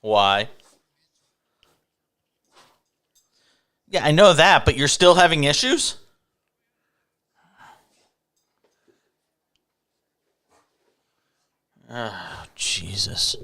Why? Yeah, I know that, but you're still having issues? Oh, Jesus.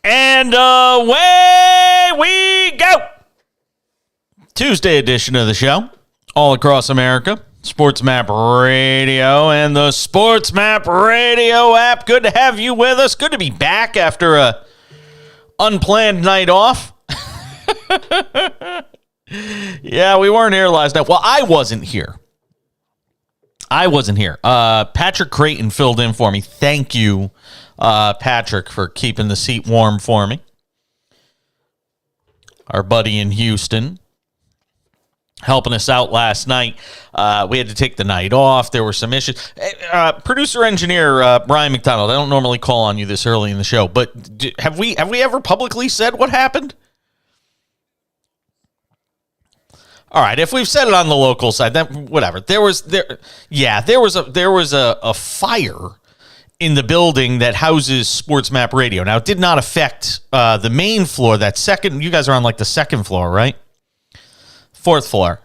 And away we go. Tuesday edition of the show. All across America. SportsMap Radio and the SportsMap Radio app. Good to have you with us. Good to be back after a unplanned night off. Yeah, we weren't here last night. Well, I wasn't here. Patrick Creighton filled in for me. Thank you, Patrick, for keeping the seat warm for me. Our buddy in Houston helping us out last night. We had to take the night off. There were some issues. Producer engineer Brian McDonald, I don't normally call on you this early in the show, but have we ever publicly said what happened? All right, if we've said it on the local side, then whatever. There was a fire in the building that houses SportsMap Radio. Now, it did not affect the main floor. That second, you guys are on like the second floor, right? Fourth floor.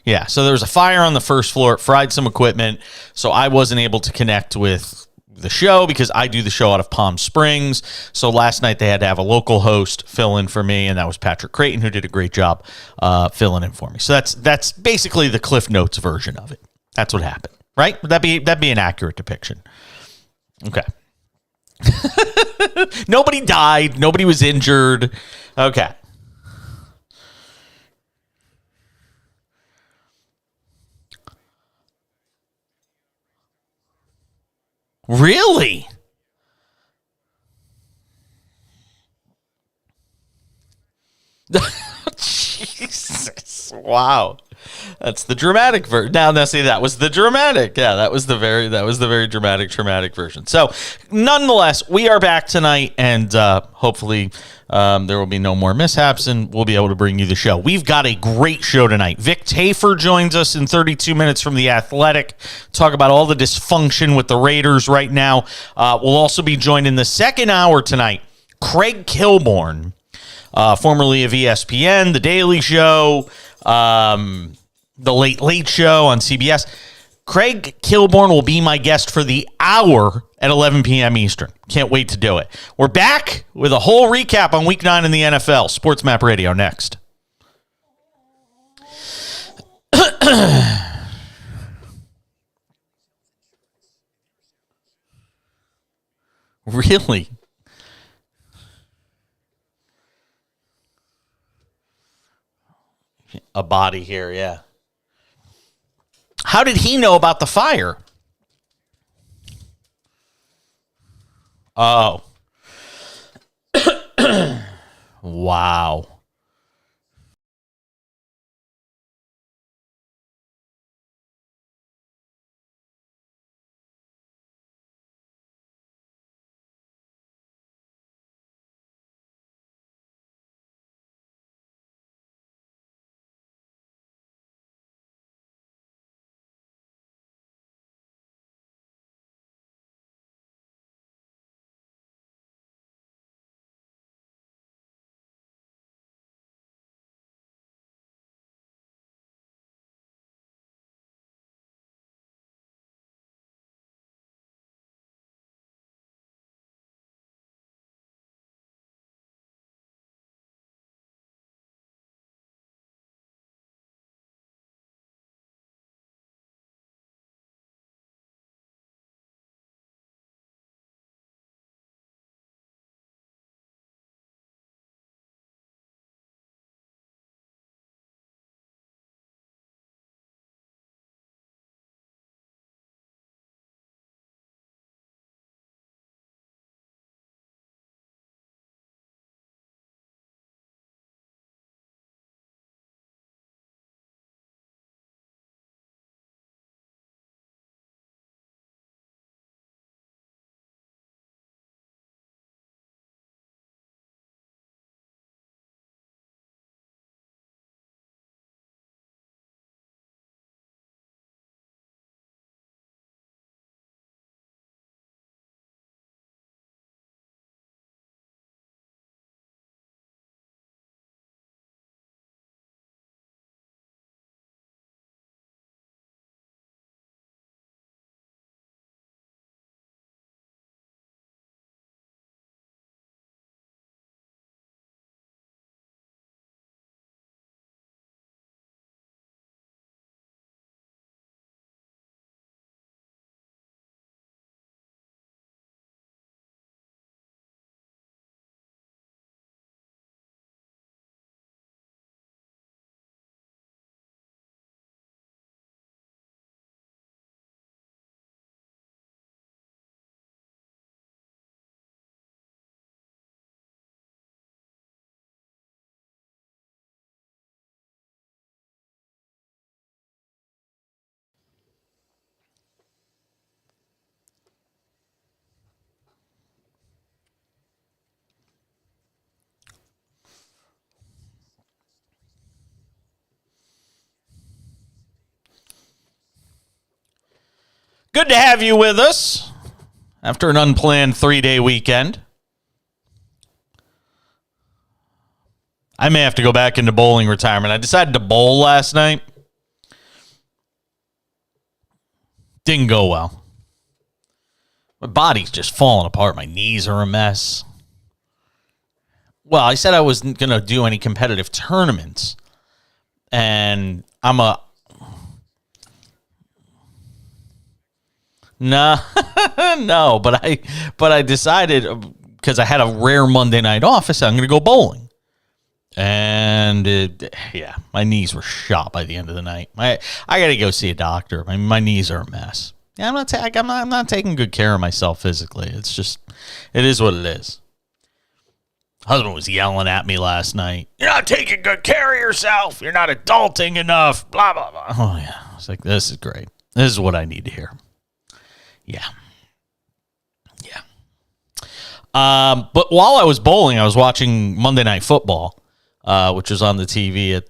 Yeah, so there was a fire on the first floor. It fried some equipment, so I wasn't able to connect with the show because I do the show out of Palm Springs. So last night they had to have a local host fill in for me, and that was Patrick Creighton, who did a great job filling in for me. So that's basically the Cliff Notes version of it. That's what happened, right? Would that be an accurate depiction? Okay. Nobody died. Nobody was injured. Okay. Really? Jesus. Wow. That's the dramatic version. Now see, that was the dramatic. Yeah, that was the very dramatic version. So, nonetheless, we are back tonight, and hopefully there will be no more mishaps, and we'll be able to bring you the show. We've got a great show tonight. Vic Tafer joins us in 32 minutes from The Athletic. Talk about all the dysfunction with the Raiders right now. We'll also be joined in the second hour tonight. Craig Kilborn, formerly of ESPN, The Daily Show, The Late Late Show on CBS. Craig Kilborn will be my guest for the hour at 11 p.m. Eastern. Can't wait to do it. We're back with a whole recap on Week 9 in the NFL. SportsMap Radio next. Really? A body here, yeah. How did he know about the fire? Oh. Wow. Good to have you with us after an unplanned 3-day weekend. I may have to go back into bowling retirement. I decided to bowl last night. Didn't go well. My body's just falling apart. My knees are a mess. Well, I said I wasn't going to do any competitive tournaments. And no, but I decided, because I had a rare Monday night off, I said I'm going to go bowling. And my knees were shot by the end of the night. I got to go see a doctor. My knees are a mess. Yeah, I'm not taking good care of myself physically. It's just, it is what it is. Husband was yelling at me last night. You're not taking good care of yourself. You're not adulting enough. Blah, blah, blah. Oh, yeah. I was like, this is great. This is what I need to hear. Yeah. But while I was bowling, I was watching Monday Night Football, which was on the TV at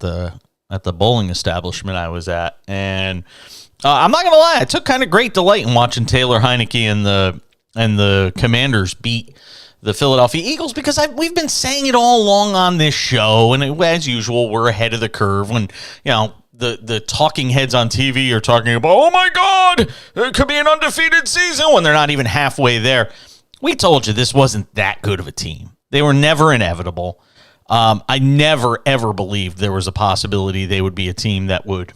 the bowling establishment I was at. And I'm not going to lie, I took kind of great delight in watching Taylor Heineke and the Commanders beat the Philadelphia Eagles, because we've been saying it all along on this show, and as usual, we're ahead of the curve when, the talking heads on TV are talking about, oh my God, it could be an undefeated season, when they're not even halfway there. We told you this wasn't that good of a team. They were never inevitable. I never, ever believed there was a possibility they would be a team that would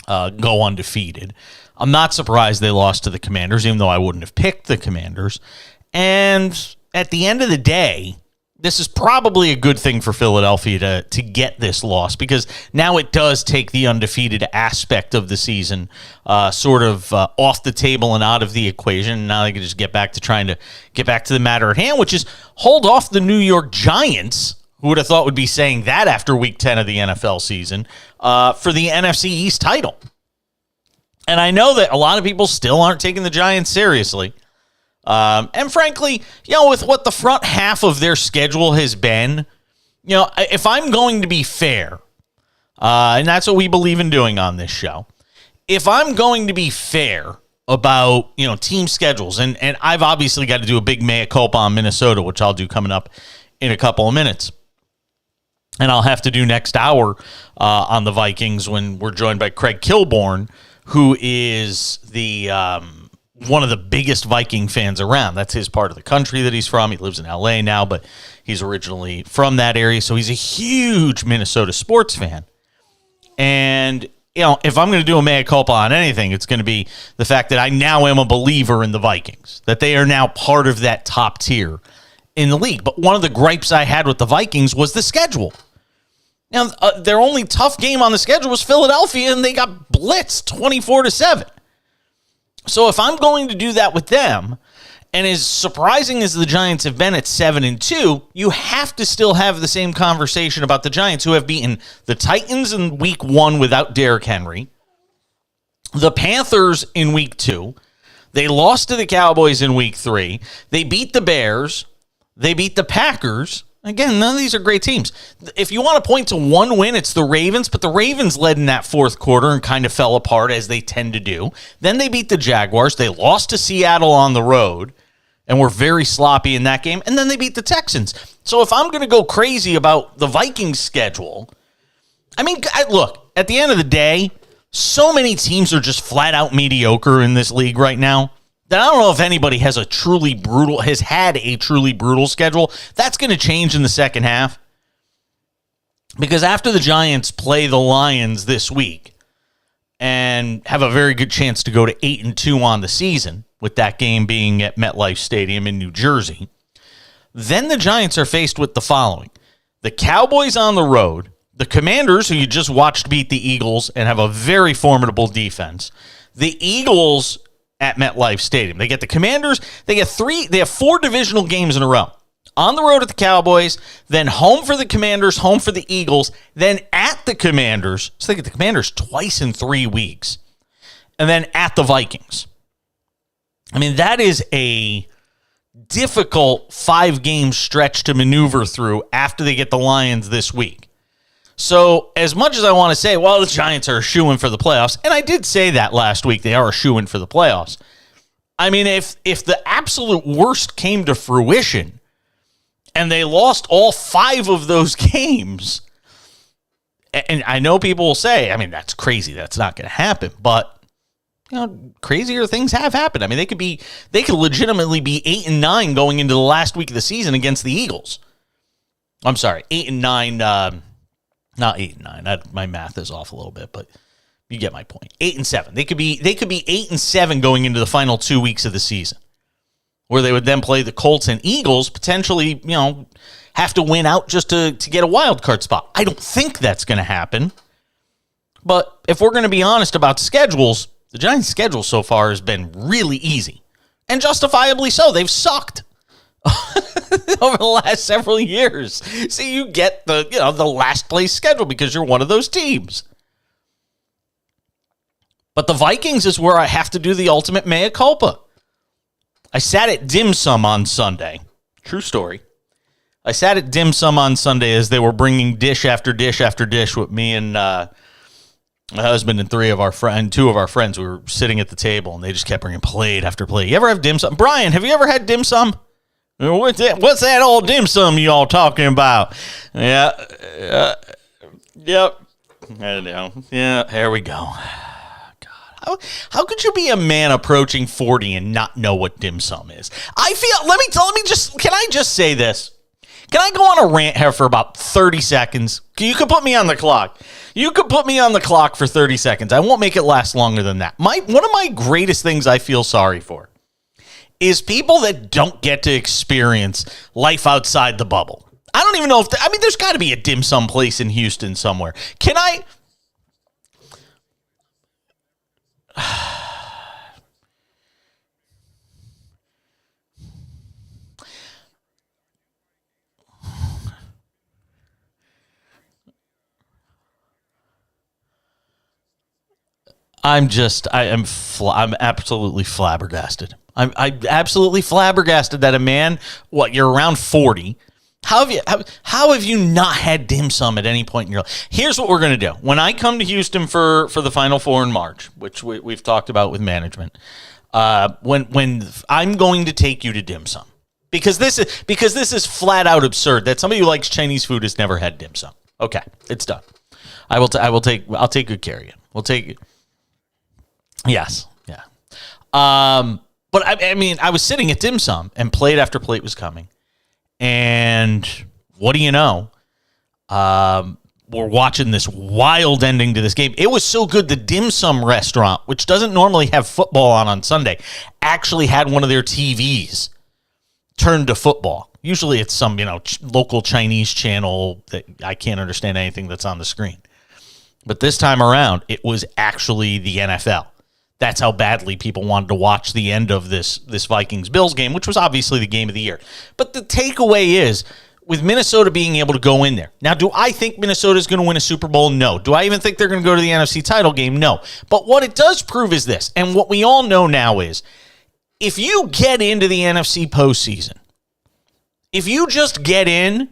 go undefeated. I'm not surprised they lost to the Commanders, even though I wouldn't have picked the Commanders. And at the end of the day, this is probably a good thing for Philadelphia to get this loss, because now it does take the undefeated aspect of the season sort of off the table and out of the equation. Now they can just get back to trying to get back to the matter at hand, which is hold off the New York Giants, who would have thought would be saying that after Week 10 of the NFL season, for the NFC East title. And I know that a lot of people still aren't taking the Giants seriously. And frankly, with what the front half of their schedule has been, if I'm going to be fair, and that's what we believe in doing on this show, if I'm going to be fair about, team schedules, and I've obviously got to do a big mea culpa on Minnesota, which I'll do coming up in a couple of minutes. And I'll have to do next hour on the Vikings when we're joined by Craig Kilborn, who is the one of the biggest Viking fans around. That's his part of the country that he's from. He lives in L.A. now, but he's originally from that area, so he's a huge Minnesota sports fan. And, if I'm going to do a mea culpa on anything, it's going to be the fact that I now am a believer in the Vikings, that they are now part of that top tier in the league. But one of the gripes I had with the Vikings was the schedule. Now, their only tough game on the schedule was Philadelphia, and they got blitzed 24-7. So if I'm going to do that with them, and as surprising as the Giants have been at 7-2, you have to still have the same conversation about the Giants, who have beaten the Titans in Week 1 without Derrick Henry, the Panthers in Week 2, they lost to the Cowboys in Week 3, they beat the Bears, they beat the Packers. Again, none of these are great teams. If you want to point to one win, it's the Ravens, but the Ravens led in that fourth quarter and kind of fell apart, as they tend to do. Then they beat the Jaguars. They lost to Seattle on the road and were very sloppy in that game. And then they beat the Texans. So if I'm going to go crazy about the Vikings schedule, look, at the end of the day, so many teams are just flat out mediocre in this league right now that I don't know if anybody has had a truly brutal schedule. That's going to change in the second half, because after the Giants play the Lions this week and have a very good chance to go to 8-2 on the season, with that game being at MetLife Stadium in New Jersey, then the Giants are faced with the following: the Cowboys on the road, the Commanders, who you just watched beat the Eagles and have a very formidable defense, the Eagles at MetLife Stadium. They get the Commanders. They have 4 divisional games in a row. On the road at the Cowboys, then home for the Commanders, home for the Eagles, then at the Commanders. So they get the Commanders twice in 3 weeks. And then at the Vikings. That is a difficult 5-game stretch to maneuver through after they get the Lions this week. So as much as I want to say, well, the Giants are a shoo-in for the playoffs, and I did say that last week, they are a shoo-in for the playoffs. I mean, if the absolute worst came to fruition and they lost all 5 of those games, and I know people will say, I mean, that's crazy. That's not going to happen. But, crazier things have happened. I mean, they could legitimately be 8-9 going into the last week of the season against the Eagles. I'm sorry, 8-9, not 8-9. My math is off a little bit, but you get my point. 8-7. They could be 8-7 going into the final 2 weeks of the season, where they would then play the Colts and Eagles, potentially, have to win out just to get a wild card spot. I don't think that's going to happen. But if we're going to be honest about schedules, the Giants' schedule so far has been really easy, and justifiably so. They've sucked over the last several years. So you get the last place schedule because you're one of those teams. But the Vikings is where I have to do the ultimate mea culpa. I sat at dim sum on Sunday. True story. I sat at dim sum on Sunday as they were bringing dish after dish after dish with me and my husband and 2 of our friends. We were sitting at the table, and they just kept bringing plate after plate. You ever have dim sum? Brian, have you ever had dim sum? What's that old dim sum you all talking about? Yeah. Yep. I know. Yeah, here we go. God. How could you be a man approaching 40 and not know what dim sum is? I feel, can I just say this? Can I go on a rant here for about 30 seconds? You can put me on the clock. You could put me on the clock for 30 seconds. I won't make it last longer than that. One of my greatest things I feel sorry for is people that don't get to experience life outside the bubble. I don't even know there's got to be a dim sum place in Houston somewhere. Can I? I'm absolutely flabbergasted. I'm absolutely flabbergasted that a man, you're around 40. How have you not had dim sum at any point in your life? Here's what we're going to do. When I come to Houston for the Final Four in March, which we've talked about with management, when I'm going to take you to dim sum, because this is flat out absurd that somebody who likes Chinese food has never had dim sum. Okay, it's done. I'll take good care of you. We'll take you. Yes. Yeah. But I was sitting at dim sum and plate after plate was coming. And what do you know? We're watching this wild ending to this game. It was so good. The dim sum restaurant, which doesn't normally have football on Sunday, actually had one of their TVs turned to football. Usually it's some, local Chinese channel that I can't understand anything that's on the screen. But this time around, it was actually the NFL. That's how badly people wanted to watch the end of this Vikings-Bills game, which was obviously the game of the year. But the takeaway is, with Minnesota being able to go in there. Now, do I think Minnesota is going to win a Super Bowl? No. Do I even think they're going to go to the NFC title game? No. But what it does prove is this, and what we all know now is, if you get into the NFC postseason, if you just get in,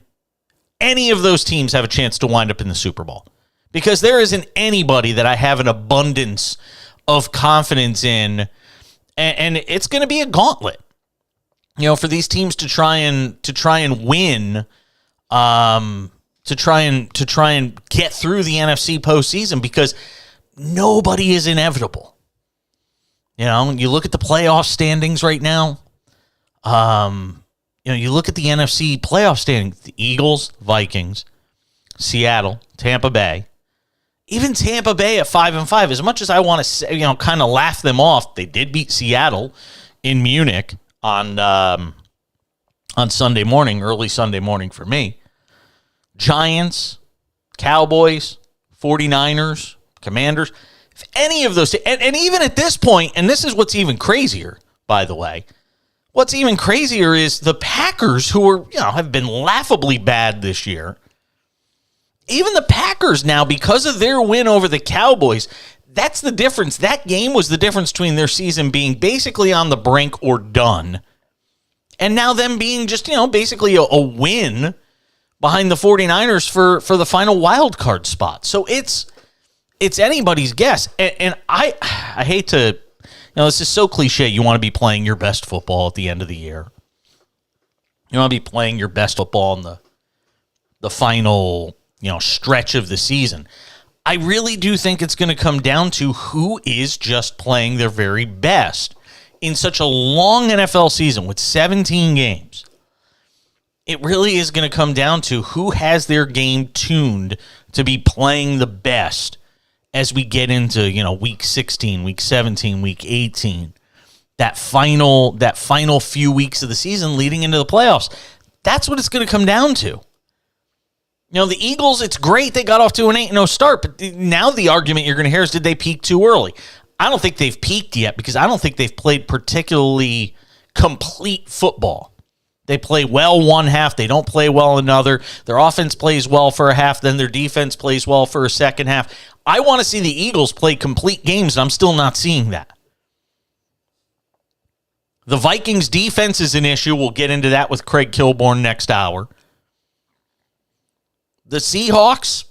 any of those teams have a chance to wind up in the Super Bowl. Because there isn't anybody that I have an abundance of confidence in, and it's going to be a gauntlet, for these teams to try and win, to try and get through the NFC postseason, because nobody is inevitable. You look at the playoff standings right now. You look at the NFC playoff standings: the Eagles, Vikings, Seattle, Tampa Bay. Even Tampa Bay at 5-5, as much as I want to say, kind of laugh them off, they did beat Seattle in Munich on Sunday morning, early Sunday morning for me. Giants, Cowboys, 49ers, Commanders, if any of those, and even at this point, and this is what's even crazier, by the way, what's even crazier is the Packers, who are, have been laughably bad this year. Even the Packers now, because of their win over the Cowboys, that's the difference. That game was the difference between their season being basically on the brink or done, and now them being just, basically a win behind the 49ers for the final wild card spot. So it's anybody's guess. And I hate to, this is so cliche. You want to be playing your best football at the end of the year. You want to be playing your best football in the final, stretch of the season. I really do think it's going to come down to who is just playing their very best in such a long NFL season with 17 games. It really is going to come down to who has their game tuned to be playing the best as we get into, week 16, week 17, week 18, that final few weeks of the season leading into the playoffs. That's what it's going to come down to. The Eagles, it's great they got off to an 8-0 start, but now the argument you're going to hear is, did they peak too early? I don't think they've peaked yet because I don't think they've played particularly complete football. They play well one half, they don't play well another. Their offense plays well for a half, then their defense plays well for a second half. I want to see the Eagles play complete games, and I'm still not seeing that. The Vikings' defense is an issue. We'll get into that with Craig Kilborn next hour. The Seahawks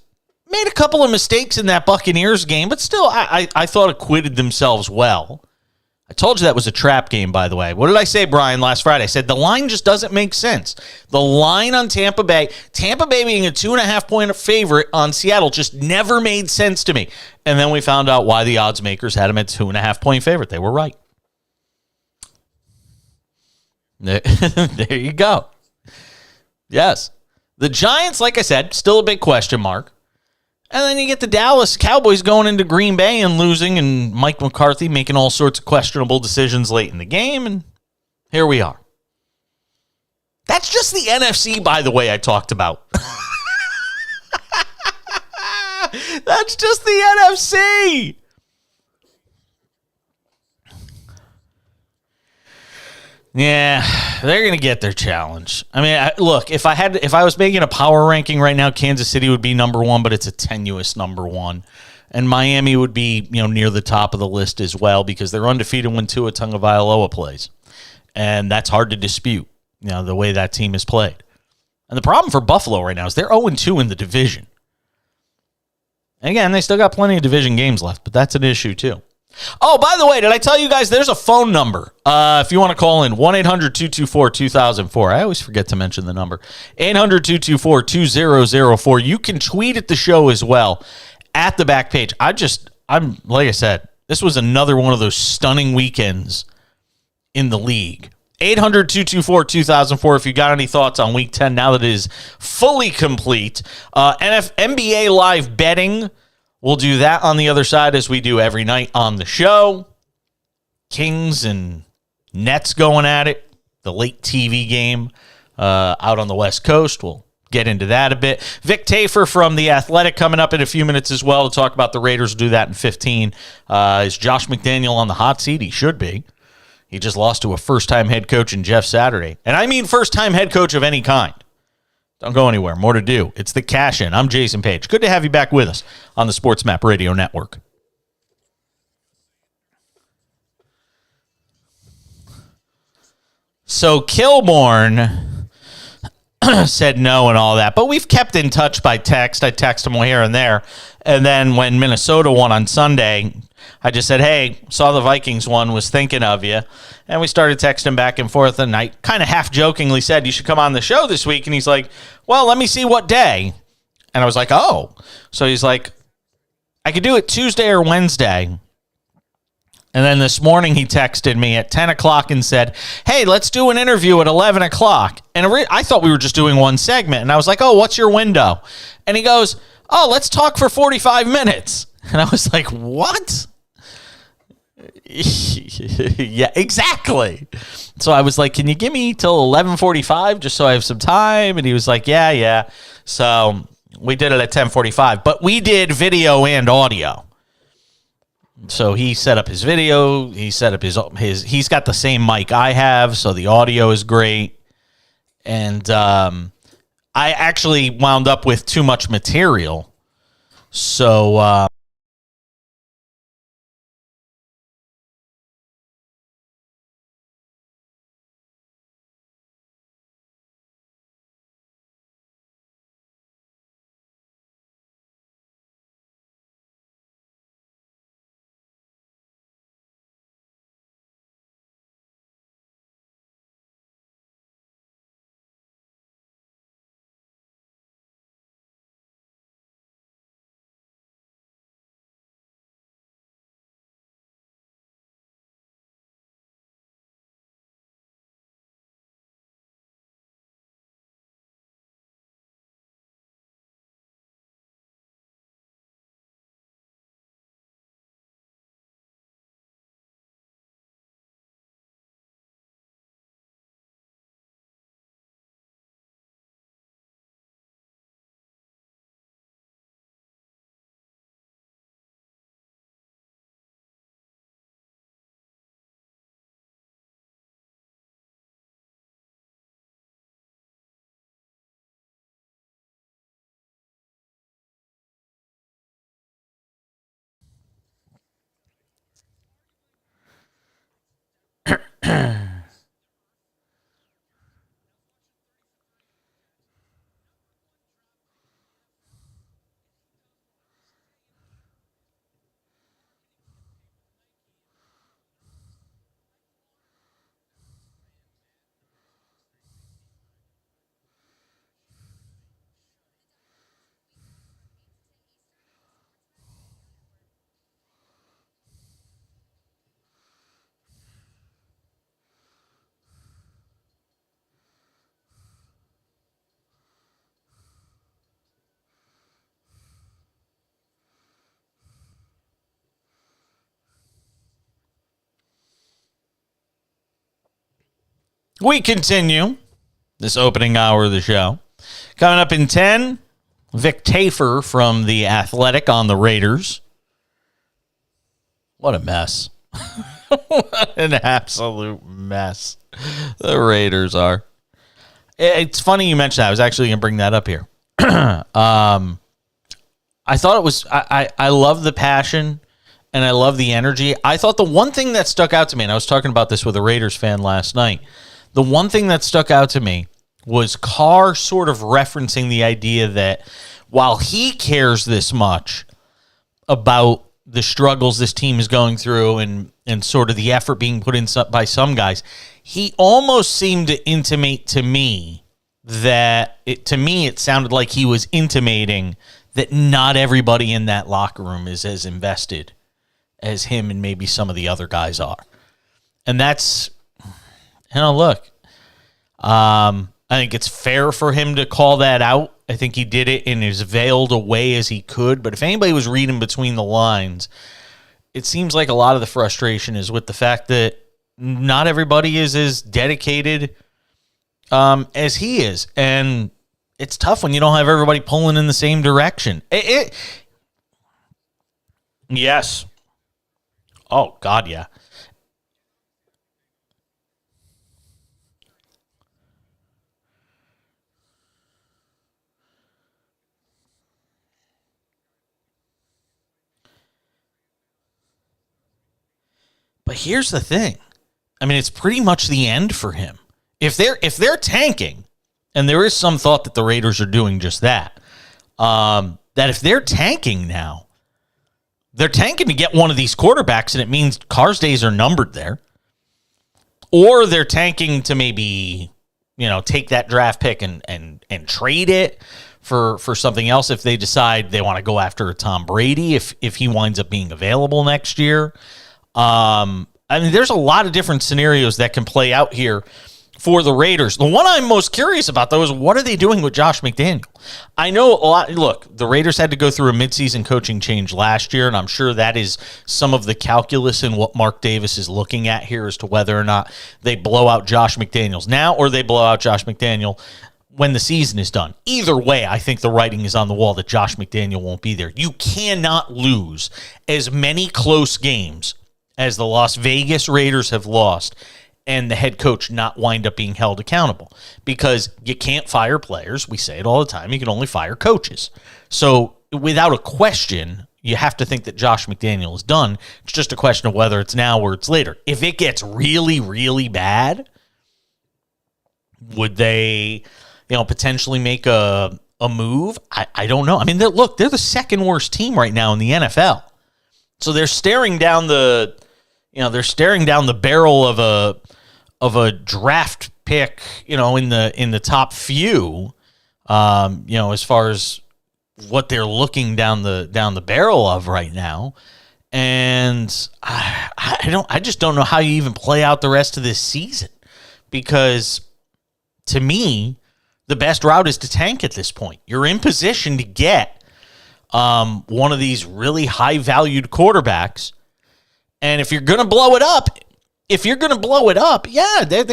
made a couple of mistakes in that Buccaneers game, but still, I thought acquitted themselves well. I told you that was a trap game, by the way. What did I say, Brian, last Friday? I said the line just doesn't make sense. The line on Tampa Bay being a 2.5-point favorite on Seattle just never made sense to me. And then we found out why the odds makers had them at 2.5-point favorite. They were right. There you go. Yes. The Giants, like I said, still a big question mark. And then you get the Dallas Cowboys going into Green Bay and losing, and Mike McCarthy making all sorts of questionable decisions late in the game, and here we are. That's just the NFC, by the way, I talked about. That's just the NFC. Yeah, they're going to get their challenge. I mean, look, if I was making a power ranking right now, Kansas City would be number one, but it's a tenuous number one. And Miami would be, near the top of the list as well because they're undefeated when Tua Tagovailoa plays. And that's hard to dispute, the way that team is played. And the problem for Buffalo right now is they're 0-2 in the division. And again, they still got plenty of division games left, but that's an issue too. Oh, by the way, did I tell you guys there's a phone number if you want to call in, 1-800-224-2004. I always forget to mention the number. 800-224-2004. You can tweet at the show as well at the back page. I'm like I said, this was another one of those stunning weekends in the league. 800-224-2004 if you got any thoughts on Week 10 now that it is fully complete. NBA live betting. We'll do that on the other side as we do every night on the show. Kings and Nets going at it. The late TV game out on the West Coast. We'll get into that a bit. Vic Tafer from The Athletic coming up in a few minutes as well to talk about the Raiders. We'll do that in 15. Is Josh McDaniel on the hot seat? He should be. He just lost to a first-time head coach in Jeff Saturday. And I mean first-time head coach of any kind. Don't go anywhere. More to do. It's the Cash In. I'm Jason Page. Good to have you back with us on the SportsMap Radio Network. So Kilborn said no and all that, but we've kept in touch by text. I text him here and there. And then when Minnesota won on Sunday, I just said, hey, saw the Vikings won, was thinking of you. And we started texting back and forth, and I kind of half-jokingly said, you should come on the show this week. And he's like, well, let me see what day. And I was like, oh. So he's like, I could do it Tuesday or Wednesday. And then this morning he texted me at 10 o'clock and said, hey, let's do an interview at 11 o'clock. And I thought we were just doing one segment. And I was like, oh, what's your window? And he goes, oh, let's talk for 45 minutes. And I was like, what? Yeah, exactly. So I was like, can you give me till 11:45 just so I have some time? And he was like, yeah. So we did it at 10:45, but we did video and audio. So he set up his video. He set up his. He's got the same mic I have, so the audio is great. And I actually wound up with too much material. So We continue this opening hour of the show. Coming up in 10, Vic Tafer from The Athletic on the Raiders. What a mess. What an absolute mess the Raiders are. It's funny you mentioned that. I was actually going to bring that up here. I thought it was, I love the passion and I love the energy. I thought the one thing that stuck out to me, and I was talking about this with a Raiders fan last night, the one thing that stuck out to me was Carr sort of referencing the idea that while he cares this much about the struggles this team is going through and sort of the effort being put in by some guys, he almost seemed to intimate to me that, it sounded like he was intimating that not everybody in that locker room is as invested as him and maybe some of the other guys are. And that's, look, I think it's fair for him to call that out. I think he did it in as veiled a way as he could. But if anybody was reading between the lines, it seems like a lot of the frustration is with the fact that not everybody is as dedicated as he is. And it's tough when you don't have everybody pulling in the same direction. Yes. Oh, God, yeah. But here's the thing. I mean, it's pretty much the end for him. If they're tanking, and there is some thought that the Raiders are doing just that, that if they're tanking now, they're tanking to get one of these quarterbacks, and it means Carr's days are numbered there. Or they're tanking to maybe, take that draft pick and trade it for something else if they decide they want to go after a Tom Brady if he winds up being available next year. There's a lot of different scenarios that can play out here for the Raiders. The one I'm most curious about, though, is what are they doing with Josh McDaniel? I know a lot. Look, the Raiders had to go through a midseason coaching change last year, and I'm sure that is some of the calculus in what Mark Davis is looking at here as to whether or not they blow out Josh McDaniels now or they blow out Josh McDaniel when the season is done. Either way, I think the writing is on the wall that Josh McDaniel won't be there. You cannot lose as many close games as the Las Vegas Raiders have lost and the head coach not wind up being held accountable, because you can't fire players. We say it all the time. You can only fire coaches. So without a question, you have to think that Josh McDaniel is done. It's just a question of whether it's now or it's later. If it gets really, really bad, would they, potentially make a move? I don't know. I mean, they're the second worst team right now in the NFL. So they're staring down the barrel of a draft pick, in the top few, as far as what they're looking down the barrel of right now. And I just don't know how you even play out the rest of this season, because to me, the best route is to tank at this point. You're in position to get one of these really high-valued quarterbacks. And if you're going to blow it up, yeah, they're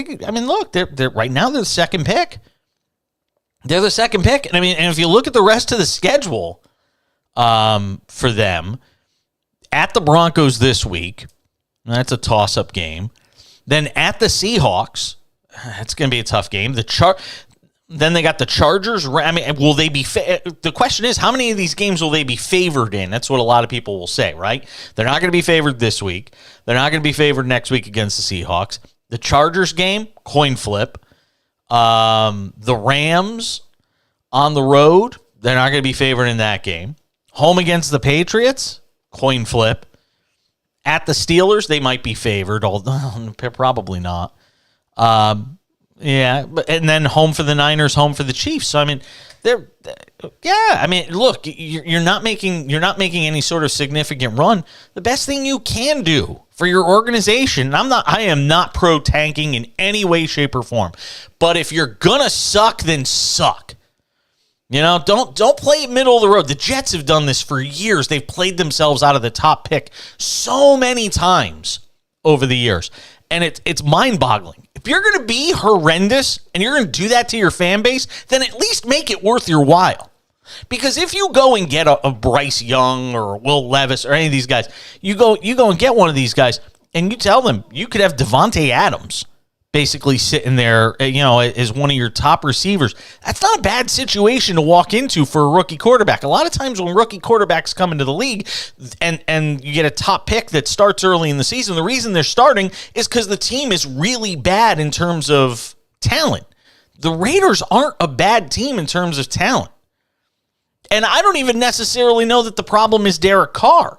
right now they're the second pick. They're the second pick. And and if you look at the rest of the schedule for them, at the Broncos this week, that's a toss-up game. Then at the Seahawks, that's going to be a tough game. Then they got the Chargers. Will they be? The question is, how many of these games will they be favored in? That's what a lot of people will say, right? They're not going to be favored this week. They're not going to be favored next week against the Seahawks. The Chargers game, coin flip. The Rams on the road, they're not going to be favored in that game. Home against the Patriots, coin flip. At the Steelers, they might be favored, although probably not. Yeah, and then home for the Niners, home for the Chiefs. So look, you're not making any sort of significant run. The best thing you can do for your organization, I am not pro tanking in any way, shape, or form. But if you're gonna suck, then suck. Don't play middle of the road. The Jets have done this for years. They've played themselves out of the top pick so many times over the years. And it's mind-boggling. If you're going to be horrendous and you're going to do that to your fan base, then at least make it worth your while. Because if you go and get a Bryce Young or Will Levis or any of these guys, you go and get one of these guys and you tell them you could have Devontae Adams basically sitting there, as one of your top receivers. That's not a bad situation to walk into for a rookie quarterback. A lot of times when rookie quarterbacks come into the league and you get a top pick that starts early in the season, the reason they're starting is because the team is really bad in terms of talent. The Raiders aren't a bad team in terms of talent. And I don't even necessarily know that the problem is Derek Carr.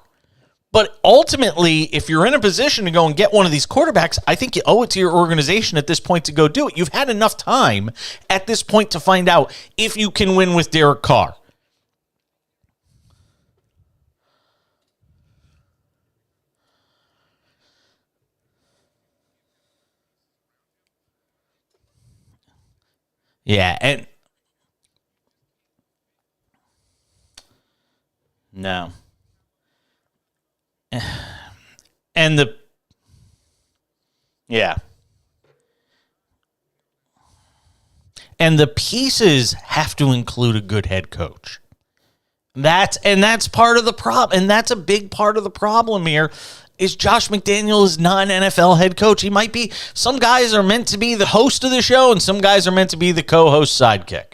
But ultimately, if you're in a position to go and get one of these quarterbacks, I think you owe it to your organization at this point to go do it. You've had enough time at this point to find out if you can win with Derek Carr. Yeah, and no. And the pieces have to include a good head coach. That's part of the problem. And that's a big part of the problem here is Josh McDaniel is not an NFL head coach. He might be. Some guys are meant to be the host of the show and some guys are meant to be the co-host sidekick.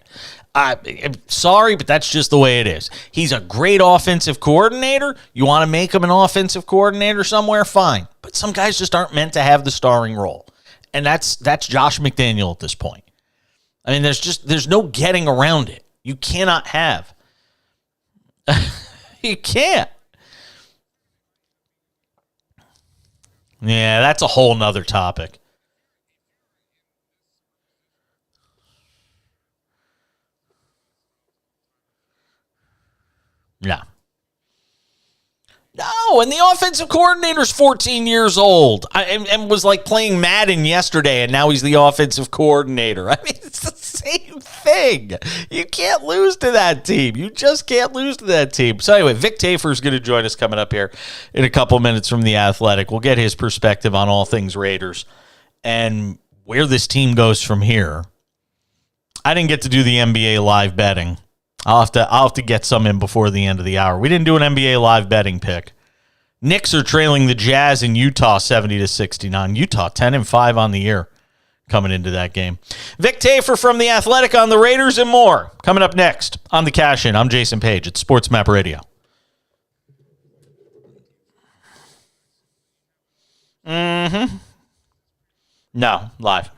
I'm sorry, but that's just the way it is. He's a great offensive coordinator. You want to make him an offensive coordinator somewhere? Fine. But some guys just aren't meant to have the starring role. And that's Josh McDaniel at this point. I mean, there's no getting around it. You cannot have. You can't. Yeah, that's a whole nother topic. Yeah. No, and the offensive coordinator's 14 years old and was like playing Madden yesterday, and now he's the offensive coordinator. I mean, it's the same thing. You can't lose to that team. You just can't lose to that team. So anyway, Vic Tafer's going to join us coming up here in a couple minutes from The Athletic. We'll get his perspective on all things Raiders and where this team goes from here. I didn't get to do the NBA live betting. I'll have to get some in before the end of the hour. We didn't do an NBA live betting pick. Knicks are trailing the Jazz in Utah 70-69. Utah 10-5 on the year coming into that game. Vic Tafer from The Athletic on the Raiders and more. Coming up next on The Cash In. I'm Jason Page at SportsMap Radio. No, live.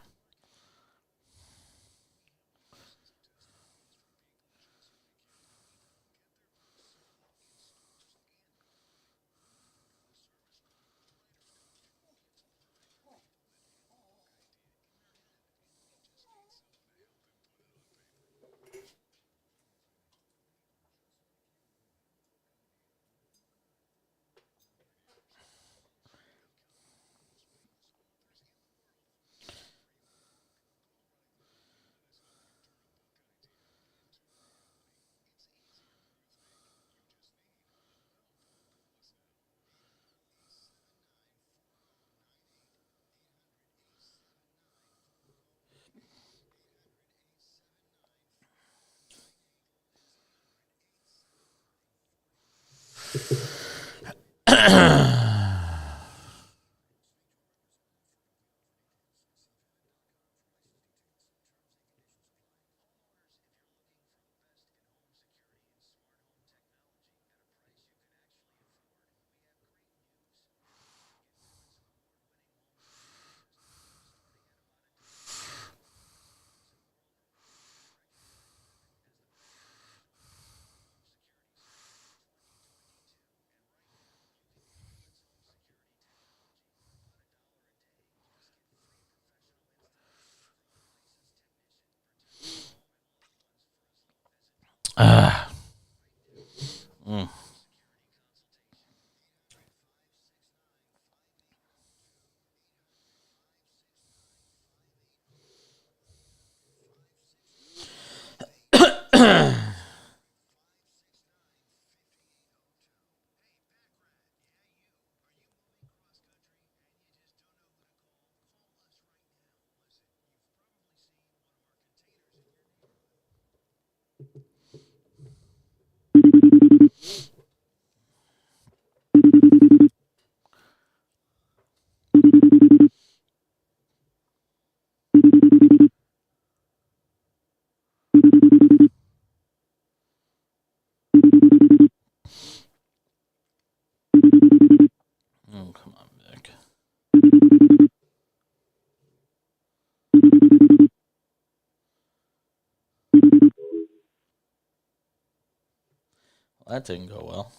that didn't go well.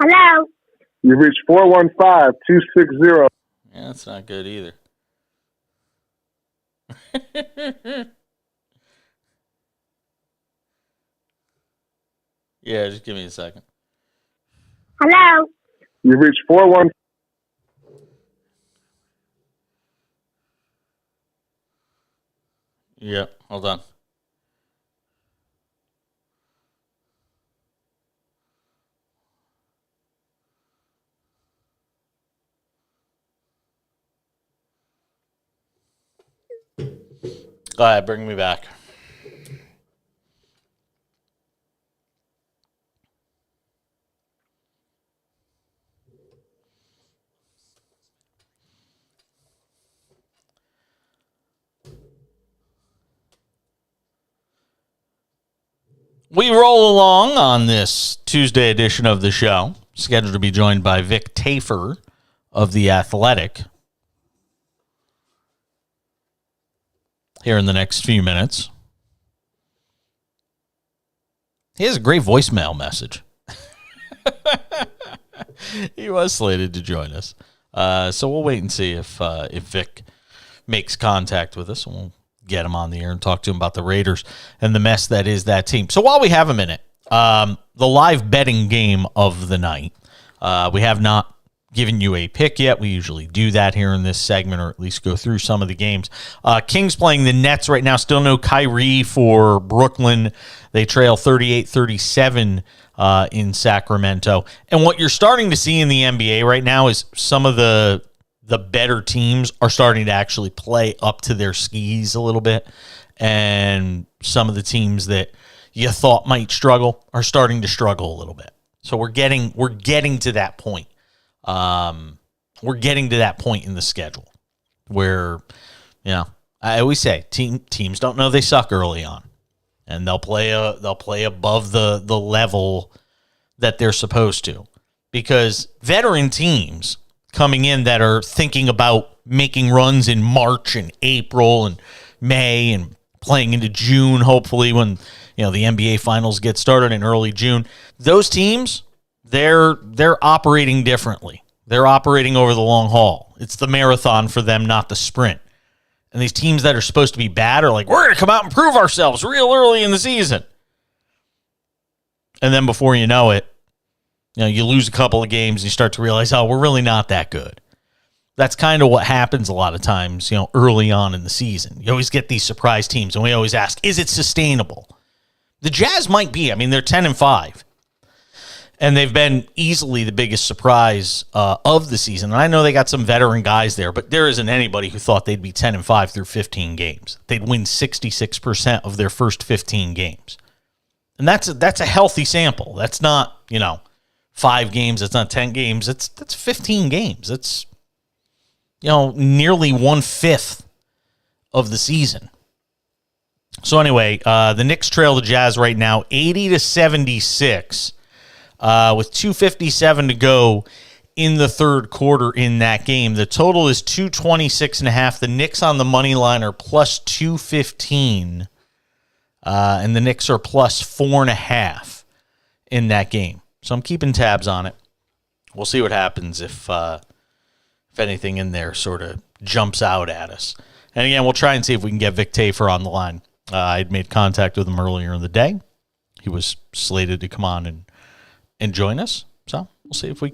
Hello. You reached 415-260. Yeah, that's not good either. Yeah, just give me a second. Hello. You reached 415. Yep, hold on. Go ahead, bring me back. We roll along on this Tuesday edition of the show, scheduled to be joined by Vic Tafer of The Athletic here in the next few minutes. He has a great voicemail message. He was slated to join us. So we'll wait and see if Vic makes contact with us, and we'll get him on the air and talk to him about the Raiders and the mess that is that team. So while we have a minute, the live betting game of the night, we have not given you a pick yet. We usually do that here in this segment, or at least go through some of the games. Kings playing the Nets right now. Still no Kyrie for Brooklyn. They trail 38-37 in Sacramento. And what you're starting to see in the NBA right now is some of the better teams are starting to actually play up to their skis a little bit. And some of the teams that you thought might struggle are starting to struggle a little bit. So we're getting to that point. We're getting to that point in the schedule where, I always say teams don't know they suck early on, and they'll play above the level that they're supposed to, because veteran teams coming in that are thinking about making runs in March and April and May and playing into June, hopefully when the NBA finals get started in early June. Those teams, they're operating differently. They're operating over the long haul. It's the marathon for them, not the sprint. And these teams that are supposed to be bad are like, we're going to come out and prove ourselves real early in the season. And then before you know it, you lose a couple of games and you start to realize, oh, we're really not that good. That's kind of what happens a lot of times, early on in the season. You always get these surprise teams, and we always ask, is it sustainable? The Jazz might be. I mean, they're 10-5. And they've been easily the biggest surprise of the season. And I know they got some veteran guys there, but there isn't anybody who thought they'd be 10-5 through 15 games. They'd win 66% of their first 15 games. And that's a healthy sample. That's not, 5 games. That's not 10 games. That's 15 games. That's, nearly 1/5 of the season. So anyway, the Knicks trail the Jazz right now 80-76. With 2:57 to go in the third quarter in that game. The total is 226.5. The Knicks on the money line are plus 215, and the Knicks are plus 4.5 in that game. So I'm keeping tabs on it. We'll see what happens if anything in there sort of jumps out at us. And again, we'll try and see if we can get Vic Tafer on the line. I'd made contact with him earlier in the day. He was slated to come on and join us. So we'll see if we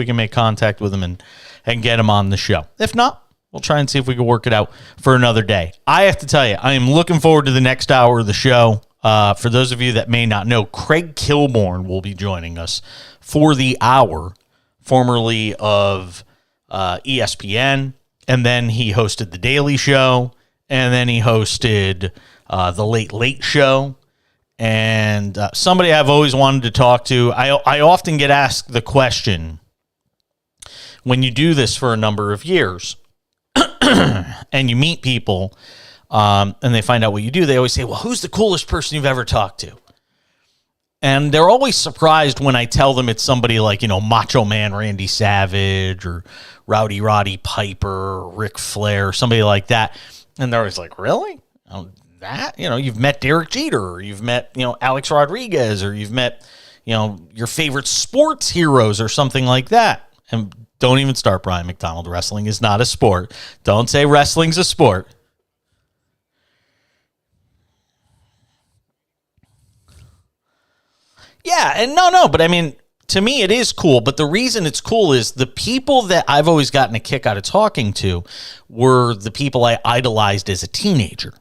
can make contact with him and get him on the show. If not, we'll try and see if we can work it out for another day. I have to tell you, I am looking forward to the next hour of the show. For those of you that may not know, Craig Kilborn will be joining us for the hour, formerly of ESPN, and then he hosted The Daily Show, and then he hosted The Late Late Show. And somebody I've always wanted to talk to. I often get asked the question, when you do this for a number of years and you meet people and they find out what you do, they always say, well, who's the coolest person you've ever talked to? And they're always surprised when I tell them it's somebody like, Macho Man Randy Savage or Rowdy Roddy Piper or Ric Flair, somebody like that. And they're always like, really? that, you've met Derek Jeter, or you've met, Alex Rodriguez, or you've met, your favorite sports heroes or something like that. And don't even start, Brian McDonald. Wrestling is not a sport. Don't say wrestling's a sport. Yeah, and no, but I mean, to me, it is cool. But the reason it's cool is the people that I've always gotten a kick out of talking to were the people I idolized as a teenager.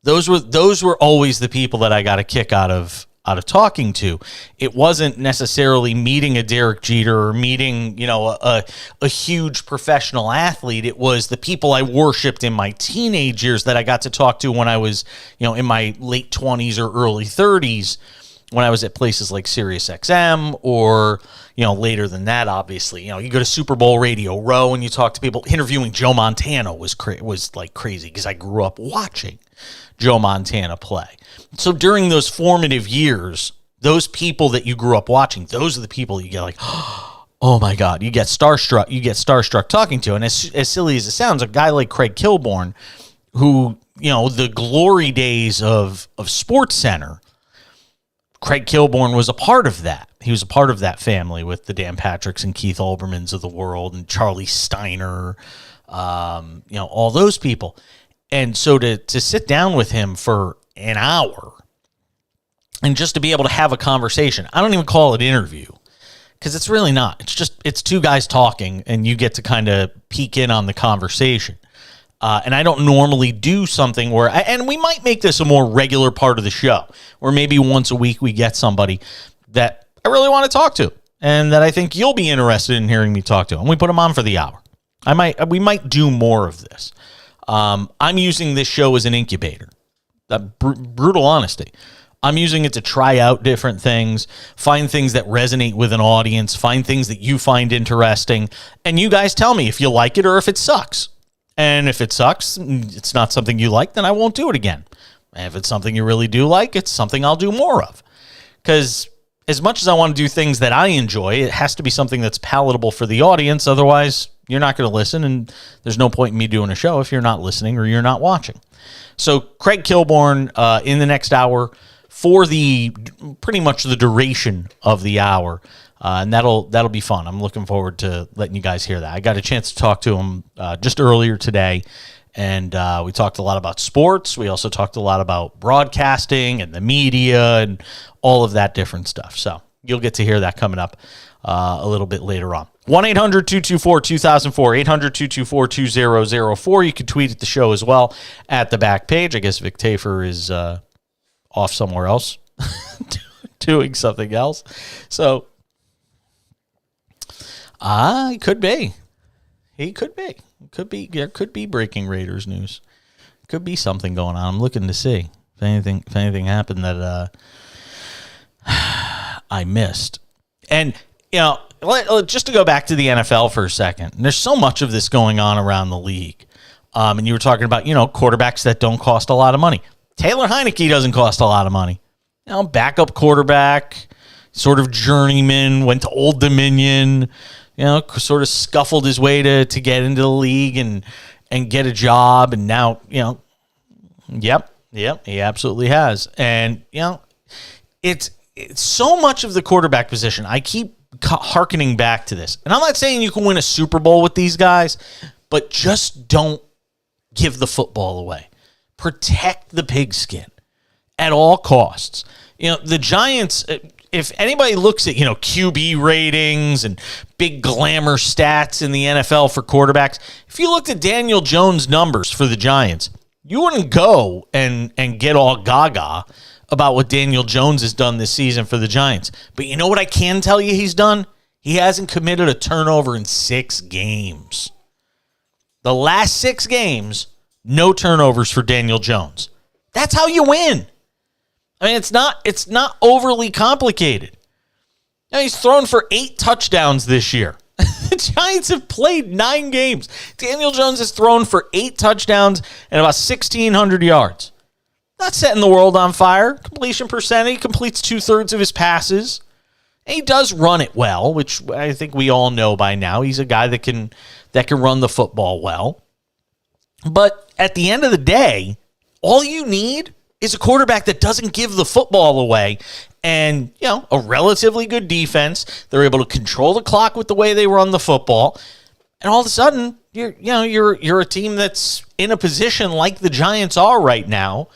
Those were always the people that I got a kick out of talking to. It wasn't necessarily meeting a Derek Jeter or meeting, a huge professional athlete. It was the people I worshiped in my teenage years that I got to talk to when I was, in my late 20s or early 30s. When I was at places like SiriusXM or, later than that, obviously, you go to Super Bowl Radio Row and you talk to people. Interviewing Joe Montana was like crazy because I grew up watching Joe Montana play. So during those formative years, those people that you grew up watching, those are the people you get like, oh my God, you get starstruck talking to. And as silly as it sounds, a guy like Craig Kilborn, who, the glory days of SportsCenter, Craig Kilborn was a part of that. He was a part of that family with the Dan Patricks and Keith Olbermanns of the world and Charlie Steiner, all those people. And so to sit down with him for an hour and just to be able to have a conversation, I don't even call it interview because it's really not. It's two guys talking and you get to kind of peek in on the conversation. And I don't normally do something where, and we might make this a more regular part of the show, where maybe once a week we get somebody that I really want to talk to and that I think you'll be interested in hearing me talk to, and we put them on for the hour. We might do more of this. I'm using this show as an incubator. Brutal honesty. I'm using it to try out different things, find things that resonate with an audience, find things that you find interesting, and you guys tell me if you like it or if it sucks. And if it sucks, it's not something you like, then I won't do it again. And if it's something you really do like, it's something I'll do more of. Because as much as I want to do things that I enjoy, it has to be something that's palatable for the audience. Otherwise, you're not going to listen, and there's no point in me doing a show if you're not listening or you're not watching. So Craig Kilborn in the next hour for pretty much the duration of the hour. And that'll be fun. I'm looking forward to letting you guys hear that. I got a chance to talk to him just earlier today, and we talked a lot about sports. We also talked a lot about broadcasting and the media and all of that different stuff. So you'll get to hear that coming up a little bit later on. 1-800-224-2004, 800-224-2004. You can tweet at the show as well at the back page. I guess Vic Tafer is off somewhere else doing something else. So he could be. There could be breaking Raiders news. Could be something going on. I'm looking to see if anything happened that I missed. And just to go back to the NFL for a second, there's so much of this going on around the league. And you were talking about, quarterbacks that don't cost a lot of money. Taylor Heineke doesn't cost a lot of money. Backup quarterback, sort of journeyman, went to Old Dominion, sort of scuffled his way to get into the league and get a job. And now, yep, he absolutely has. And, it's so much of the quarterback position. I keep hearkening back to this. And I'm not saying you can win a Super Bowl with these guys, but just don't give the football away. Protect the pigskin at all costs. The Giants, if anybody looks at, QB ratings and big glamour stats in the NFL for quarterbacks, if you looked at Daniel Jones' numbers for the Giants, you wouldn't go and get all gaga about what Daniel Jones has done this season for the Giants. But you know what I can tell you he's done? He hasn't committed a turnover in 6 games. The last 6 games, no turnovers for Daniel Jones. That's how you win. I mean, it's not overly complicated. Now, he's thrown for 8 touchdowns this year. The Giants have played 9 games. Daniel Jones has thrown for 8 touchdowns and about 1,600 yards. Not setting the world on fire. Completion percentage, he completes 2/3 of his passes. And he does run it well, which I think we all know by now. He's a guy that can run the football well. But at the end of the day, all you need is a quarterback that doesn't give the football away and, a relatively good defense. They're able to control the clock with the way they run the football. And all of a sudden, you're a team that's in a position like the Giants are right now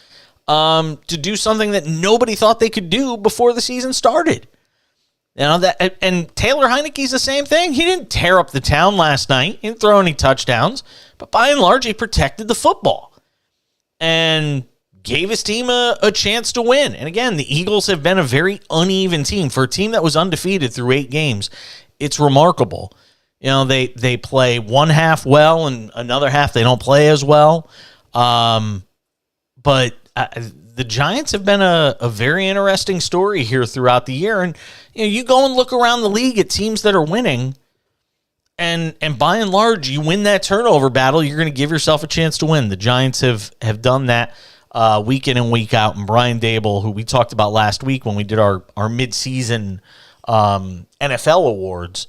to do something that nobody thought they could do before the season started. And Taylor Heineke's the same thing. He didn't tear up the town last night. He didn't throw any touchdowns. But by and large, he protected the football and gave his team a chance to win. And again, the Eagles have been a very uneven team. For a team that was undefeated through 8 games, it's remarkable. They play one half well and another half they don't play as well. But the Giants have been a very interesting story here throughout the year. And you go and look around the league at teams that are winning, and by and large, you win that turnover battle, you're going to give yourself a chance to win. The Giants have done that week in and week out. And Brian Daboll, who we talked about last week when we did our midseason NFL awards,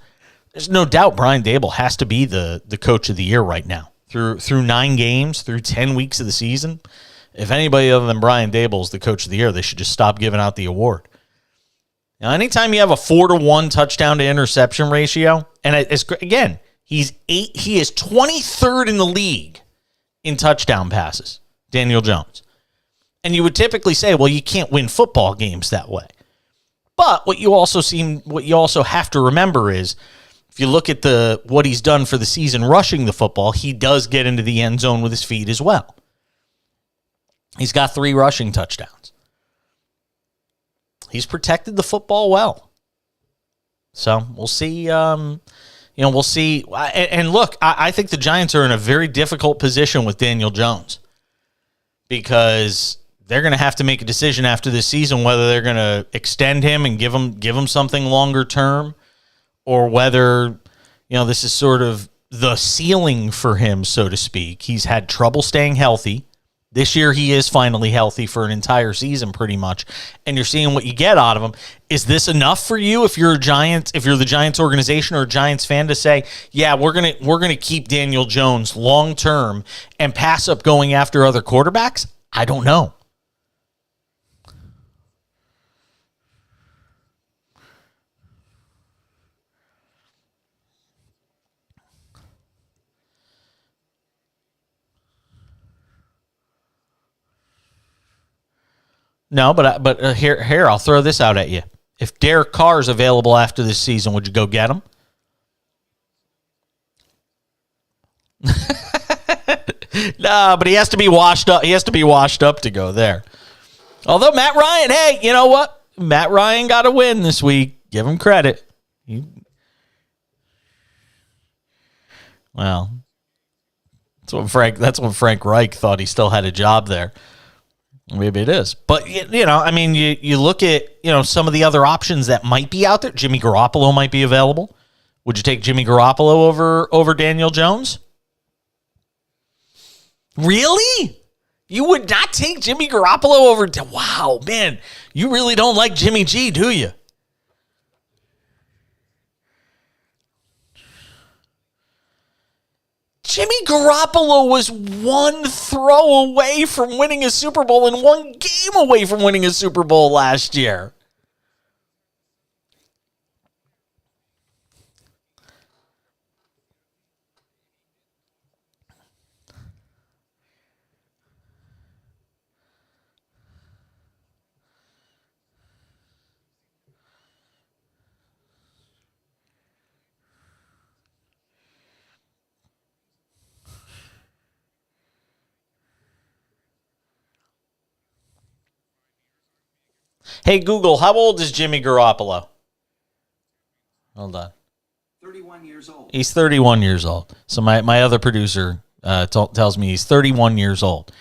there's no doubt Brian Daboll has to be the coach of the year right now. Through 9 games, through 10 weeks of the season, if anybody other than Brian Daboll is the coach of the year, they should just stop giving out the award. Now, anytime you have a 4-to-1 touchdown to interception ratio, and again, he is 23rd in the league in touchdown passes, Daniel Jones. And you would typically say, well, you can't win football games that way. But what you also have to remember is, if you look at what he's done for the season rushing the football, he does get into the end zone with his feet as well. He's got 3 rushing touchdowns. He's protected the football well. So we'll see. We'll see. And look, I think the Giants are in a very difficult position with Daniel Jones because they're going to have to make a decision after this season whether they're going to extend him and give him something longer term, or whether, this is sort of the ceiling for him, so to speak. He's had trouble staying healthy. This year he is finally healthy for an entire season pretty much, and you're seeing what you get out of him. Is this enough for you if you're the Giants organization or a Giants fan to say, yeah, we're going to keep Daniel Jones long term and pass up going after other quarterbacks? I don't know. No, but here, I'll throw this out at you. If Derek Carr is available after this season, would you go get him? No, but he has to be washed up. He has to be washed up to go there. Although Matt Ryan, hey, you know what? Matt Ryan got a win this week. Give him credit. Well, that's when Frank Reich thought he still had a job there. Maybe it is. But, you look at, some of the other options that might be out there. Jimmy Garoppolo might be available. Would you take Jimmy Garoppolo over Daniel Jones? Really? You would not take Jimmy Garoppolo over? Wow, man. You really don't like Jimmy G, do you? Jimmy Garoppolo was 1 throw away from winning a Super Bowl and 1 game away from winning a Super Bowl last year. Hey, Google, how old is Jimmy Garoppolo? Hold on. 31 years old. He's 31 years old. So my other producer tells me he's 31 years old.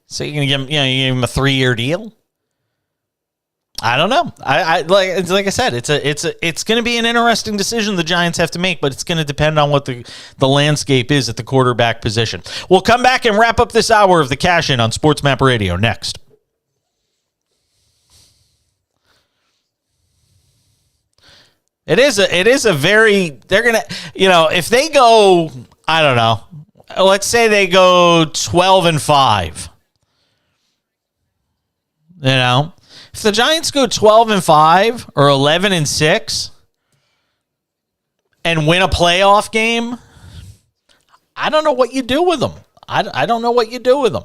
So you're going to give him, you give him a 3-year deal? I don't know. Like I said, it's going to be an interesting decision the Giants have to make, but it's going to depend on what the landscape is at the quarterback position. We'll come back and wrap up this hour of the Cash In on SportsMap Radio next. It is a very, they're going to, if they go, I don't know, let's say they go 12-5. If the Giants go 12-5 or 11-6 and win a playoff game, I don't know what you do with them. I don't know what you do with them.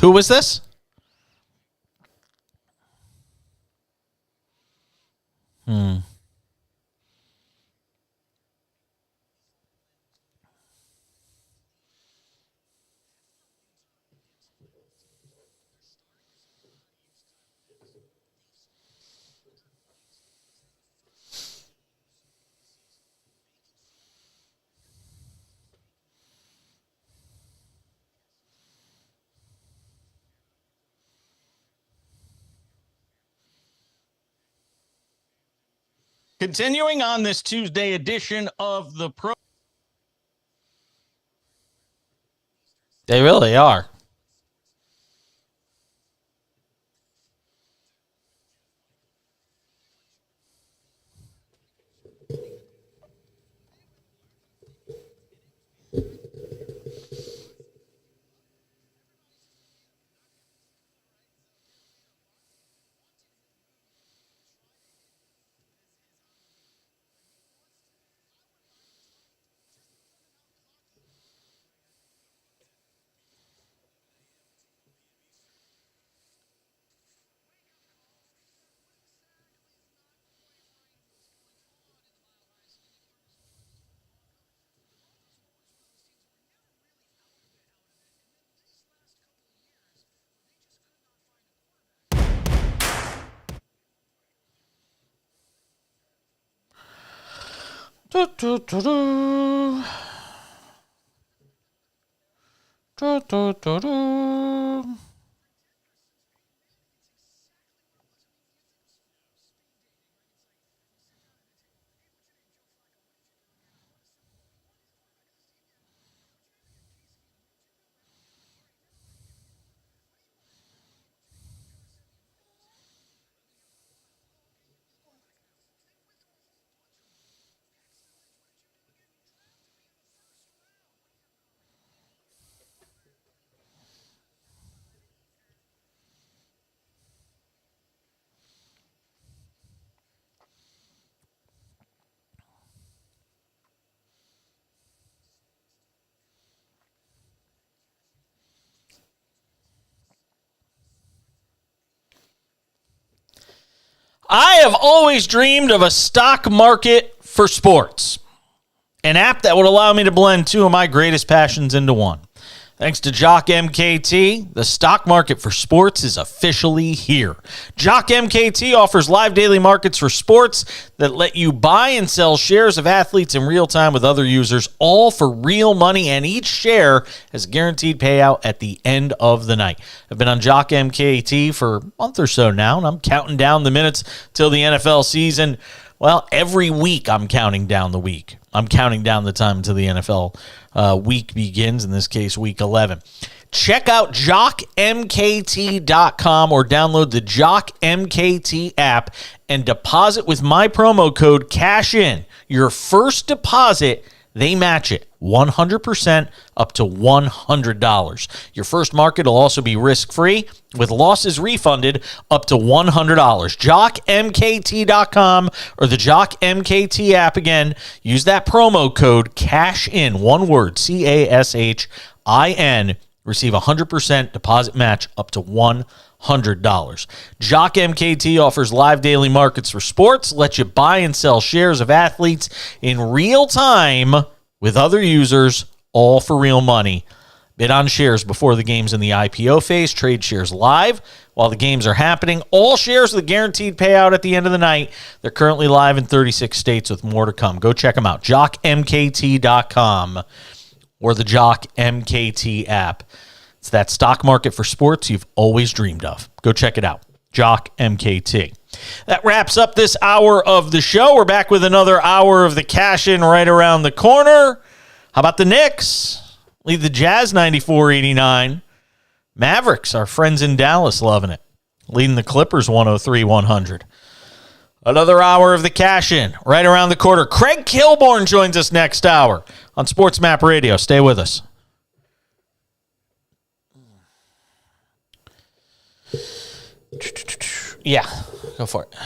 Who was this? Continuing on this Tuesday edition of the Pro. They really are. Do, do, do, do. Do, do, do, do. I have always dreamed of a stock market for sports, an app that would allow me to blend two of my greatest passions into one. Thanks to Jock MKT, the stock market for sports is officially here. Jock MKT offers live daily markets for sports that let you buy and sell shares of athletes in real time with other users, all for real money, and each share has a guaranteed payout at the end of the night. I've been on Jock MKT for a month or so now, and I'm counting down the minutes till the NFL season. Well, every week I'm counting down the week. I'm counting down the time until the NFL week begins, in this case, week 11. Check out jockmkt.com or download the Jock MKT app and deposit with my promo code CASHIN. Your first deposit, they match it 100% up to $100. Your first market will also be risk-free with losses refunded up to $100. JockMKT.com or the Jock MKT app. Again, use that promo code CASHIN, one word, CASHIN. Receive 100% deposit match up to $100. Jock MKT offers live daily markets for sports, let you buy and sell shares of athletes in real time with other users, all for real money. Bid on shares before the games in the IPO phase. Trade shares live while the games are happening. All shares with a guaranteed payout at the end of the night. They're currently live in 36 states with more to come. Go check them out. JockMKT.com or the Jock MKT app. It's that stock market for sports you've always dreamed of. Go check it out. Jock MKT. That wraps up this hour of the show. We're back with another hour of the cash-in right around the corner. How about the Knicks? Lead the Jazz 94-89. Mavericks, our friends in Dallas, loving it. leading the Clippers 103-100. Another hour of the cash-in right around the corner. Craig Kilborn joins us next hour on SportsMap Radio. Stay with us. Yeah, go for it.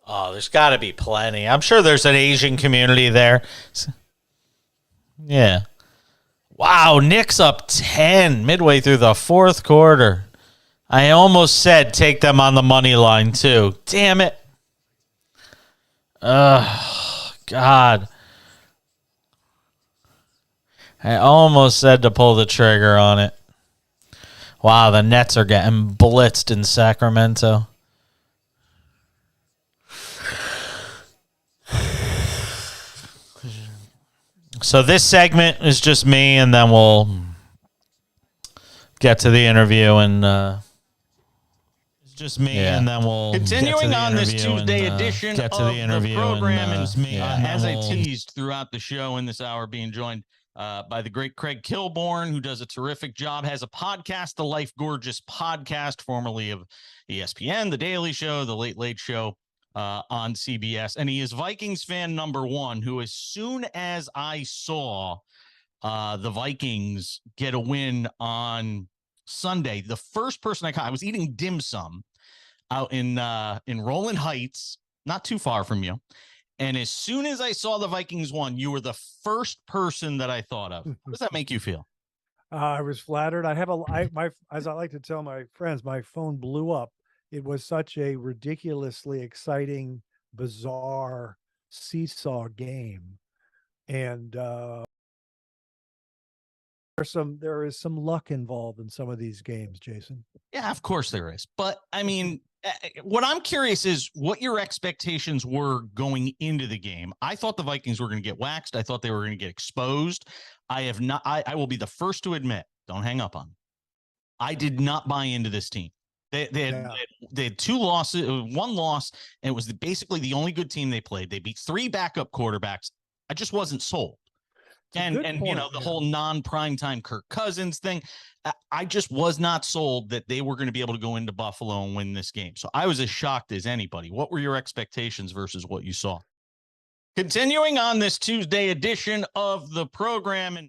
Oh, there's got to be plenty. I'm sure there's an Asian community there. Yeah. Wow, Knicks up 10 midway through the fourth quarter. I almost said take them on the money line, too. Damn it. God. I almost said to pull the trigger on it. Wow, the Nets are getting blitzed in Sacramento. So this segment is just me, and then we'll get to the interview. And it's just me, and then we'll continuing get to the on this interview Tuesday and, edition get to of the interview program. and, As I teased throughout the show in this hour, being joined by the great Craig Kilborn, who does a terrific job, has a podcast, the Life Gorgeous podcast, formerly of ESPN, The Daily Show, The Late Late Show. On CBS, and he is Vikings fan number one, who as soon as I saw the Vikings get a win on Sunday, the first person I was eating dim sum out in Roland Heights, not too far from you, And as soon as I saw the Vikings won, you were the first person that I thought of. How does that make you feel? I was flattered. As I like to tell my friends, my phone blew up. It was such a ridiculously exciting, bizarre seesaw game. And there is some luck involved in some of these games, Jason. Yeah, of course there is. But I mean, what I'm curious is what your expectations were going into the game. I thought the Vikings were going to get waxed. I thought they were going to get exposed. I will be the first to admit, don't hang up on me. I did not buy into this team. They had two losses, one loss, and it was basically the only good team they played. They beat 3 backup quarterbacks. I just wasn't sold. And the whole non-primetime Kirk Cousins thing, I just was not sold that they were going to be able to go into Buffalo and win this game. So I was as shocked as anybody. What were your expectations versus what you saw? Continuing on this Tuesday edition of the program, and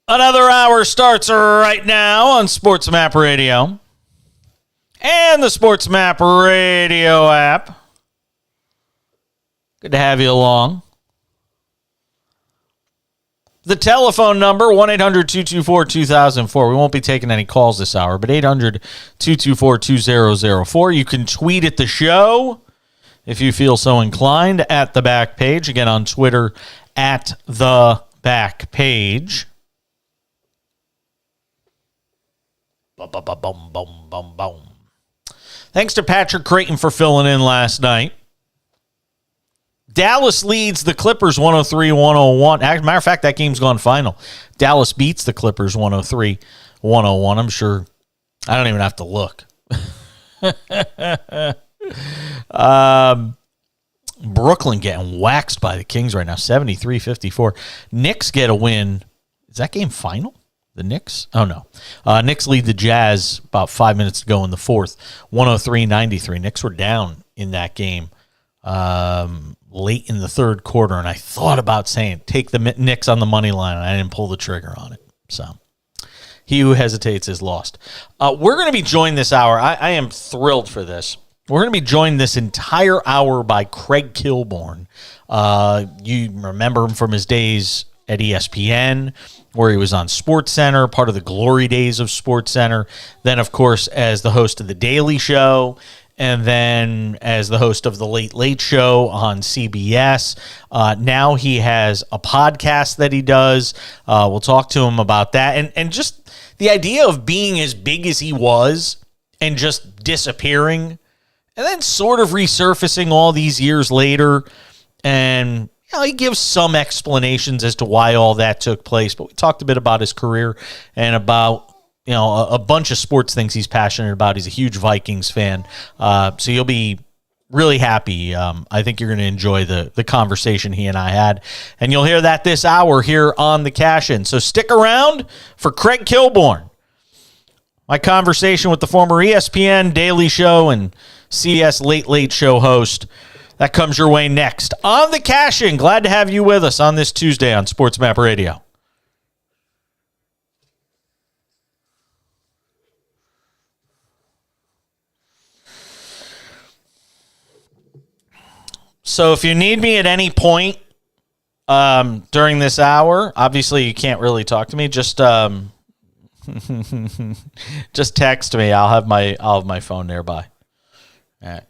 Another hour starts right now on SportsMap Radio and the SportsMap Radio app. Good to have you along. The telephone number, 1-800-224-2004. We won't be taking any calls this hour, but 800-224-2004. You can tweet at the show if you feel so inclined at the back page. Again, on Twitter, at the back page. Boom, boom, boom, boom, boom, boom. Thanks to Patrick Creighton for filling in last night. Dallas leads the Clippers 103-101. As a matter of fact, that game's gone final. Dallas beats the Clippers 103-101. I'm sure. I don't even have to look. Brooklyn getting waxed by the Kings right now, 73-54. Knicks get a win. Is that game final? The Knicks? Oh, no. Knicks lead the Jazz about 5 minutes to go in the fourth, 103-93. Knicks were down in that game late in the third quarter, and I thought about saying take the Knicks on the money line, and I didn't pull the trigger on it. So he who hesitates is lost. We're going to be joined this hour. I am thrilled for this. We're going to be joined this entire hour by Craig Kilborn. You remember him from his days at ESPN, where he was on SportsCenter, part of the glory days of SportsCenter. Then, of course, as the host of The Daily Show, and then as the host of The Late Late Show on CBS. Now he has a podcast that he does. We'll talk to him about that. And just the idea of being as big as he was and just disappearing and then sort of resurfacing all these years later. And he gives some explanations as to why all that took place. But we talked a bit about his career and about a bunch of sports things he's passionate about. He's a huge Vikings fan. So you'll be really happy. I think you're going to enjoy the conversation he and I had. And you'll hear that this hour here on The Cash In. So stick around for Craig Kilborn. My conversation with the former ESPN Daily Show and CS Late Late Show host. That comes your way next on The Cash In. Glad to have you with us on this Tuesday on SportsMap Radio. So if you need me at any point during this hour, obviously you can't really talk to me. Just just text me. I'll have my phone nearby. All right.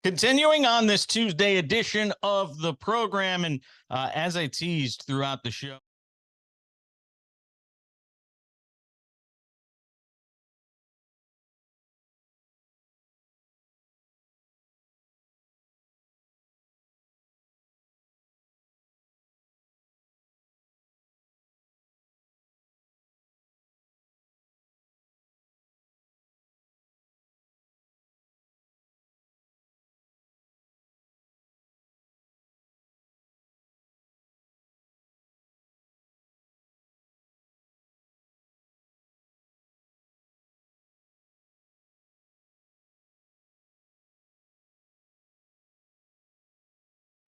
Continuing on this Tuesday edition of the program, and as I teased throughout the show,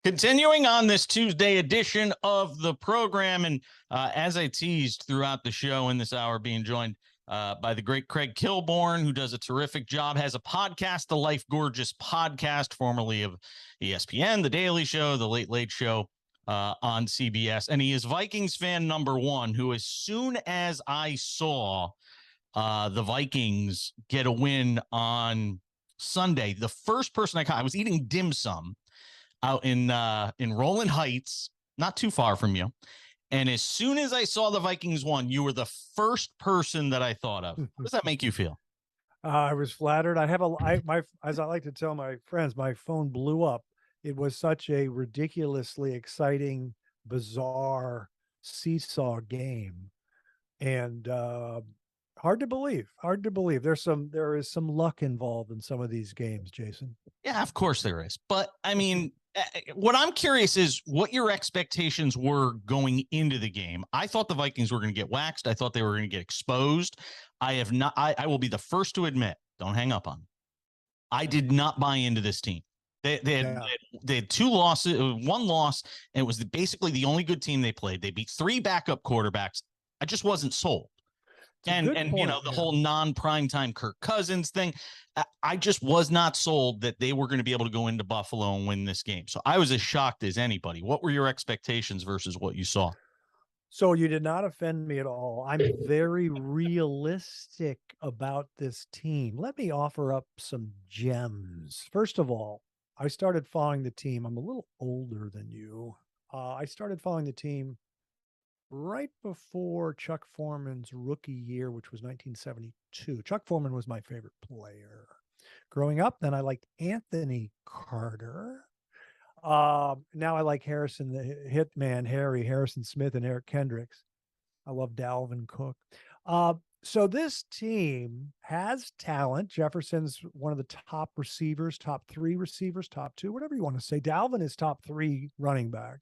continuing on this Tuesday edition of the program, and as I teased throughout the show in this hour, being joined by the great Craig Kilborn, who does a terrific job, has a podcast, the Life Gorgeous podcast, formerly of ESPN, The Daily Show, The Late Late Show on CBS. And he is Vikings fan number one, who as soon as I saw the Vikings get a win on Sunday, the first person I was eating dim sum out in Roland Heights, not too far from you. And as soon as I saw the Vikings won, you were the first person that I thought of. How does that make you feel? I was flattered. As I like to tell my friends, my phone blew up. It was such a ridiculously exciting, bizarre seesaw game. And hard to believe. There is some luck involved in some of these games, Jason. Yeah, of course there is. But I mean, what I'm curious is what your expectations were going into the game. I thought the Vikings were going to get waxed. I thought they were going to get exposed. I will be the first to admit, don't hang up on me, I did not buy into this team. They had two losses, one loss, and it was basically the only good team they played. They beat three backup quarterbacks. I just wasn't sold. And you know, the whole non-primetime Kirk Cousins thing, I just was not sold that they were going to be able to go into Buffalo and win this game. So I was as shocked as anybody. What were your expectations versus what you saw? So you did not offend me at all. I'm very realistic about this team. Let me offer up some gems. First of all, I started following the team. I'm a little older than you. I started following the team right before Chuck Foreman's rookie year, which was 1972. Chuck Foreman was my favorite player. Growing up, then I liked Anthony Carter. Now I like Harrison, the hitman, Harrison Smith, and Eric Kendricks. I love Dalvin Cook. So this team has talent. Jefferson's one of the top receivers, top three receivers, top two, whatever you want to say. Dalvin is top three running back.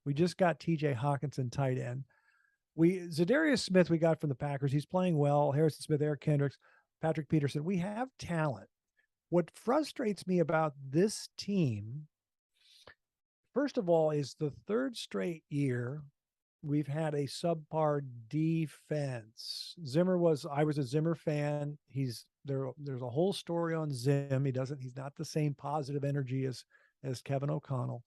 We just got TJ Hawkinson tight end. Zadarius Smith we got from the Packers. He's playing well. Harrison Smith, Eric Kendricks, Patrick Peterson. We have talent. What frustrates me about this team, first of all, is the third straight year we've had a subpar defense. I was a Zimmer fan. There's a whole story on Zim. He's not the same positive energy as Kevin O'Connell,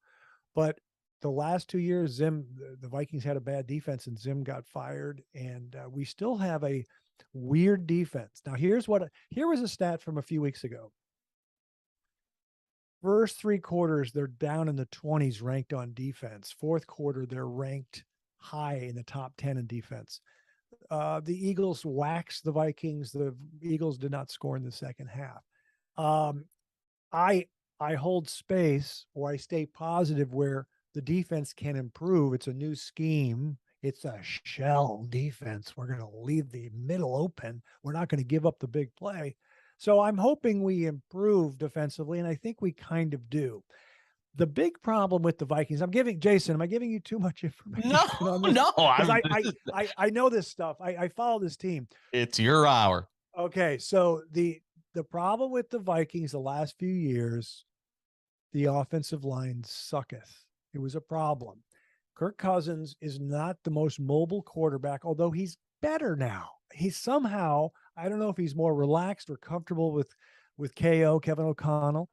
but the last 2 years, the Vikings had a bad defense and Zim got fired, and we still have a weird defense. Now, here was a stat from a few weeks ago. First three quarters, they're down in the 20s ranked on defense. Fourth quarter, they're ranked high in the top 10 in defense. The Eagles waxed the Vikings. The Eagles did not score in the second half. I hold space, or I stay positive where the defense can improve. It's a new scheme. It's a shell defense. We're going to leave the middle open. We're not going to give up the big play. So I'm hoping we improve defensively, and I think we kind of do. The big problem with the Vikings, am I giving you too much information? No. I know this stuff. I follow this team. It's your hour. Okay, so the problem with the Vikings the last few years, the offensive line sucketh. It was a problem. Kirk Cousins is not the most mobile quarterback, although he's better now. He's somehow, I don't know if he's more relaxed or comfortable with Kevin O'Connell,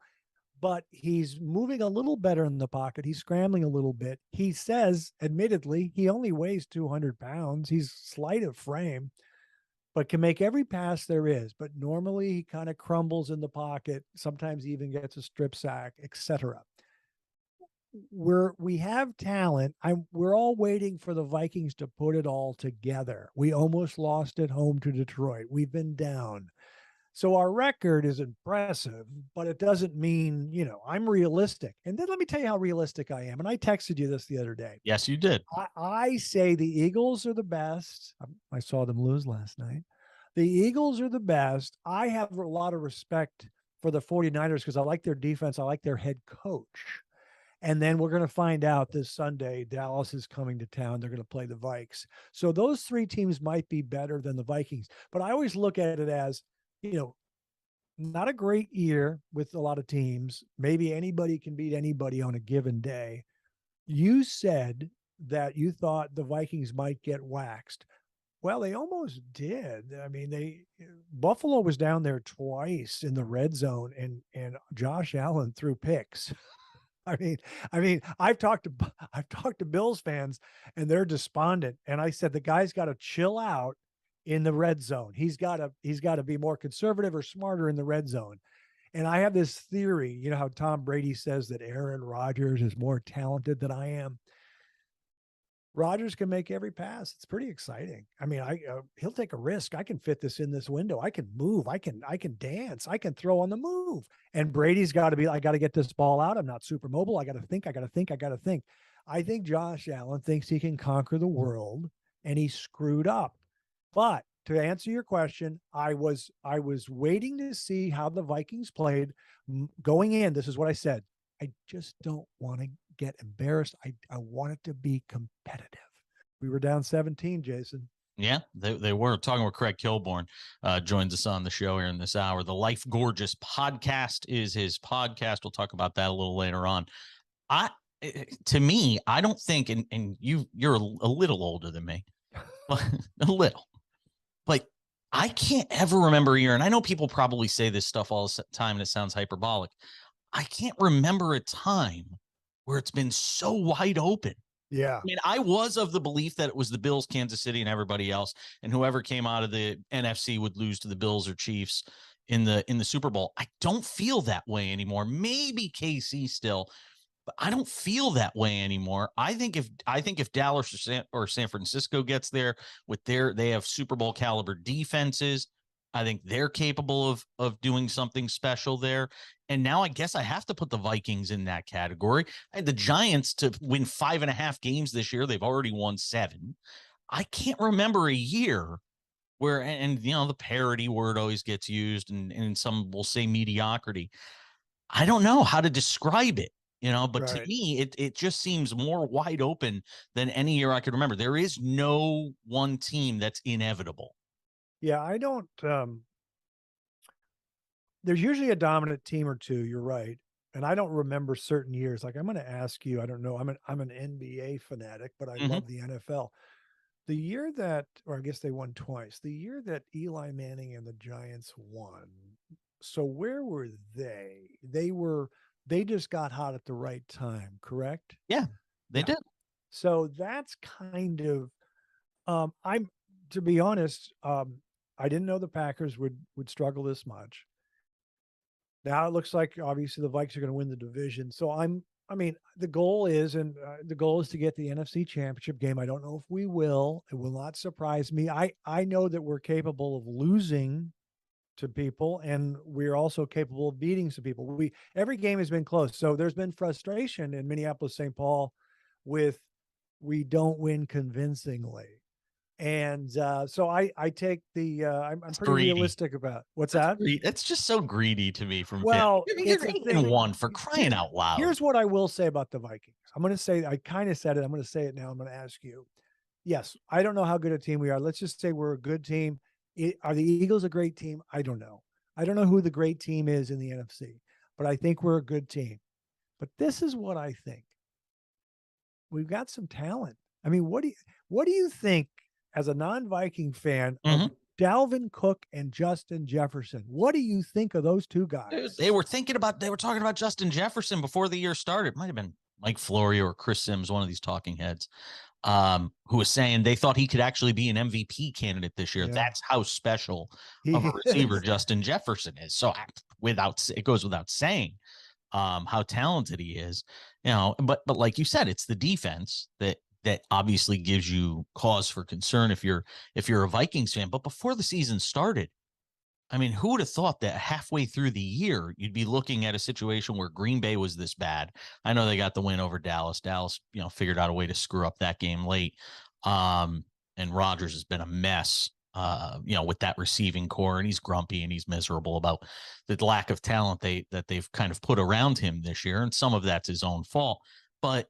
but he's moving a little better in the pocket. He's scrambling a little bit. He says, admittedly, he only weighs 200 pounds. He's slight of frame. but can make every pass there is. But normally he kind of crumbles in the pocket, sometimes even gets a strip sack, etc. We have talent. We're all waiting for the Vikings to put it all together. We almost lost at home to Detroit. We've been down. So our record is impressive, but it doesn't mean, I'm realistic. And then let me tell you how realistic I am. And I texted you this the other day. Yes, you did. I say the Eagles are the best. I saw them lose last night. The Eagles are the best. I have a lot of respect for the 49ers because I like their defense. I like their head coach. And then we're going to find out this Sunday, Dallas is coming to town. They're going to play the Vikes. So those three teams might be better than the Vikings. But I always look at it as, not a great year with a lot of teams. Maybe anybody can beat anybody on a given day. You said that you thought the Vikings might get waxed. Well, they almost did. I mean, Buffalo was down there twice in the red zone, and Josh Allen threw picks. I mean, I've talked to Bills fans, and they're despondent. And I said the guy's got to chill out in the red zone. He's got to be more conservative or smarter in the red zone. And I have this theory, how Tom Brady says that Aaron Rodgers is more talented than I am. Rodgers can make every pass. It's pretty exciting. I mean, he'll take a risk. I can fit this in this window. I can move. I can dance. I can throw on the move. And Brady's got to be, I got to get this ball out. I'm not super mobile. I got to think. I think Josh Allen thinks he can conquer the world, and he screwed up. But to answer your question, I was waiting to see how the Vikings played going in. This is what I said. I just don't want to get embarrassed. I want it to be competitive. We were down 17, Jason. Yeah, they were. Talking with Craig Kilborn, joins us on the show here in this hour. The Life Gorgeous podcast is his podcast. We'll talk about that a little later on. To me, I don't think, and you're a little older than me, a little. But I can't ever remember a year, and I know people probably say this stuff all the time, and it sounds hyperbolic. I can't remember a time where it's been so wide open. Yeah. I mean, I was of the belief that it was the Bills, Kansas City, and everybody else, and whoever came out of the NFC would lose to the Bills or Chiefs in the Super Bowl. I don't feel that way anymore. Maybe KC still, but I don't feel that way anymore. I think if Dallas or San Francisco gets there with they have Super Bowl caliber defenses, I think they're capable of doing something special there. And now I guess I have to put the Vikings in that category. I had the Giants to win 5.5 games this year. They've already won 7. I can't remember a year where, and the parody word always gets used, and some will say mediocrity. I don't know how to describe it. But right. To me, it just seems more wide open than any year I could remember. There is no one team that's inevitable. Yeah, I don't. There's usually a dominant team or two. You're right, and I don't remember certain years. Like I'm going to ask you. I don't know. I'm an NBA fanatic, but I love the NFL. The year that, or I guess they won twice. The year that Eli Manning and the Giants won. So where were they? They just got hot at the right time, correct? Yeah, they did. So that's kind of, to be honest, I didn't know the Packers would struggle this much. Now it looks like obviously the Vikes are going to win the division. So the goal is, to get the NFC Championship game. I don't know if we will. It will not surprise me. I know that we're capable of losing to people, and we're also capable of beating some people. Every game has been close. So there's been frustration in Minneapolis, St. Paul with we don't win convincingly. And so I take I'm pretty realistic about what's that? It's just so greedy to me from well, you're 8-1 for crying out loud. Here's what I will say about the Vikings. I'm going to say, I kind of said it. I'm going to say it now. I'm going to ask you. Yes, I don't know how good a team we are. Let's just say we're a good team. Are the Eagles a great team? I don't know. I don't know who the great team is in the NFC, but I think we're a good team. But this is what I think. We've got some talent. I mean, what do you think as a non-Viking fan of Dalvin Cook and Justin Jefferson? What do you think of those two guys? They were talking about Justin Jefferson before the year started. It might have been Mike Florio or Chris Sims, one of these talking heads. who was saying they thought he could actually be an MVP candidate this year. Yeah. That's how special He of a receiver is. Justin Jefferson is. So it goes without saying how talented he is, but like you said, it's the defense that obviously gives you cause for concern if you're a Vikings fan. But before the season started, I mean, who would have thought that halfway through the year you'd be looking at a situation where Green Bay was this bad? I know they got the win over Dallas. Dallas, figured out a way to screw up that game late. And Rodgers has been a mess, with that receiving core, and he's grumpy and he's miserable about the lack of talent that they've kind of put around him this year, and some of that's his own fault. But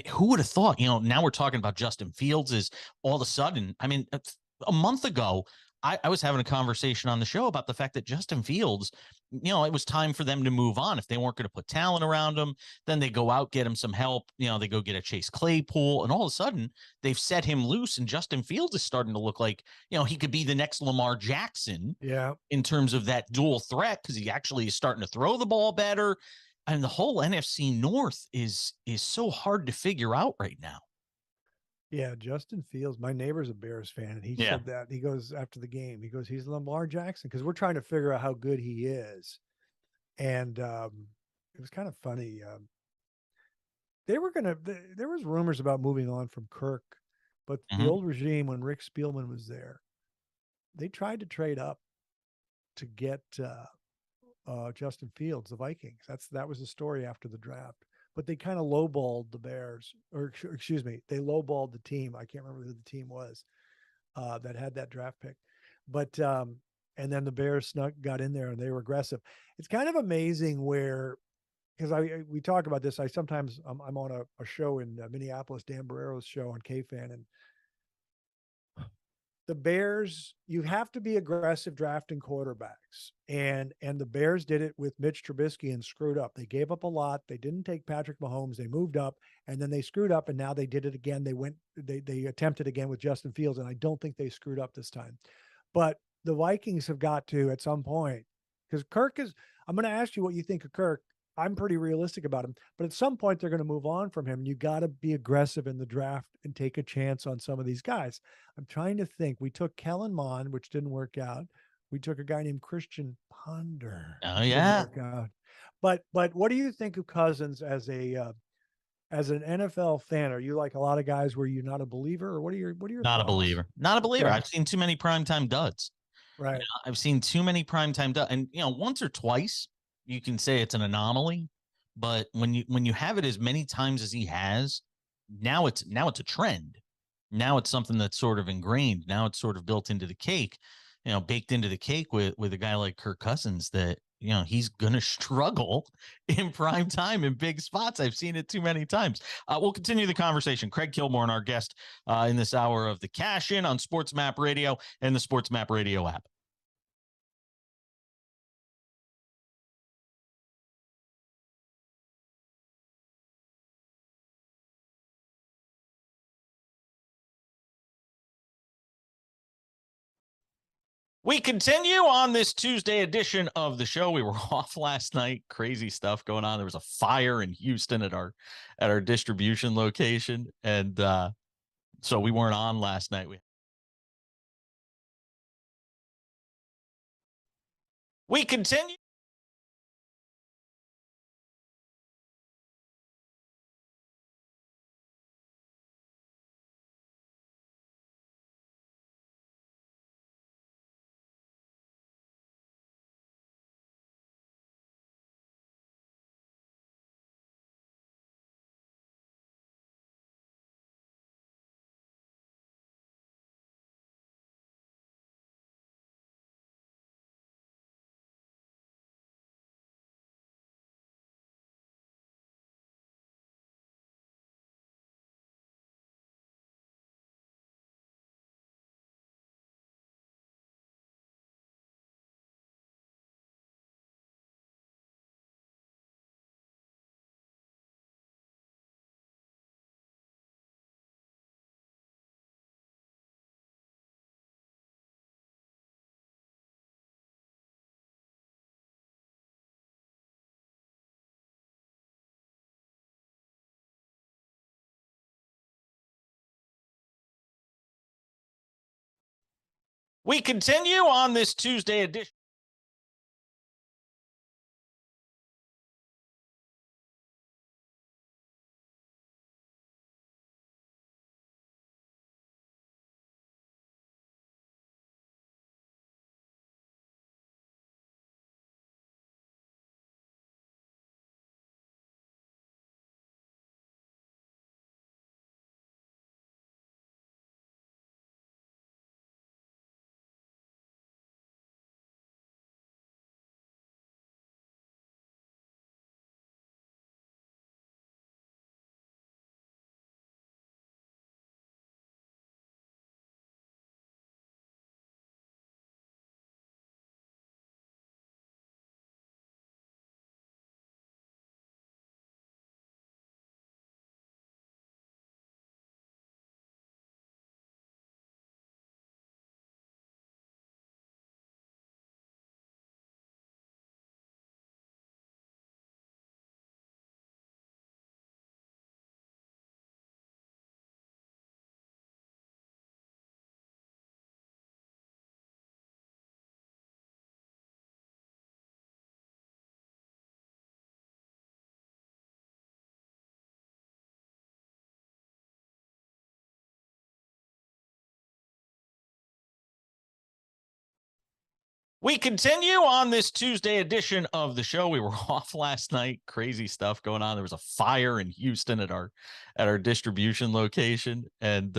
who would have thought? Now we're talking about Justin Fields is all of a sudden. I mean, a month ago, I was having a conversation on the show about the fact that Justin Fields, it was time for them to move on. If they weren't going to put talent around him, then they go out, get him some help. They go get a Chase Claypool, and all of a sudden they've set him loose. And Justin Fields is starting to look like, he could be the next Lamar Jackson. Yeah. In terms of that dual threat, because he actually is starting to throw the ball better. And the whole NFC North is so hard to figure out right now. Yeah, Justin Fields. My neighbor's a Bears fan, and he said that. He goes after the game. He goes, he's Lamar Jackson, because we're trying to figure out how good he is. And it was kind of funny. There was rumors about moving on from Kirk, but the old regime, when Rick Spielman was there, they tried to trade up to get Justin Fields, the Vikings. That was the story after the draft. But they kind of lowballed the Bears, or excuse me, they lowballed the team. I can't remember who the team was that had that draft pick. But and then the Bears got in there and they were aggressive. It's kind of amazing because we talk about this. I'm on a show in Minneapolis, Dan Barrero's show on KFan, and the Bears, you have to be aggressive drafting quarterbacks. And the Bears did it with Mitch Trubisky and screwed up. They gave up a lot. They didn't take Patrick Mahomes. They moved up, and then they screwed up, and now they did it again. They attempted again with Justin Fields, and I don't think they screwed up this time. But the Vikings have got to, at some point, because I'm going to ask you what you think of Kirk. I'm pretty realistic about him, but at some point they're going to move on from him. And you got to be aggressive in the draft and take a chance on some of these guys. I'm trying to think. We took Kellen Mond, which didn't work out. We took a guy named Christian Ponder. Oh yeah. But what do you think of Cousins as an NFL fan? Are you like a lot of guys where you're not a believer, or what are your Not thoughts? a believer. Not a believer. Yeah. I've seen too many primetime duds. Right. I've seen too many primetime duds, and once or twice you can say it's an anomaly, but when you have it as many times as he has, now it's a trend. Now it's something that's sort of ingrained. Now it's sort of built into the cake, baked into the cake with a guy like Kirk Cousins that, he's going to struggle in prime time in big spots. I've seen it too many times. We'll continue the conversation. Craig Kilborn, our guest in this hour of the Cash In on SportsMap Radio and the SportsMap Radio app. We continue on this Tuesday edition of the show. We were off last night. Crazy stuff going on. There was a fire in Houston at our distribution location, and so we weren't on last night. We continue. We continue on this Tuesday edition. We continue on this Tuesday edition of the show. We were off last night. Crazy stuff going on. There was a fire in Houston at our distribution location, and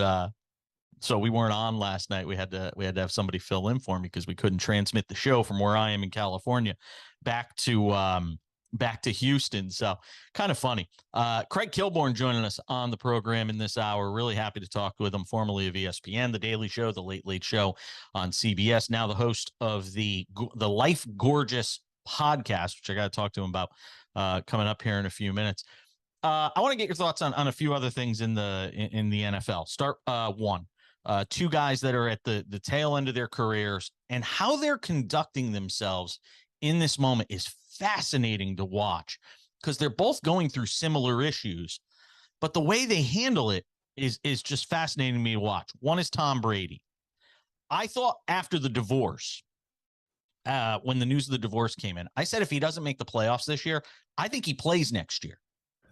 so we weren't on last night. We had to have somebody fill in for me because we couldn't transmit the show from where I am in California back to Houston. So kind of funny. Craig Kilborn joining us on the program in this hour. Really happy to talk with him, formerly of ESPN, The Daily Show, The Late Late Show on CBS, now the host of the Life Gorgeous podcast, which I got to talk to him about coming up here in a few minutes. I want to get your thoughts on a few other things in the NFL. Start one. Two guys that are at the tail end of their careers and how they're conducting themselves in this moment is fascinating to watch because they're both going through similar issues, but the way they handle it is just fascinating to me to watch. One is Tom Brady. I thought after the divorce, when the news of the divorce came in, I said if he doesn't make the playoffs this year, I think he plays next year.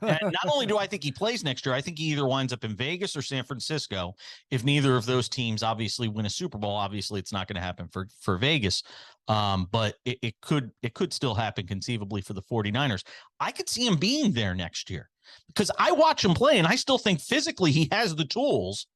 And not only do I think he plays next year, I think he either winds up in Vegas or San Francisco. If neither of those teams obviously win a Super Bowl, obviously it's not going to happen for Vegas. But it could still happen conceivably for the 49ers. I could see him being there next year because I watch him play and I still think physically he has the tools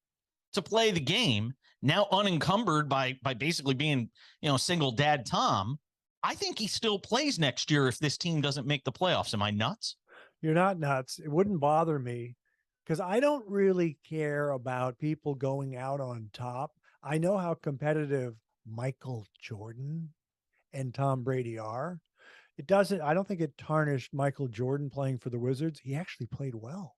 to play the game now unencumbered by basically being, single dad Tom. I think he still plays next year if this team doesn't make the playoffs. Am I nuts? You're not nuts. It wouldn't bother me because I don't really care about people going out on top. I know how competitive Michael Jordan and Tom Brady are. I don't think it tarnished Michael Jordan playing for the Wizards. He actually played well.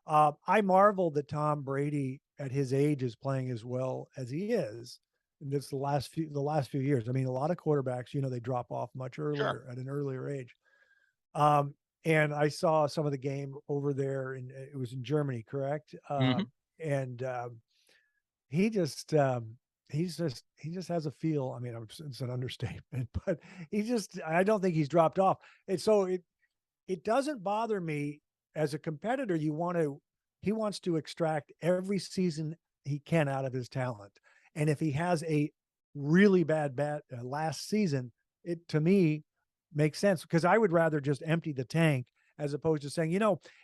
I marvel that Tom Brady at his age is playing as well as he is. And it's the last few years. I mean, a lot of quarterbacks, they drop off much earlier at an earlier age. And I saw some of the game over there, and it was in Germany, correct? And he just has a feel. I mean, it's an understatement, but I don't think he's dropped off. And so it doesn't bother me as a competitor. He wants to extract every season he can out of his talent. And if he has a really bad last season, it to me makes sense because I would rather just empty the tank as opposed to saying,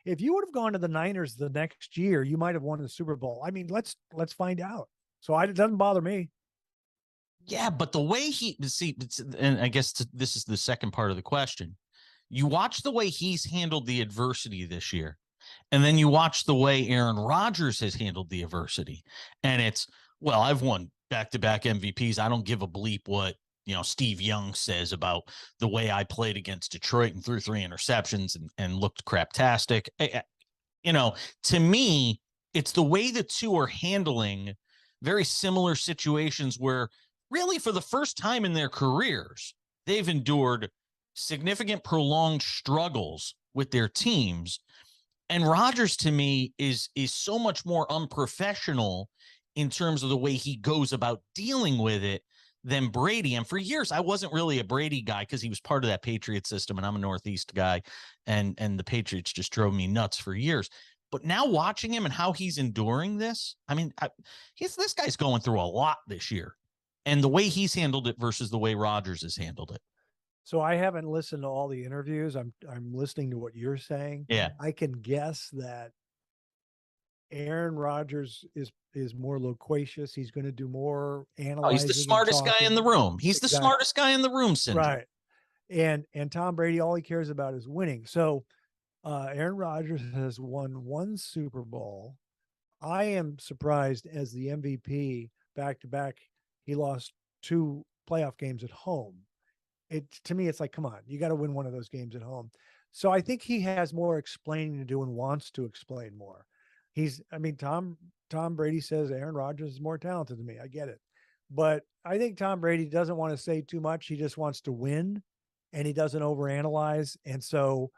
if you would have gone to the Niners the next year, you might have won the Super Bowl. I mean, let's find out. So it doesn't bother me. Yeah, but the way and I guess this is the second part of the question. You watch the way he's handled the adversity this year, and then you watch the way Aaron Rodgers has handled the adversity. And it's, well, I've won back-to-back MVPs. I don't give a bleep what Steve Young says about the way I played against Detroit and threw 3 interceptions and looked craptastic. To me, it's the way the two are handling very similar situations where really for the first time in their careers, they've endured significant prolonged struggles with their teams. And Rodgers to me is so much more unprofessional in terms of the way he goes about dealing with it than Brady. And for years, I wasn't really a Brady guy because he was part of that Patriot system, and I'm a Northeast guy, and the Patriots just drove me nuts for years. But now watching him and how he's enduring this, I mean, this guy's going through a lot this year, and the way he's handled it versus the way Rodgers has handled it. So I haven't listened to all the interviews. I'm listening to what you're saying. Yeah. I can guess that Aaron Rodgers is more loquacious. He's going to do more analyzing. Oh, he's the smartest guy in the room. He's the smartest guy in the room, syndrome. Right. And Tom Brady, all he cares about is winning. So Aaron Rodgers has won 1 Super Bowl. I am surprised as the MVP back to back. He lost 2 playoff games at home. To me, it's like, come on, you got to win one of those games at home. So I think he has more explaining to do and wants to explain more. Tom Brady says Aaron Rodgers is more talented than me. I get it. But I think Tom Brady doesn't want to say too much. He just wants to win, and he doesn't overanalyze. And so,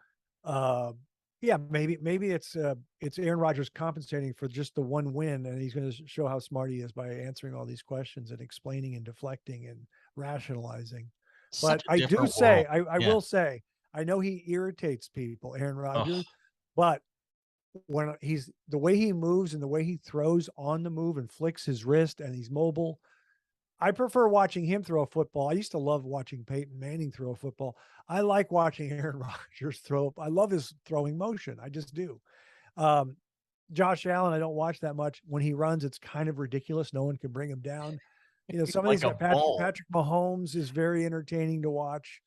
maybe it's Aaron Rodgers compensating for just the 1 win, and he's going to show how smart he is by answering all these questions and explaining and deflecting and rationalizing. But I do say, I will say, I know he irritates people, Aaron Rodgers, but when the way he moves and the way he throws on the move and flicks his wrist and he's mobile, I prefer watching him throw a football. I used to love watching Peyton Manning throw a football. I like watching Aaron Rodgers throw. I love his throwing motion. I just do. Josh Allen, I don't watch that much. When he runs, it's kind of ridiculous. No one can bring him down. Some of these Patrick Mahomes is very entertaining to watch.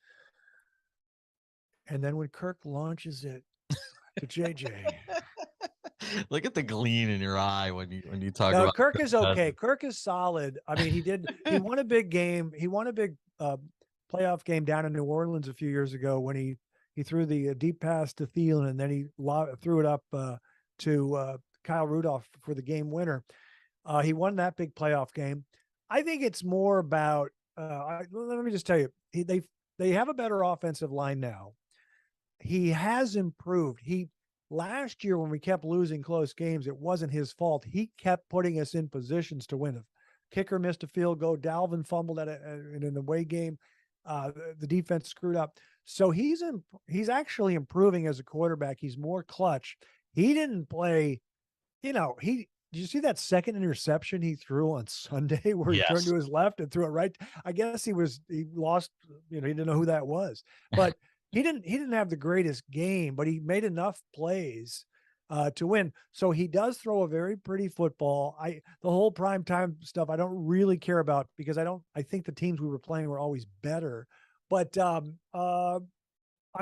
And then when Kirk launches it to JJ. Look at the gleam in your eye when you talk about Kirk is okay. Kirk is solid. I mean, he won a big game. He won a big playoff game down in New Orleans a few years ago when he threw the deep pass to Thielen, and then he threw it up to Kyle Rudolph for the game winner. He won that big playoff game. I think it's more about let me just tell you, they have a better offensive line now. He has improved. Last year, when we kept losing close games, it wasn't his fault. He kept putting us in positions to win. A kicker missed a field goal. Dalvin fumbled in an away game. The defense screwed up. So he's actually improving as a quarterback. He's more clutch. He didn't play, did you see that second interception he threw on Sunday where he turned to his left and threw it right? I guess he lost, he didn't know who that was. But he didn't have the greatest game, but he made enough plays to win. So he does throw a very pretty football. The whole primetime stuff I don't really care about because I think the teams we were playing were always better. But I'm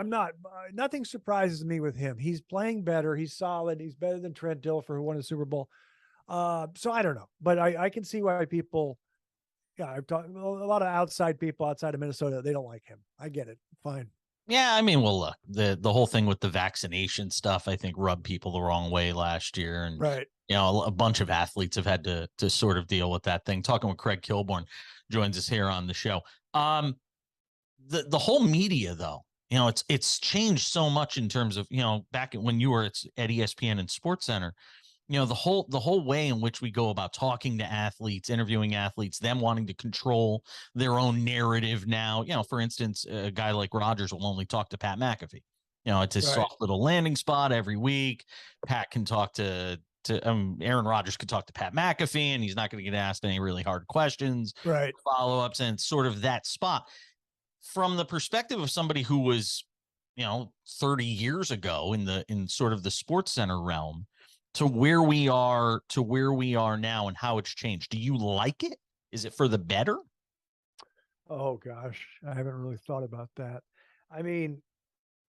not nothing surprises me with him. He's playing better. He's solid. He's better than Trent Dilfer, who won a Super Bowl. So I don't know, but I can see why people. Yeah, I've talked a lot of outside people outside of Minnesota. They don't like him. I get it. Fine. Yeah, I mean, well, look, the whole thing with the vaccination stuff, I think, rubbed people the wrong way last year, and right. A bunch of athletes have had to sort of deal with that thing. Talking with Craig Kilborn, joins us here on the show. The whole media, though, it's changed so much in terms of back when you were at ESPN and SportsCenter. The whole way in which we go about talking to athletes, interviewing athletes, them wanting to control their own narrative now. For instance, a guy like Rodgers will only talk to Pat McAfee. It's his soft little landing spot every week. Pat can talk to Aaron Rodgers could talk to Pat McAfee, and he's not going to get asked any really hard questions, follow-ups, and sort of that spot. From the perspective of somebody who was, 30 years ago in sort of the SportsCenter realm, to where we are now and how it's changed. Do you like it? Is it for the better? Oh gosh, I haven't really thought about that. I mean,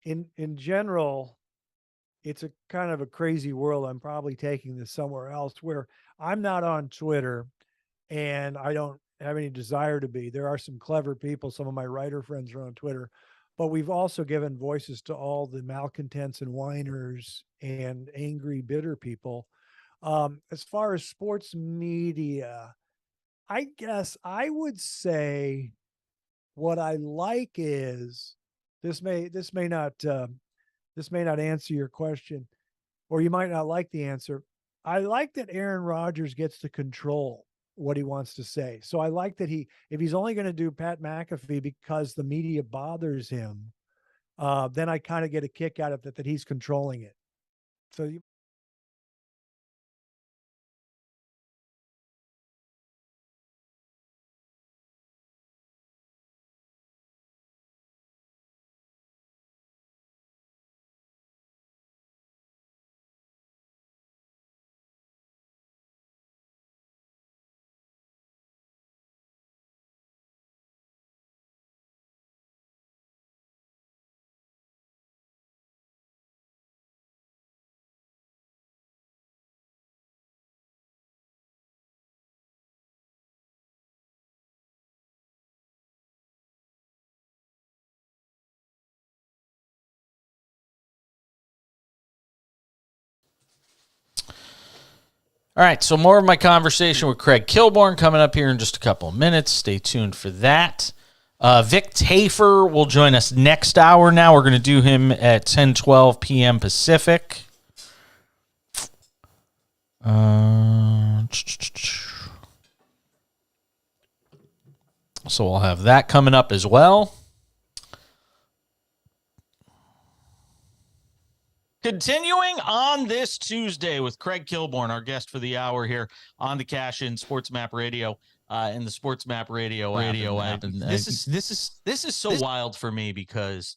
in general, it's a kind of a crazy world. I'm probably taking this somewhere else where I'm not on Twitter and I don't have any desire to be. There are some clever people. Some of my writer friends are on Twitter, but we've also given voices to all the malcontents and whiners and angry, bitter people. As far as sports media, I guess I would say what I like is this may not answer your question, or you might not like the answer. I like that Aaron Rodgers gets to control. what he wants to say. So I like that if he's only going to do Pat McAfee because the media bothers him, then I kind of get a kick out of it that he's controlling it. So you, All right, so more of my conversation with Craig Kilborn coming up here in just a couple of minutes. Stay tuned for that. Vic Tafer will join us next hour now. We're going to do him at 10:12 p.m. Pacific. So we'll have that coming up as well. Continuing on this Tuesday with Craig Kilborn, our guest for the hour here on the Cash In SportsMap Radio and the SportsMap Radio app. And this is so wild for me because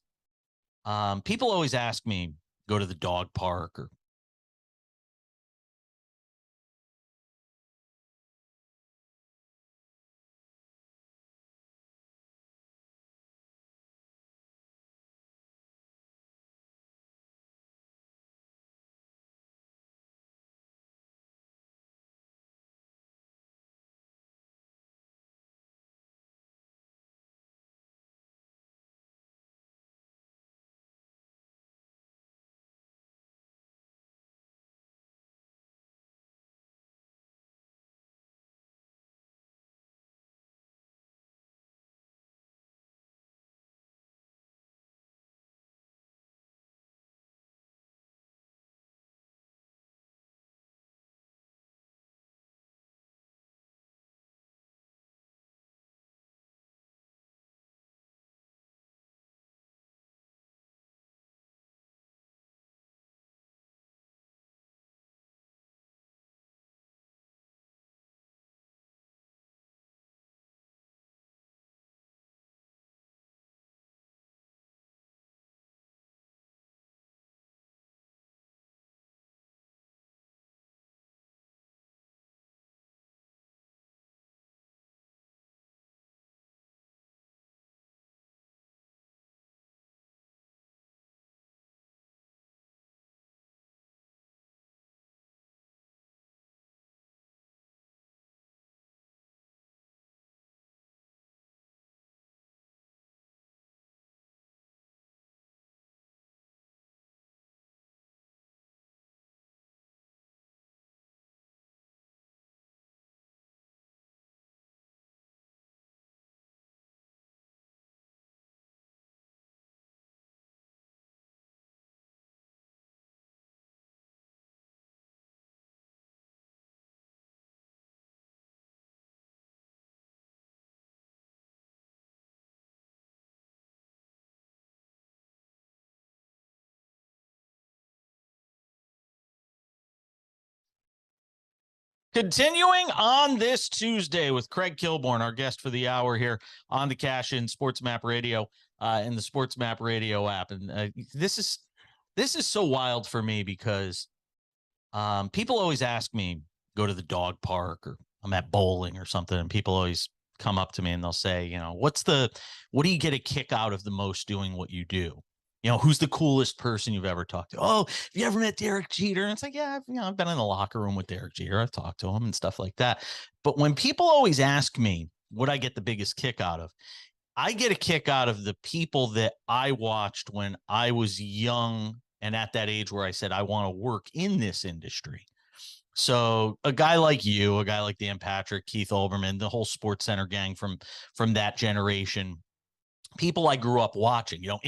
people always ask me, go to the dog park or continuing on this Tuesday with Craig Kilborn, our guest for the hour here on the Cash In SportsMap Radio and the SportsMap Radio app. And this is so wild for me because people always ask me, go to the dog park or I'm at bowling or something. And people always come up to me and they'll say, you know, what do you get a kick out of the most doing what you do? You know, who's the coolest person you've ever talked to? Oh, have you ever met Derek Jeter? And it's like, yeah, I've been in the locker room with Derek Jeter. I've talked to him and stuff like that. But when people always ask me what I get the biggest kick out of, I get a kick out of the people that I watched when I was young and at that age where I said, I want to work in this industry. So a guy like you, a guy like Dan Patrick, Keith Olbermann, the whole Sports Center gang from that generation, people I grew up watching. You know,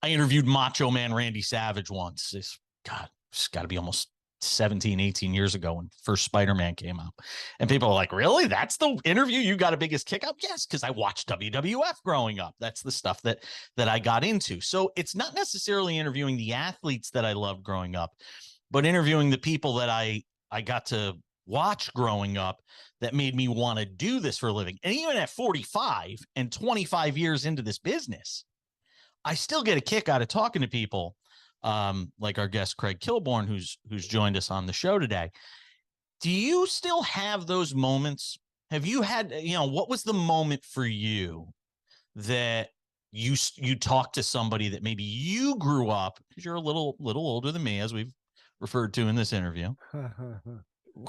I interviewed Macho Man Randy Savage once. It's got to be almost 17, 18 years ago when first Spider-Man came out. And people are like, really? That's the interview you got a biggest kick out? Yes, because I watched WWF growing up. That's the stuff that I got into. So it's not necessarily interviewing the athletes that I loved growing up, but interviewing the people that I got to watch growing up that made me want to do this for a living. And even at 45 and 25 years into this business, I still get a kick out of talking to people like our guest Craig Kilborn, who's joined us on the show today. Do you still have those moments? Have you had, what was the moment for you that you talked to somebody that maybe you grew up, because you're a little older than me, as we've referred to in this interview.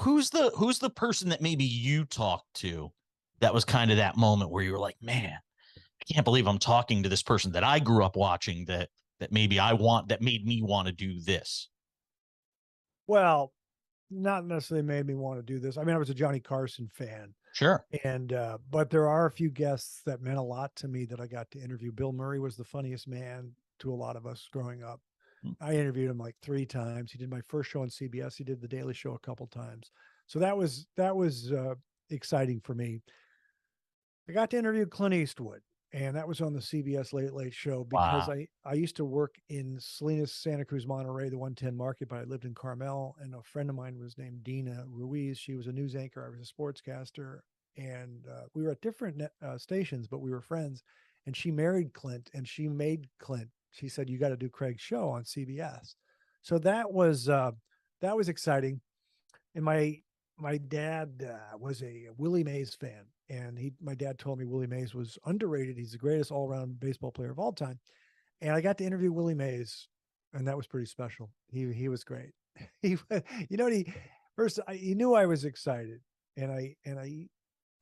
Who's the person that maybe you talked to that was kind of that moment where you were like, man, I can't believe I'm talking to this person that I grew up watching that maybe that made me want to do this? Well, not necessarily made me want to do this. I mean, I was a Johnny Carson fan. Sure. And, but there are a few guests that meant a lot to me that I got to interview. Bill Murray was the funniest man to a lot of us growing up. I interviewed him like 3 times. He did my first show on CBS. He did the Daily Show a couple times. So that was exciting for me. I got to interview Clint Eastwood, and that was on the CBS Late Late Show because Wow. I used to work in Salinas, Santa Cruz, Monterey, the 110 market, but I lived in Carmel, and a friend of mine was named Dina Ruiz. She was a news anchor. I was a sportscaster, and we were at different stations, but we were friends. And she married Clint, and she made Clint. She said, "You got to do Craig's show on CBS." So that was exciting. And my dad was a Willie Mays fan, and my dad told me Willie Mays was underrated. He's the greatest all-around baseball player of all time. And I got to interview Willie Mays, and that was pretty special. He was great. He knew I was excited, and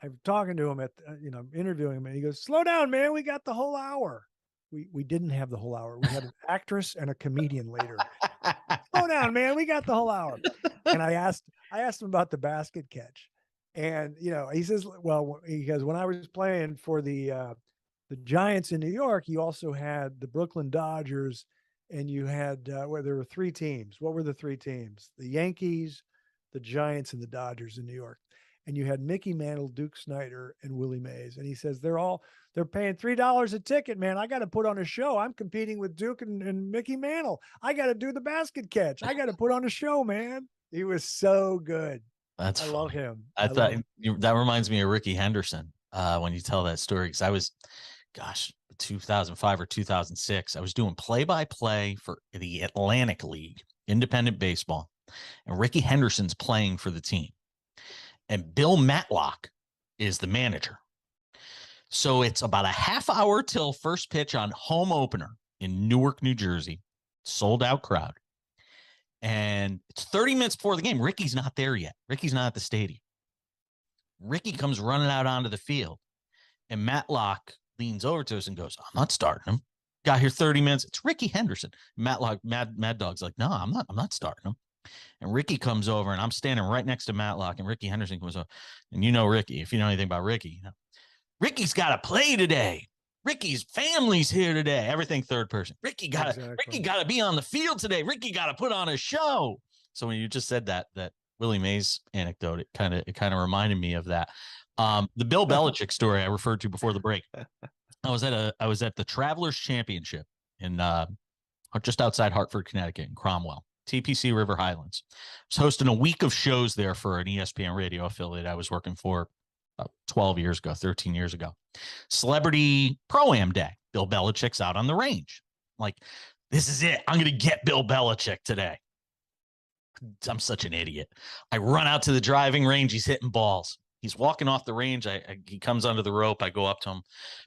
I'm talking to him I'm interviewing him, and he goes, "Slow down, man. We got the whole hour." We didn't have the whole hour. We had an actress and a comedian later. Slow down, man. We got the whole hour. And I asked him about the basket catch. And, he says, because when I was playing for the Giants in New York, you also had the Brooklyn Dodgers, and you had, there were 3 teams. What were the 3 teams? The Yankees, the Giants, and the Dodgers in New York. And you had Mickey Mantle, Duke Snider, and Willie Mays. And he says, they're paying $3 a ticket, man. I got to put on a show. I'm competing with Duke and Mickey Mantle. I got to do the basket catch. I got to put on a show, man. He was so good. I love him. That reminds me of Ricky Henderson when you tell that story, because I was, 2005 or 2006, I was doing play-by-play for the Atlantic League, independent baseball, and Ricky Henderson's playing for the team. And Bill Matlock is the manager. So it's about a half hour till first pitch on home opener in Newark, New Jersey, sold out crowd. And it's 30 minutes before the game. Ricky's not there yet. Ricky's not at the stadium. Ricky comes running out onto the field, and Matlock leans over to us and goes, "I'm not starting him. Got here 30 minutes. It's Ricky Henderson." Matlock, Mad Dog's like, "No, I'm not starting him." And Ricky comes over, and I'm standing right next to Matlock, and Ricky Henderson comes over. And Ricky, if you know anything about Ricky, Ricky's got to play today. Ricky's family's here today. Everything third person. Ricky got to be on the field today. Ricky got to put on a show. So when you just said that Willie Mays anecdote, it kind of reminded me of that. The Bill Belichick story I referred to before the break. I was at the Travelers Championship in just outside Hartford, Connecticut, in Cromwell, TPC River Highlands. I was hosting a week of shows there for an ESPN radio affiliate I was working for about 13 years ago. Celebrity Pro-Am Day. Bill Belichick's out on the range. Like, this is it. I'm going to get Bill Belichick today. I'm such an idiot. I run out to the driving range. He's hitting balls. He's walking off the range. He comes under the rope. I go up to him.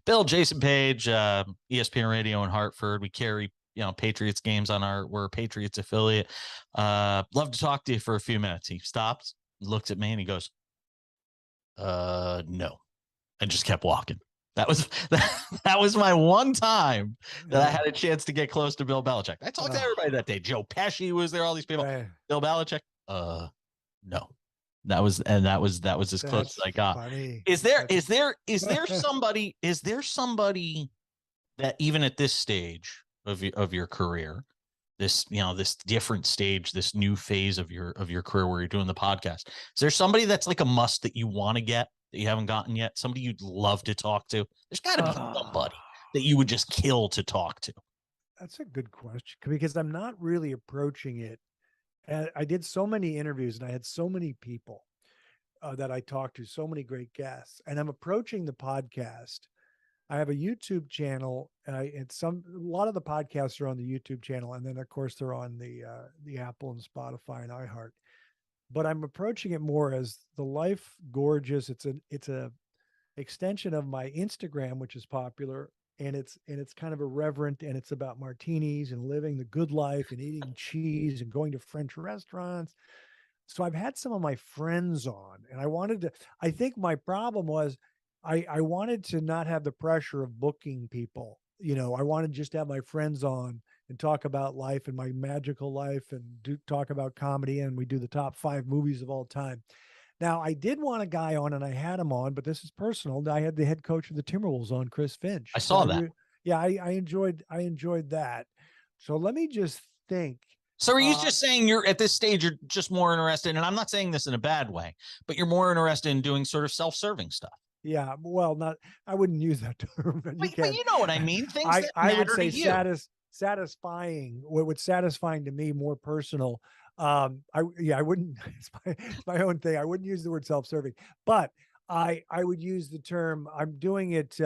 "Bill, Jason Page, ESPN Radio in Hartford. We carry, Patriots games we're a Patriots affiliate. Love to talk to you for a few minutes." He stops, looks at me, and he goes, "No," and just kept walking. That was my one time that I had a chance to get close to Bill Belichick. I talked to everybody that day. Joe Pesci was there, all these people. Right. Bill Belichick, no. That was as close as I got. Funny. Is there somebody that even at this stage of your career this, this different stage, this new phase of your career where you're doing the podcast? Is there somebody that's like a must that you want to get that you haven't gotten yet? Somebody you'd love to talk to? There's got to be somebody that you would just kill to talk to. That's a good question, because I'm not really approaching it. And I did so many interviews and I had so many people that I talked to, so many great guests, and I'm approaching the podcast. I have a YouTube channel. A lot of the podcasts are on the YouTube channel, and then of course they're on the Apple and Spotify and iHeart. But I'm approaching it more as the Life Gorgeous. It's a extension of my Instagram, which is popular, and it's kind of irreverent, and it's about martinis and living the good life and eating cheese and going to French restaurants. So I've had some of my friends on, and I think my problem was I wanted to not have the pressure of booking people. I wanted just to have my friends on and talk about life and my magical life, and talk about comedy. And we do the top 5 movies of all time. Now, I did want a guy on, and I had him on, but this is personal. I had the head coach of the Timberwolves on, Chris Finch. I saw that. I enjoyed that. So let me just think. So are you just saying you're at this stage, you're just more interested, and I'm not saying this in a bad way, but you're more interested in doing sort of self-serving stuff? Yeah, well, I wouldn't use that term. But you know what I mean? Things that I matter would say to you. Satisfying. What's satisfying to me, more personal. I wouldn't. It's my own thing. I wouldn't use the word self-serving, but I would use the term. I'm doing it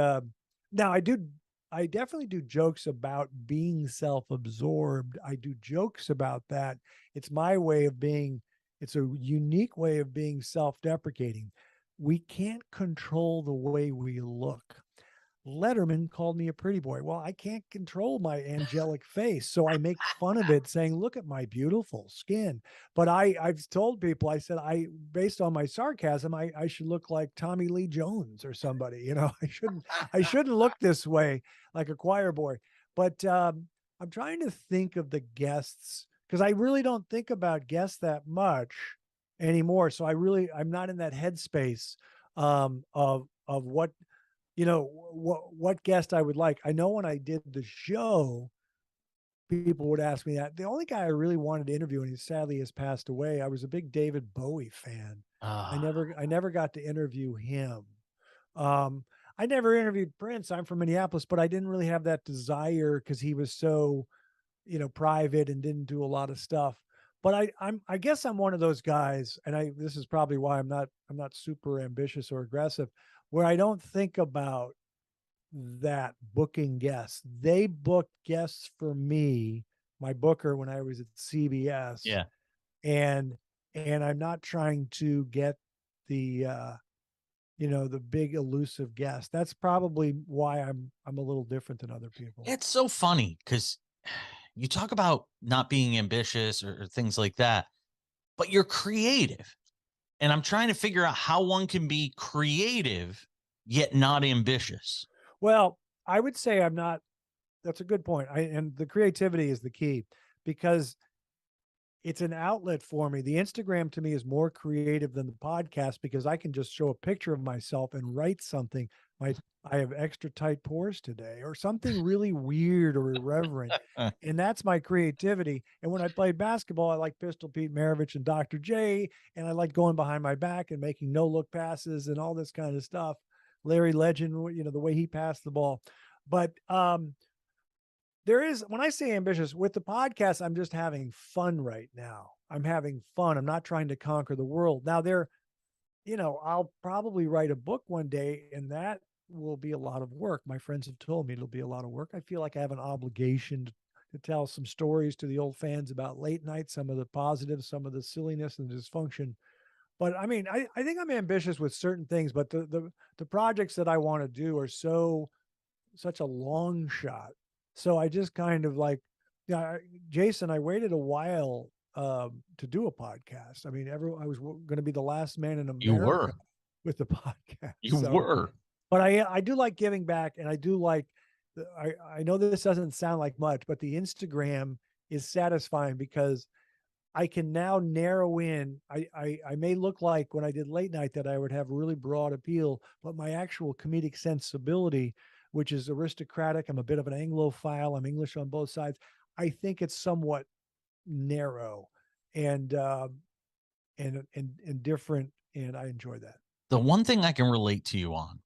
now. I definitely do jokes about being self-absorbed. I do jokes about that. It's my way of being. It's a unique way of being self-deprecating. We can't control the way we look. Letterman called me a pretty boy. Well, I can't control my angelic face, so I make fun of it, saying, look at my beautiful skin. But I've told people, I said, based on my sarcasm, I should look like Tommy Lee Jones or somebody. I shouldn't look this way like a choir boy. But I'm trying to think of the guests, because I really don't think about guests that much anymore. So I'm not in that headspace of what guest I would like. I know when I did the show, people would ask me that. The only guy I really wanted to interview, and he sadly has passed away, I was a big David Bowie fan. I never got to interview him. I never interviewed Prince. I'm from Minneapolis, but I didn't really have that desire because he was so, private and didn't do a lot of stuff. But I guess I'm one of those guys, and this is probably why I'm not super ambitious or aggressive, where I don't think about that booking guests. They booked guests for me, my booker, when I was at CBS. Yeah. And I'm not trying to get the big elusive guest. That's probably why I'm a little different than other people. It's so funny because you talk about not being ambitious or things like that, but you're creative. And I'm trying to figure out how one can be creative yet not ambitious. Well, I would say I'm not. That's a good point. And the creativity is the key, because it's an outlet for me. The Instagram to me is more creative than the podcast, because I can just show a picture of myself and write something. I have extra tight pores today, or something really weird or irreverent. And that's my creativity. And when I played basketball, I like Pistol Pete Maravich and Dr. J, and I like going behind my back and making no-look passes and all this kind of stuff. Larry Legend, the way he passed the ball. But there is, when I say ambitious with the podcast, I'm just having fun right now. I'm having fun. I'm not trying to conquer the world. Now I'll probably write a book one day, and that will be a lot of work. My friends have told me it'll be a lot of work. I feel like I have an obligation to tell some stories to the old fans about late night, some of the positives, some of the silliness and dysfunction. But I mean, I think I'm ambitious with certain things, but the projects that I want to do are such a long shot. So I just kind of Jason, I waited a while to do a podcast. I mean, I was going to be the last man in America. You were with the podcast. You were. But I do like giving back, and I do like. I know this doesn't sound like much, but the Instagram is satisfying because I can now narrow in. I may look like when I did late night that I would have really broad appeal, but my actual comedic sensibility, which is aristocratic, I'm a bit of an Anglophile, I'm English on both sides. I think it's somewhat narrow and different, and I enjoy that. The one thing I can relate to you on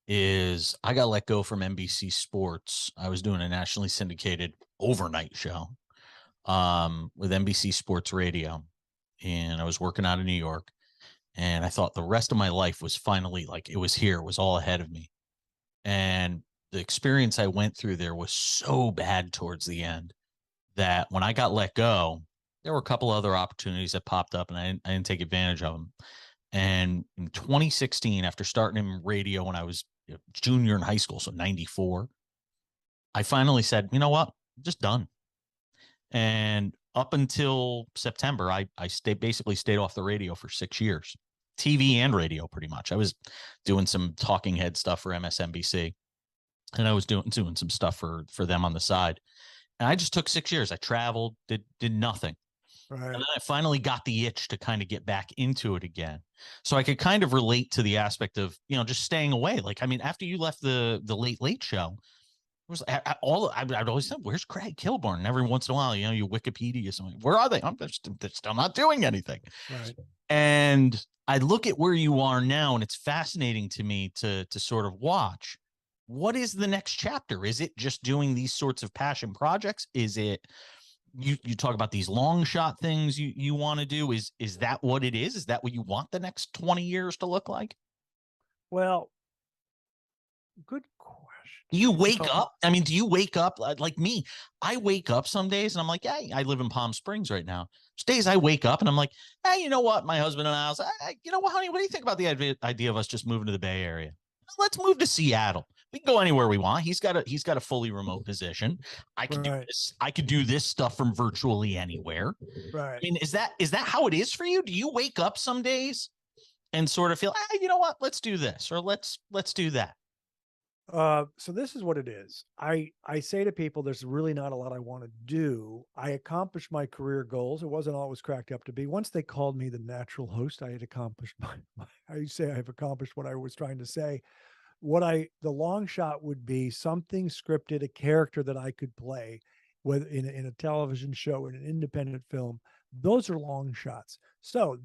is I got let go from NBC Sports. I was doing a nationally syndicated overnight show with NBC Sports Radio, and I was working out of New York. And I thought the rest of my life was finally like it was here, it was all ahead of me. And the experience I went through there was so bad towards the end that when I got let go, there were a couple other opportunities that popped up, and I didn't take advantage of them. And in 2016, after starting in radio when I was junior in high school, so 94, I finally said, you know what, I'm just done. And up until September, I basically stayed off the radio for 6 years, TV and radio, pretty much. I was doing some talking head stuff for MSNBC, and I was doing some stuff for them on the side. And I just took 6 years. I traveled, did nothing. Right. And then I finally got the itch to kind of get back into it again. So I could kind of relate to the aspect of, just staying away. Like, I mean, after you left the Late Show, was I'd always said, where's Craig Kilborn? And every once in a while, you Wikipedia something. Where are they? They're still not doing anything. Right. And I look at where you are now, and it's fascinating to me to sort of watch. What is the next chapter? Is it just doing these sorts of passion projects? Is it you talk about these long shot things you want to do? Is that what it is? Is that what you want the next 20 years to look like? Well, good question. Do you wake up? I mean, do you wake up like me? I wake up some days and I'm like, hey, I live in Palm Springs right now. There's days I wake up and I'm like, hey, you know what? My husband and I was, you know what, honey, what do you think about the idea of us just moving to the Bay Area? Let's move to Seattle. We can go anywhere we want. He's got a fully remote position. I can do this. I could do this stuff from virtually anywhere. Right. I mean, is that how it is for you? Do you wake up some days and sort of feel, you know what? Let's do this, or let's do that. So this is what it is. I say to people, there's really not a lot I want to do. I accomplished my career goals. It wasn't always cracked up to be. Once they called me the natural host, I had accomplished I say I've accomplished what I was trying to say. The long shot would be something scripted, a character that I could play, whether in a television show, in an independent film. Those are long shots. So,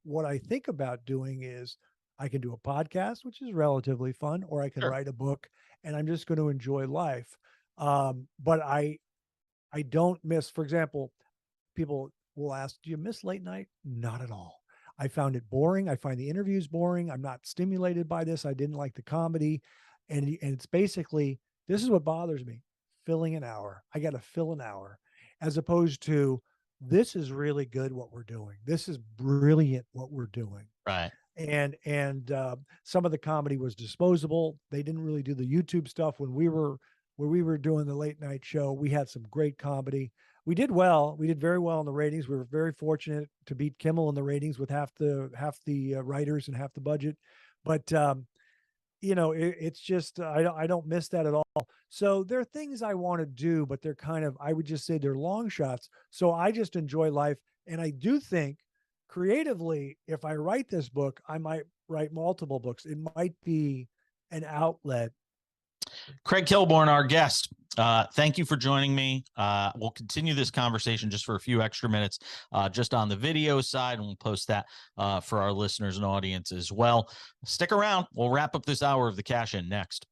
what I think about doing is I can do a podcast, which is relatively fun, or I can write a book, and I'm just going to enjoy life. But I don't miss, for example, people will ask, do you miss late night? Not at all. I found it boring. I find the interviews boring. I'm not stimulated by this. I didn't like the comedy. And it's basically, this is what bothers me, filling an hour. I got to fill an hour, as opposed to, this is really good what we're doing. This is brilliant what we're doing. Right. And some of the comedy was disposable. They didn't really do the YouTube stuff when we were doing the late night show. We had some great comedy. We did well. We did very well in the ratings. We were very fortunate to beat Kimmel in the ratings with half the writers and half the budget. But it's just I don't miss that at all. So there are things I want to do, but they're kind of, I would just say they're long shots. So I just enjoy life, and I do think creatively, if I write this book, I might write multiple books. It might be an outlet. Craig Kilborn, our guest. Thank you for joining me. We'll continue this conversation just for a few extra minutes, just on the video side, and we'll post that for our listeners and audience as well. Stick around. We'll wrap up this hour of the Cash In next.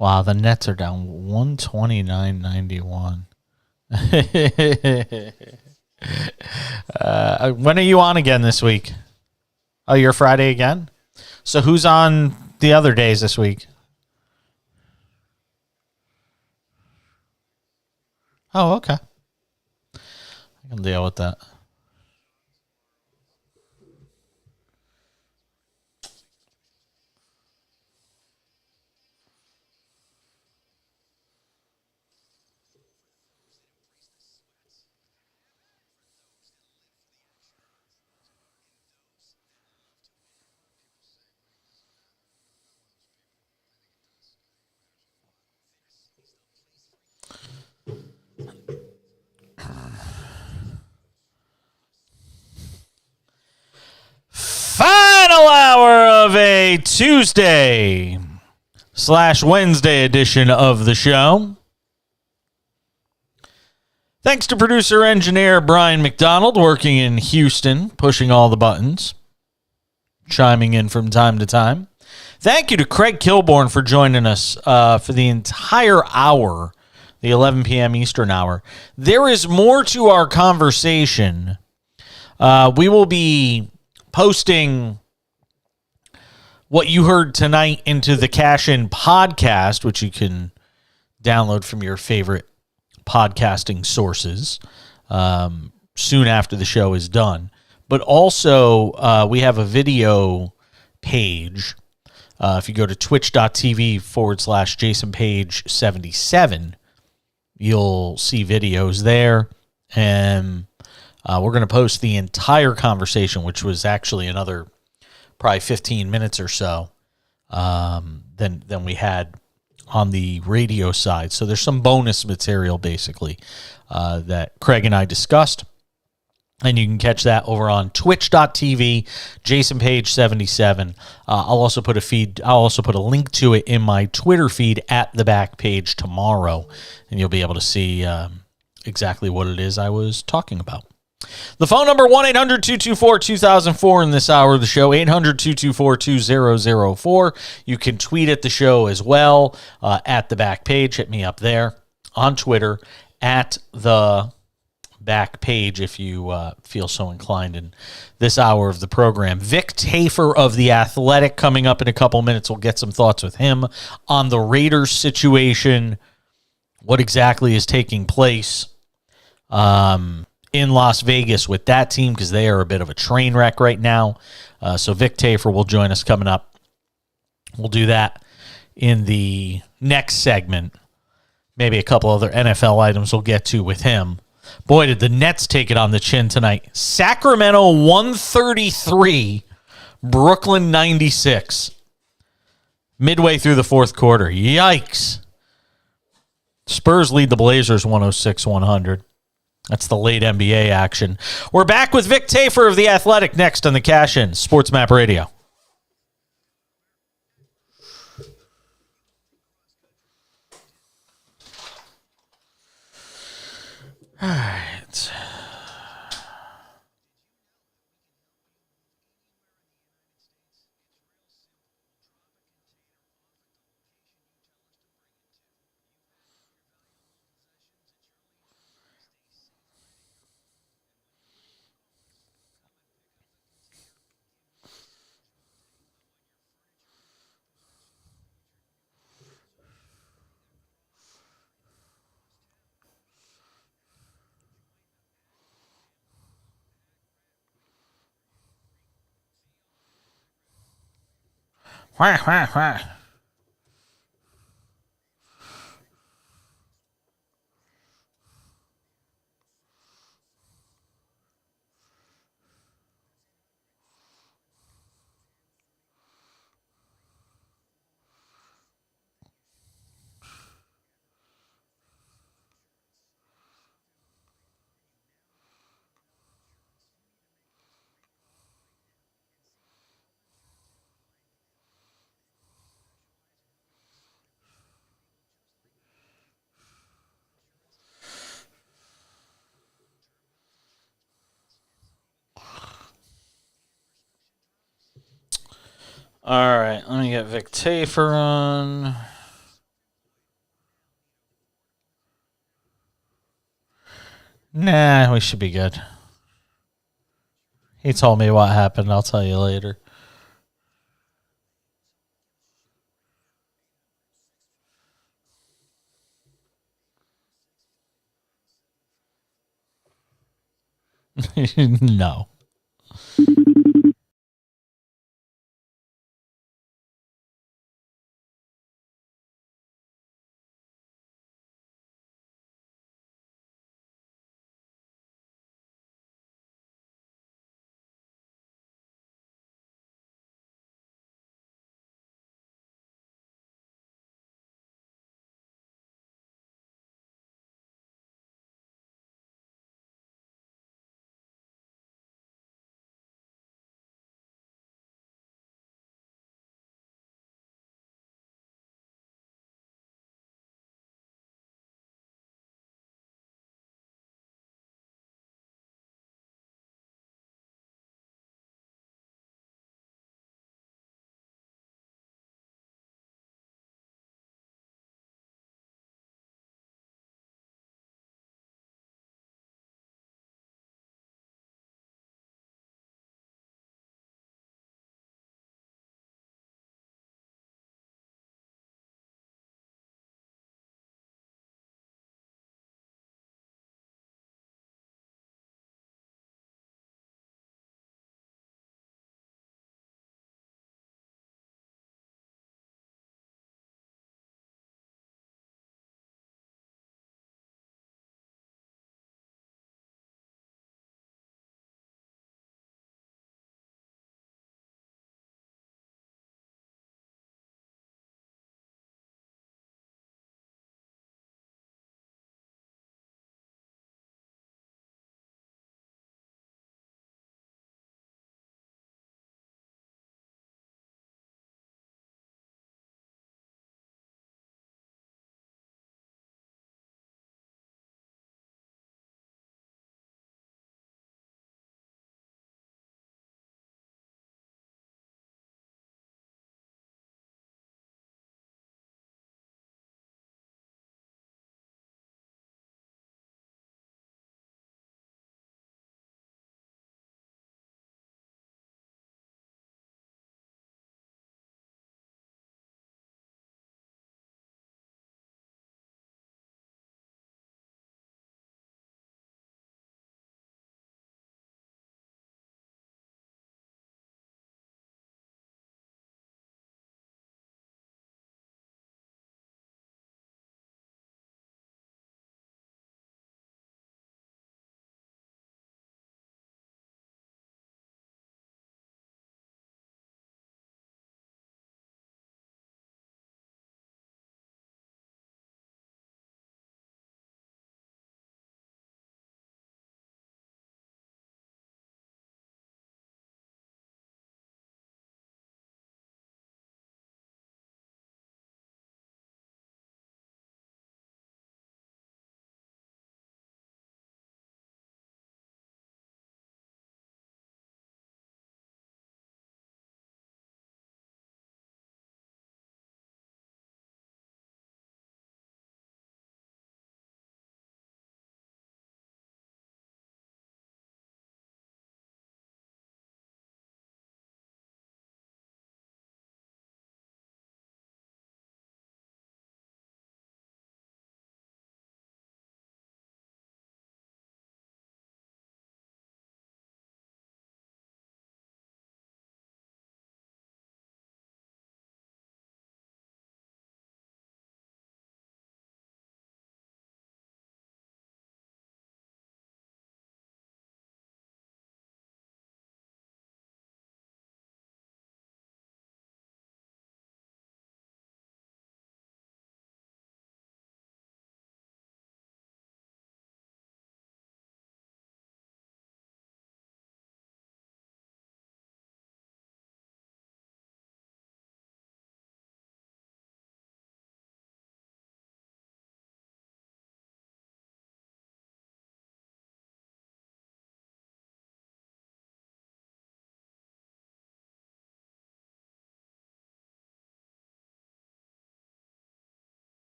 Wow, the Nets are down 129.91. When are you on again this week? Oh, you're Friday again? So who's on the other days this week? Oh, okay. I can deal with that. Final hour of a Tuesday/Wednesday edition of the show. Thanks to producer engineer Brian McDonald, working in Houston, pushing all the buttons, chiming in from time to time. Thank you to Craig Kilborn for joining us for the entire hour, the 11 p.m. Eastern hour. There is more to our conversation. We will be posting what you heard tonight into the Cash In podcast, which you can download from your favorite podcasting sources soon after the show is done. But also, we have a video page. If you go to twitch.tv/JasonPage77, you'll see videos there. And we're going to post the entire conversation, which was actually another probably 15 minutes or so than we had on the radio side. So there's some bonus material, basically, that Craig and I discussed. And you can catch that over on twitch.tv, JasonPage77. I'll also put a link to it in my Twitter feed at the back page tomorrow, and you'll be able to see exactly what it is I was talking about. The phone number, 1-800-224-2004 in this hour of the show, 800-224-2004. You can tweet at the show as well at the back page. Hit me up there on Twitter at the back page if you feel so inclined in this hour of the program. Vic Tafer of The Athletic coming up in a couple minutes. We'll get some thoughts with him on the Raiders situation, what exactly is taking place in Las Vegas with that team, because they are a bit of a train wreck right now. So Vic Tafer will join us coming up. We'll do that in the next segment. Maybe a couple other NFL items we'll get to with him. Boy, did the Nets take it on the chin tonight. Sacramento 133, Brooklyn 96. Midway through the fourth quarter. Yikes. Spurs lead the Blazers 106-100. That's the late NBA action. We're back with Vic Tafer of The Athletic next on the Cash In, SportsMap Radio. All right. Wah, wah, wah. All right, let me get Vic Tafer on. Nah, we should be good. He told me what happened. I'll tell you later. No.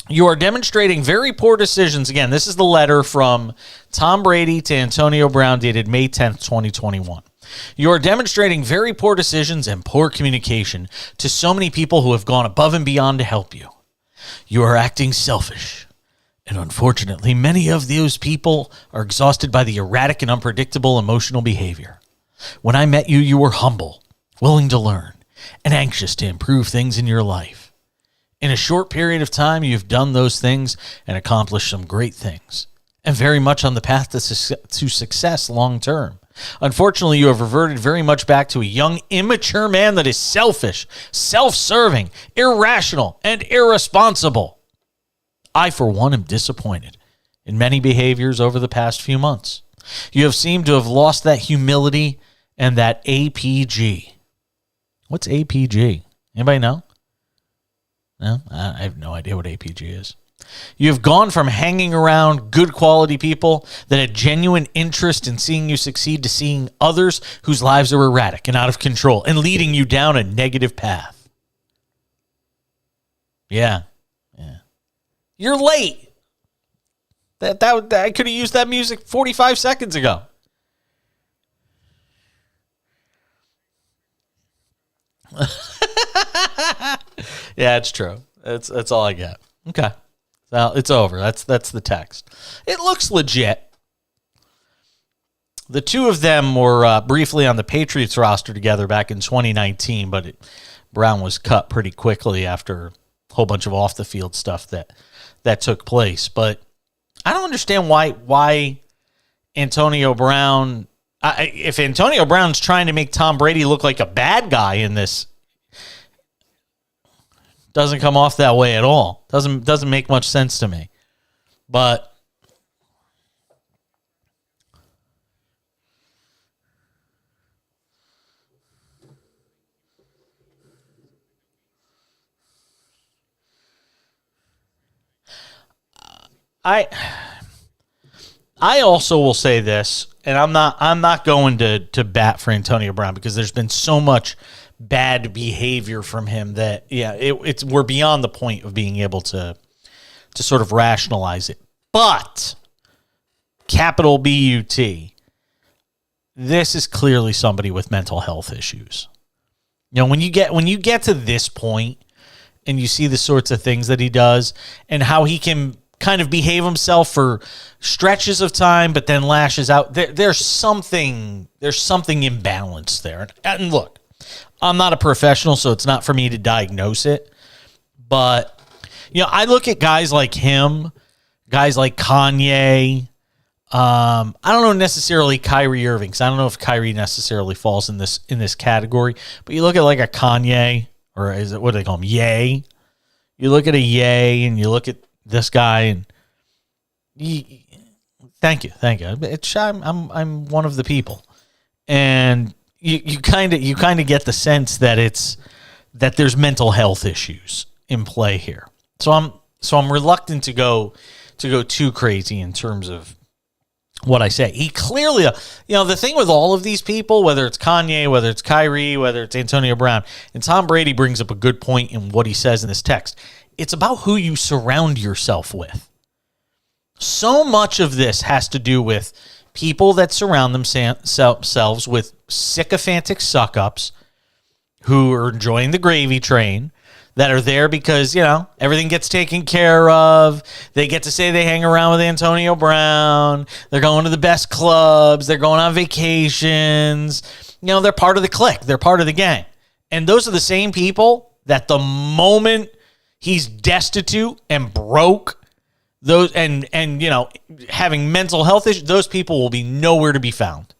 You are demonstrating very poor decisions. Again, this is the letter from Tom Brady to Antonio Brown dated May 10th, 2021. You are demonstrating very poor decisions and poor communication to so many people who have gone above and beyond to help you. You are acting selfish. And unfortunately, many of those people are exhausted by the erratic and unpredictable emotional behavior. When I met you, you were humble, willing to learn, and anxious to improve things in your life. In a short period of time, you've done those things and accomplished some great things, and very much on the path to success long term. Unfortunately, you have reverted very much back to a young, immature man that is selfish, self-serving, irrational, and irresponsible. I, for one, am disappointed in many behaviors over the past few months. You have seemed to have lost that humility and that APG. What's APG? Anybody know? No, I have no idea what APG is. You have gone from hanging around good quality people that had genuine interest in seeing you succeed to seeing others whose lives are erratic and out of control and leading you down a negative path. Yeah. You're late. That I could have used that music 45 seconds ago. Yeah, it's true. That's all I get. Okay. So it's over. That's the text. It looks legit. The two of them were briefly on the Patriots roster together back in 2019, but Brown was cut pretty quickly after a whole bunch of off-the-field stuff that took place. But I don't understand why Antonio Brown, if Antonio Brown's trying to make Tom Brady look like a bad guy in this, doesn't come off that way at all. Doesn't make much sense to me. But I also will say this, and I'm not going to bat for Antonio Brown because there's been so much bad behavior from him that we're beyond the point of being able to sort of rationalize it. But capital B-U-T, this is clearly somebody with mental health issues. You know, when you get to this point and you see the sorts of things that he does and how he can kind of behave himself for stretches of time, but then lashes out. There's something imbalanced there. And look, I'm not a professional, so it's not for me to diagnose it. But, you know, I look at guys like him, guys like Kanye. I don't know necessarily Kyrie Irving, because I don't know if Kyrie necessarily falls in this category. But you look at like a Kanye, or what do they call him? Ye. You look at a Ye, and you look at this guy, and thank you. I'm one of the people, and you kind of get the sense that there's mental health issues in play here. So I'm reluctant to go too crazy in terms of what I say. He clearly, the thing with all of these people, whether it's Kanye, whether it's Kyrie, whether it's Antonio Brown, and Tom Brady brings up a good point in what he says in this text. It's about who you surround yourself with. So much of this has to do with people that surround themselves with sycophantic suck-ups who are enjoying the gravy train, that are there because, everything gets taken care of. They get to say they hang around with Antonio Brown. They're going to the best clubs. They're going on vacations. They're part of the clique. They're part of the gang. And those are the same people that the moment he's destitute and broke, those and having mental health issues, those people will be nowhere to be found.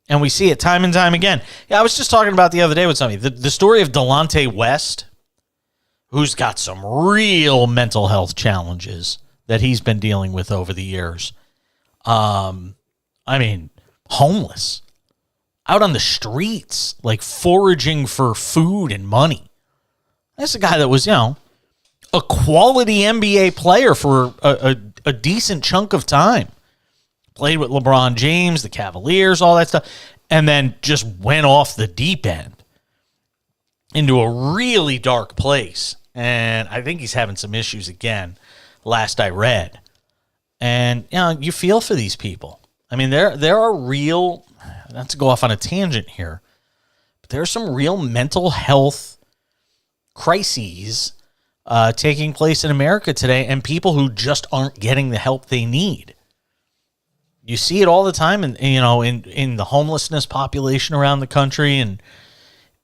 And we see it time and time again. Yeah, I was just talking about the other day with somebody. The story of Delonte West, who's got some real mental health challenges that he's been dealing with over the years. Homeless. Out on the streets, like foraging for food and money. That's a guy that was, a quality NBA player for a decent chunk of time. Played with LeBron James, the Cavaliers, all that stuff, and then just went off the deep end into a really dark place. And I think he's having some issues again, last I read. And, you feel for these people. I mean, there are real, not to go off on a tangent here, but there are some real mental health crises taking place in America today, and people who just aren't getting the help they need. You see it all the time in the homelessness population around the country, and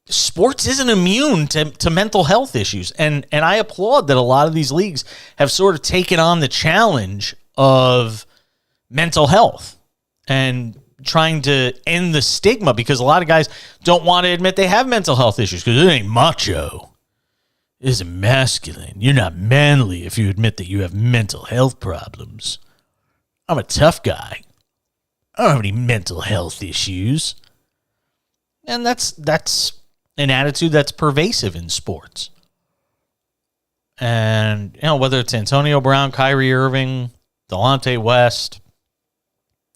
sports isn't immune to mental health issues. And I applaud that a lot of these leagues have sort of taken on the challenge of mental health and trying to end the stigma, because a lot of guys don't want to admit they have mental health issues because it ain't macho. It isn't masculine. You're not manly if you admit that you have mental health problems. I'm a tough guy. I don't have any mental health issues. And that's an attitude that's pervasive in sports. And, whether it's Antonio Brown, Kyrie Irving, Delonte West,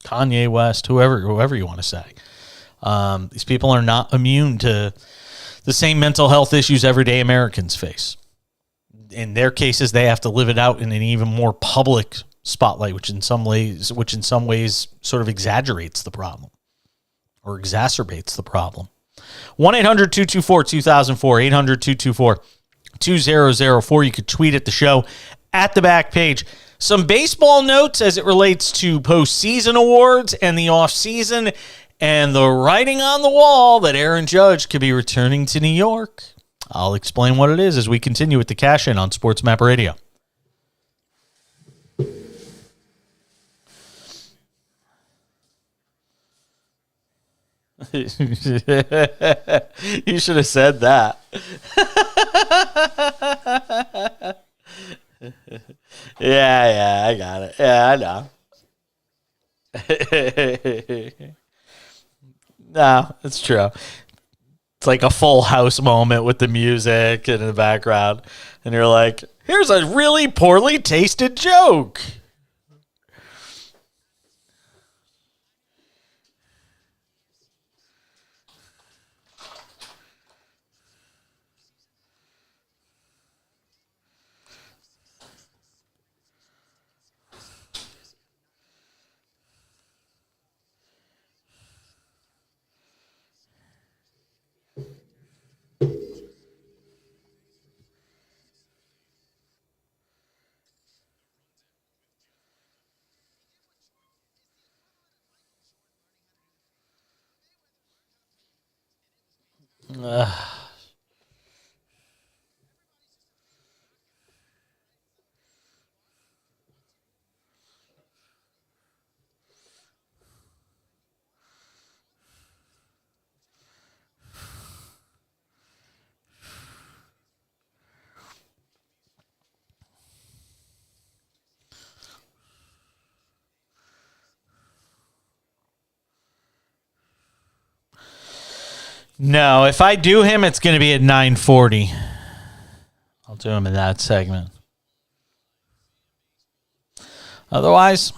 Kanye West, whoever you want to say, these people are not immune to the same mental health issues everyday Americans face. In their cases, they have to live it out in an even more public spotlight, which in some ways sort of exaggerates the problem or exacerbates the problem. 1-800-224-2004, 800-224-2004. You could tweet at the show at the back page. Some baseball notes as it relates to postseason awards and the offseason, and the writing on the wall that Aaron Judge could be returning to New York. I'll explain what it is as we continue with the Cash In on SportsMap Radio. You should have said that. Yeah, I got it. Yeah, I know. No, it's true. It's like a Full House moment with the music in the background. And you're like, here's a really poorly tasted joke. No, if I do him, it's going to be at 9:40. I'll do him in that segment. Otherwise,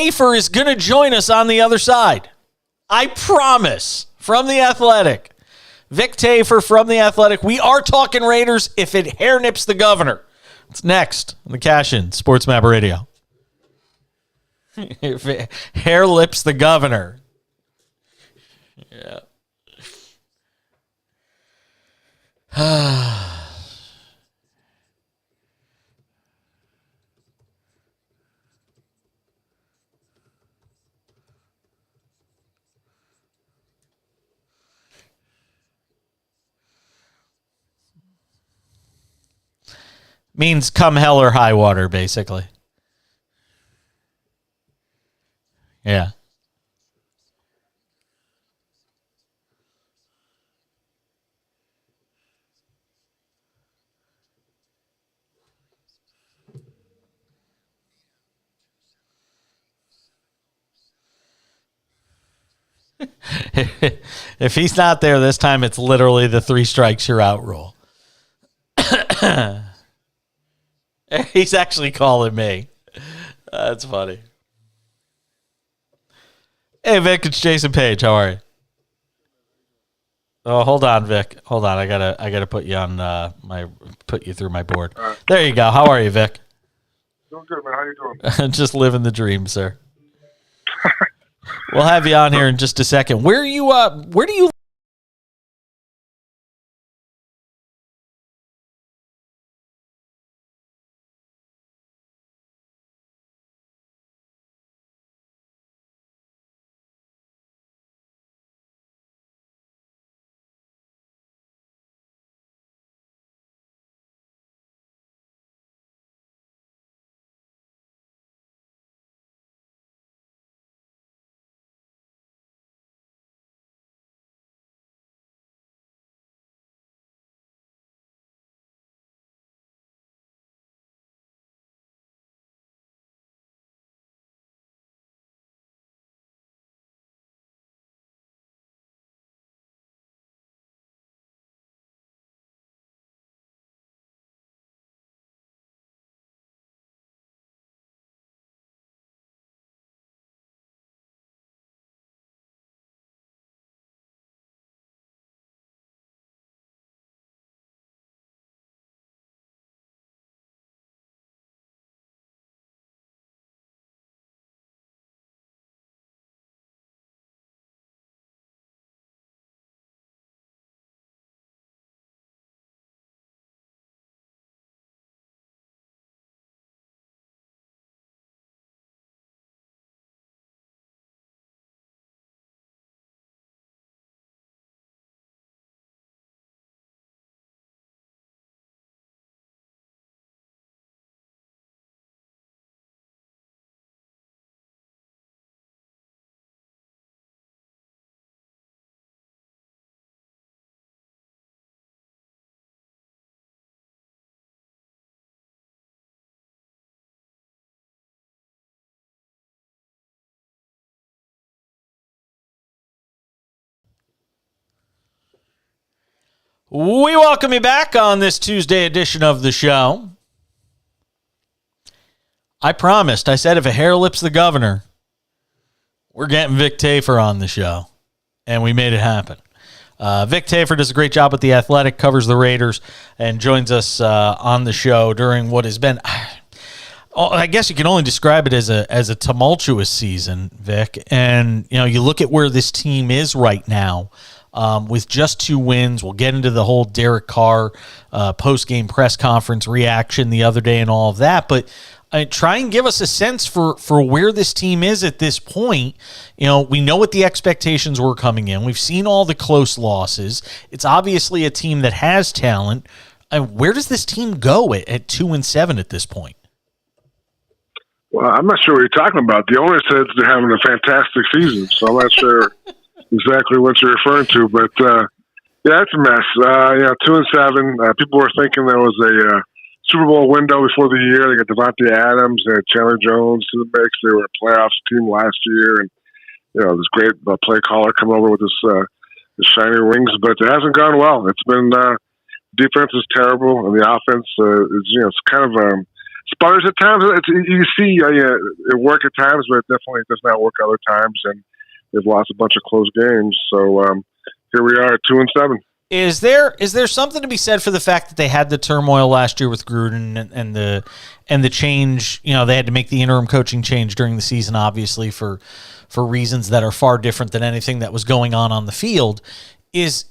Tafer is going to join us on the other side. I promise. From The Athletic. Vic Tafer from The Athletic. We are talking Raiders if it hair nips the governor. It's next on the Cash In SportsMap Radio. If it hair lips the governor. Yeah. Means come hell or high water, basically. Yeah. If he's not there this time, it's literally the 3 strikes you're out rule. He's actually calling me. That's funny. Hey, Vic, it's Jason Page. How are you? Oh, hold on, Vic. Hold on. I gotta put you on put you through my board. There you go. How are you, Vic? Doing good, man. How you doing? Just living the dream, sir. We'll have you on here in just a second. Where do you We welcome you back on this Tuesday edition of the show. I promised. I said if a hair lips the governor, we're getting Vic Tafer on the show. And we made it happen. Vic Tafer does a great job with The Athletic, covers the Raiders, and joins us on the show during what has been, I guess you can only describe it as a tumultuous season, Vic. And, you look at where this team is right now. With just 2 wins. We'll get into the whole Derek Carr post-game press conference reaction the other day and all of that, but try and give us a sense for where this team is at this point. We know what the expectations were coming in. We've seen all the close losses. It's obviously a team that has talent. Where does this team go at 2-7 at this point? Well, I'm not sure what you're talking about. The owner says they're having a fantastic season, so I'm not sure exactly what you're referring to, but yeah, it's a mess. 2-7. People were thinking there was a Super Bowl window before the year. They got Devontae Adams, they had Chandler Jones to the mix. They were a playoffs team last year, and this great play caller come over with his shiny wings, but it hasn't gone well. It's been defense is terrible, and the offense is it's kind of sputters at times. You see it work at times, but it definitely does not work other times. And they've lost a bunch of close games. So here we are at 2-7. Is there something to be said for the fact that they had the turmoil last year with Gruden and the change? You know, they had to make the interim coaching change during the season, obviously for reasons that are far different than anything that was going on the field. Is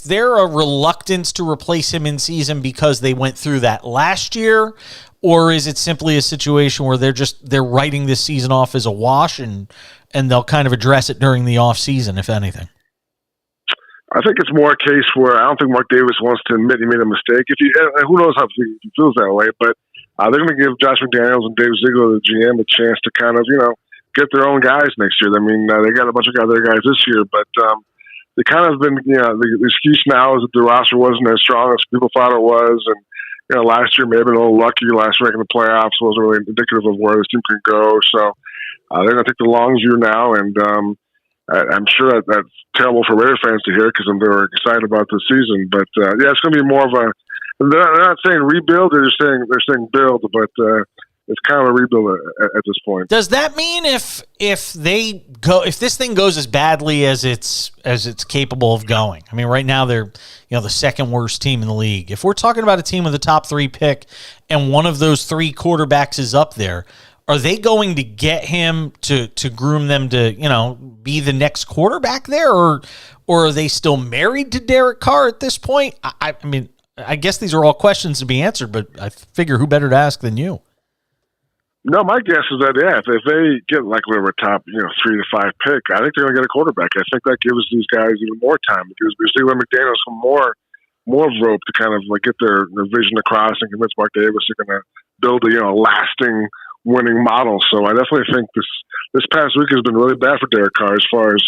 there a reluctance to replace him in season because they went through that last year, or is it simply a situation where they're writing this season off as a wash and they'll kind of address it during the off season, if anything? I think it's more a case where I don't think Mark Davis wants to admit he made a mistake. Who knows how he feels that way, but they're going to give Josh McDaniels and Dave Ziegler, the GM, a chance to kind of, get their own guys next year. I mean, they got a bunch of other guys this year, but they kind of been, the excuse now is that the roster wasn't as strong as people thought it was. And, last year may have been a little lucky. Last year making the playoffs wasn't really indicative of where this team can go. So they're going to take the long view now, and I'm sure that's terrible for Raider fans to hear because they're excited about the season. But it's going to be more of a. They're not saying rebuild; they're saying build. But it's kind of a rebuild at this point. Does that mean if this thing goes as badly as it's capable of going? I mean, right now they're the second worst team in the league. If we're talking about a team with a top 3 pick and one of those 3 quarterbacks is up there, are they going to get him to groom them to, be the next quarterback there, or are they still married to Derek Carr at this point? I mean, I guess these are all questions to be answered, but I figure who better to ask than you? No, my guess is that, if they get like whatever top, 3 to 5 pick, I think they're going to get a quarterback. I think that gives these guys even more time. It gives Ziegler and McDaniels some more rope to kind of like get their vision across and convince Mark Davis they're going to build a lasting winning model. So I definitely think this past week has been really bad for Derek Carr as far as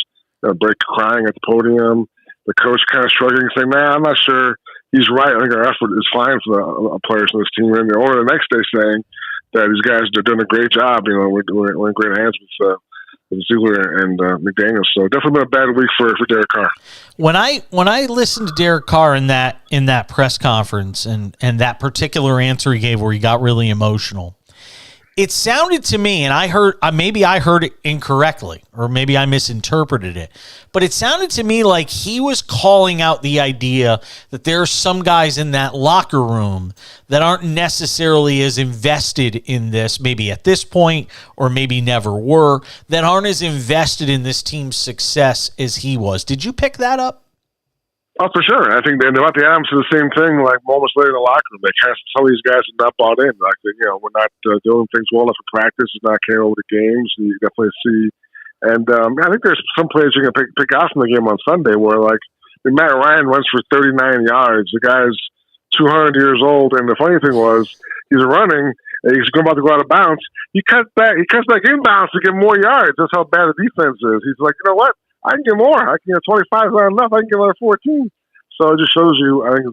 break crying at the podium, the coach kind of shrugging, saying, "Nah, I'm not sure he's right. I think our effort is fine for the players on this team." And the owner the next day saying that these guys are doing a great job. We're in great hands with Ziegler and McDaniels. So definitely been a bad week for Derek Carr. When I listened to Derek Carr in that press conference and that particular answer he gave where he got really emotional, it sounded to me, and I heard it incorrectly, or maybe I misinterpreted it, but it sounded to me like he was calling out the idea that there are some guys in that locker room that aren't necessarily as invested in this, maybe at this point, or maybe never were, that aren't as invested in this team's success as he was. Did you pick that up? Oh, for sure. I think about the Adams the same thing. Like moments later in the locker room, some of these guys are not bought in. Like we're not doing things well enough for practice. We're not carrying over the games. You definitely see, and I think there's some players you can pick out from the game on Sunday where Matt Ryan runs for 39 yards. The guy's 200 years old, and the funny thing was he's running. And he's about to go out of bounds. He cuts back inbounds to get more yards. That's how bad the defense is. He's like, you know what? I can get more. I can get 25 is not enough. I can get another 14. So it just shows you, I think,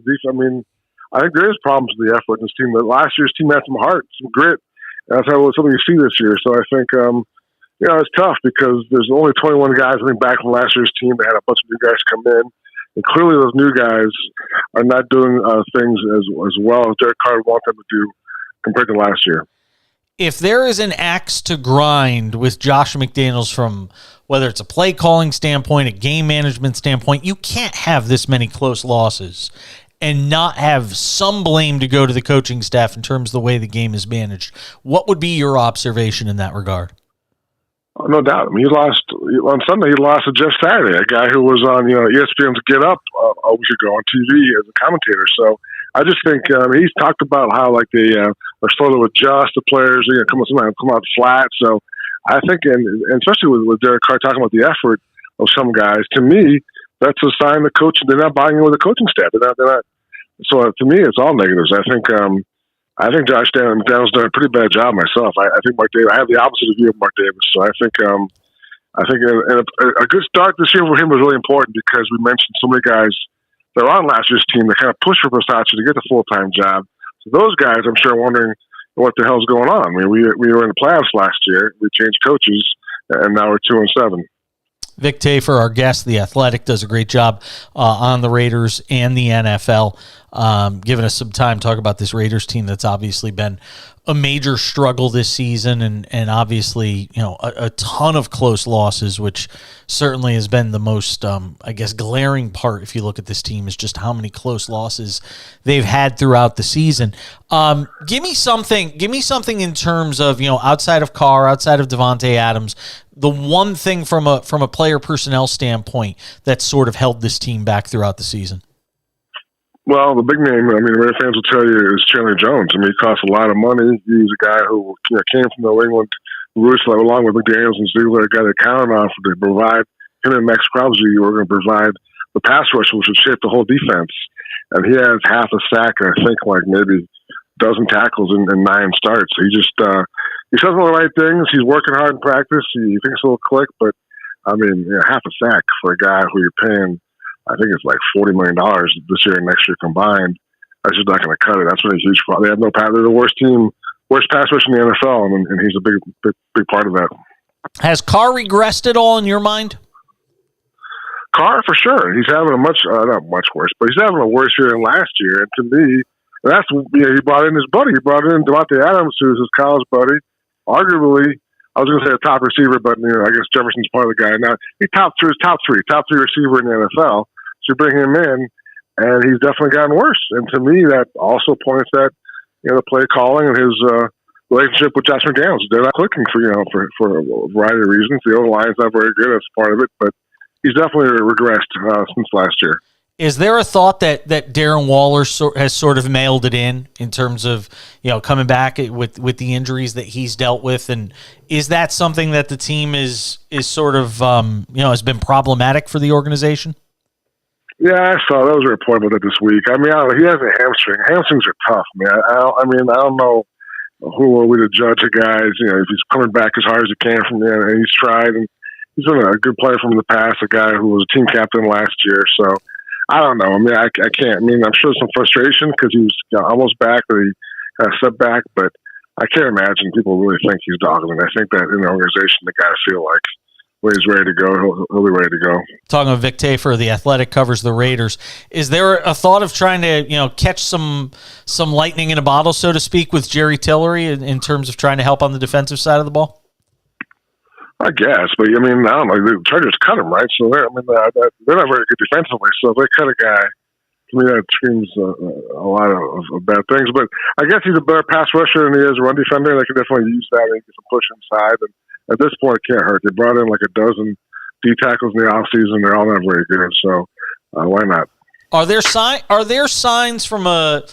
I think there is problems with the effort in this team. But last year's team had some heart, some grit. And that's something you see this year. So I think, it's tough because there's only 21 guys, I think, back from last year's team. They had a bunch of new guys come in. And clearly those new guys are not doing things as well as Derek Carr wanted them to do compared to last year. If there is an axe to grind with Josh McDaniels from whether it's a play calling standpoint, a game management standpoint, you can't have this many close losses and not have some blame to go to the coaching staff in terms of the way the game is managed. What would be your observation in that regard? Oh, no doubt. I mean, on Sunday. He lost to Jeff Saturday, a guy who was on ESPN's Get Up a week ago on TV as a commentator. So I just think he's talked about how they are slow to adjust. The players come out flat. So I think, and especially with Derek Carr talking about the effort of some guys, to me that's a sign the coach they're not buying in with the coaching staff. They're not. So to me, it's all negatives. I think Josh McDaniels done a pretty bad job myself. I think Mark Davis. I have the opposite view of Mark Davis. So I think a good start this year for him was really important because we mentioned so many guys that are on last year's team that kind of pushed for Versace to get the full-time job. So those guys, I'm sure, are wondering what the hell's going on. I mean, we were in the playoffs last year. We changed coaches, and now we're 2-7. Vic Tafur, our guest, The Athletic, does a great job on the Raiders and the NFL. giving us some time to talk about this Raiders team that's obviously been a major struggle this season, and obviously, a ton of close losses, which certainly has been the most, I guess, glaring part if you look at this team, is just how many close losses they've had throughout the season. Give me something in terms of, outside of Carr, outside of Devontae Adams, the one thing from a player personnel standpoint that sort of held this team back throughout the season. Well, the big name, Raider fans will tell you, is Chandler Jones. He costs a lot of money. He's a guy who came from New England roots, along with McDaniels and Ziegler, a guy that counted on to provide him and Max Crosby. You were going to provide the pass rush, which would shape the whole defense. And he has half a sack, and I think maybe a dozen tackles in 9 starts. He just he says all the right things. He's working hard in practice. He thinks it'll click, but half a sack for a guy who you're paying, I think it's like $40 million this year and next year combined. That's just not going to cut it. That's been a huge problem. They have no pass. They're the worst pass rush in the NFL, and he's a big part of that. Has Carr regressed at all in your mind? Carr, for sure. He's having not much worse, but he's having a worse year than last year. And to me, he brought in his buddy. He brought in Devontae Adams, who's his college buddy. Arguably, I was going to say a top receiver, but I guess Jefferson's part of the guy. Now, he's top three receiver in the NFL. So you bring him in, and he's definitely gotten worse. And to me, that also points at the play calling and his relationship with Josh McDaniels. They're not clicking for a variety of reasons. The O-line's not very good. That's part of it, but he's definitely regressed since last year. Is there a thought that Darren Waller has sort of mailed it in terms of coming back with the injuries that he's dealt with, and is that something that the team is sort of has been problematic for the organization? Yeah, I saw that was a report about that this week. He has a hamstring. Hamstrings are tough, man. I don't know who are we to judge a guy. If he's coming back as hard as he can from there, and he's tried, and he's been a good player from the past, a guy who was a team captain last year. So I don't know. I can't. I'm sure some frustration because he was almost back, or he got a setback, but I can't imagine people really think he's dogging. I think that in the organization, the guys feel like when he's ready to go, he'll be ready to go. Talking with Vic Tafer, The Athletic, covers the Raiders. Is there a thought of trying to catch some lightning in a bottle, so to speak, with Jerry Tillery in terms of trying to help on the defensive side of the ball? I guess, but I don't know. The Chargers cut him, right? So they're not very good defensively. So if they cut a guy, to me that screams a lot of bad things. But I guess he's a better pass rusher than he is a run defender. They can definitely use that and get some push inside. And at this point, it can't hurt. They brought in like a dozen D tackles in the offseason. They're all not very good. So why not? Are there signs from a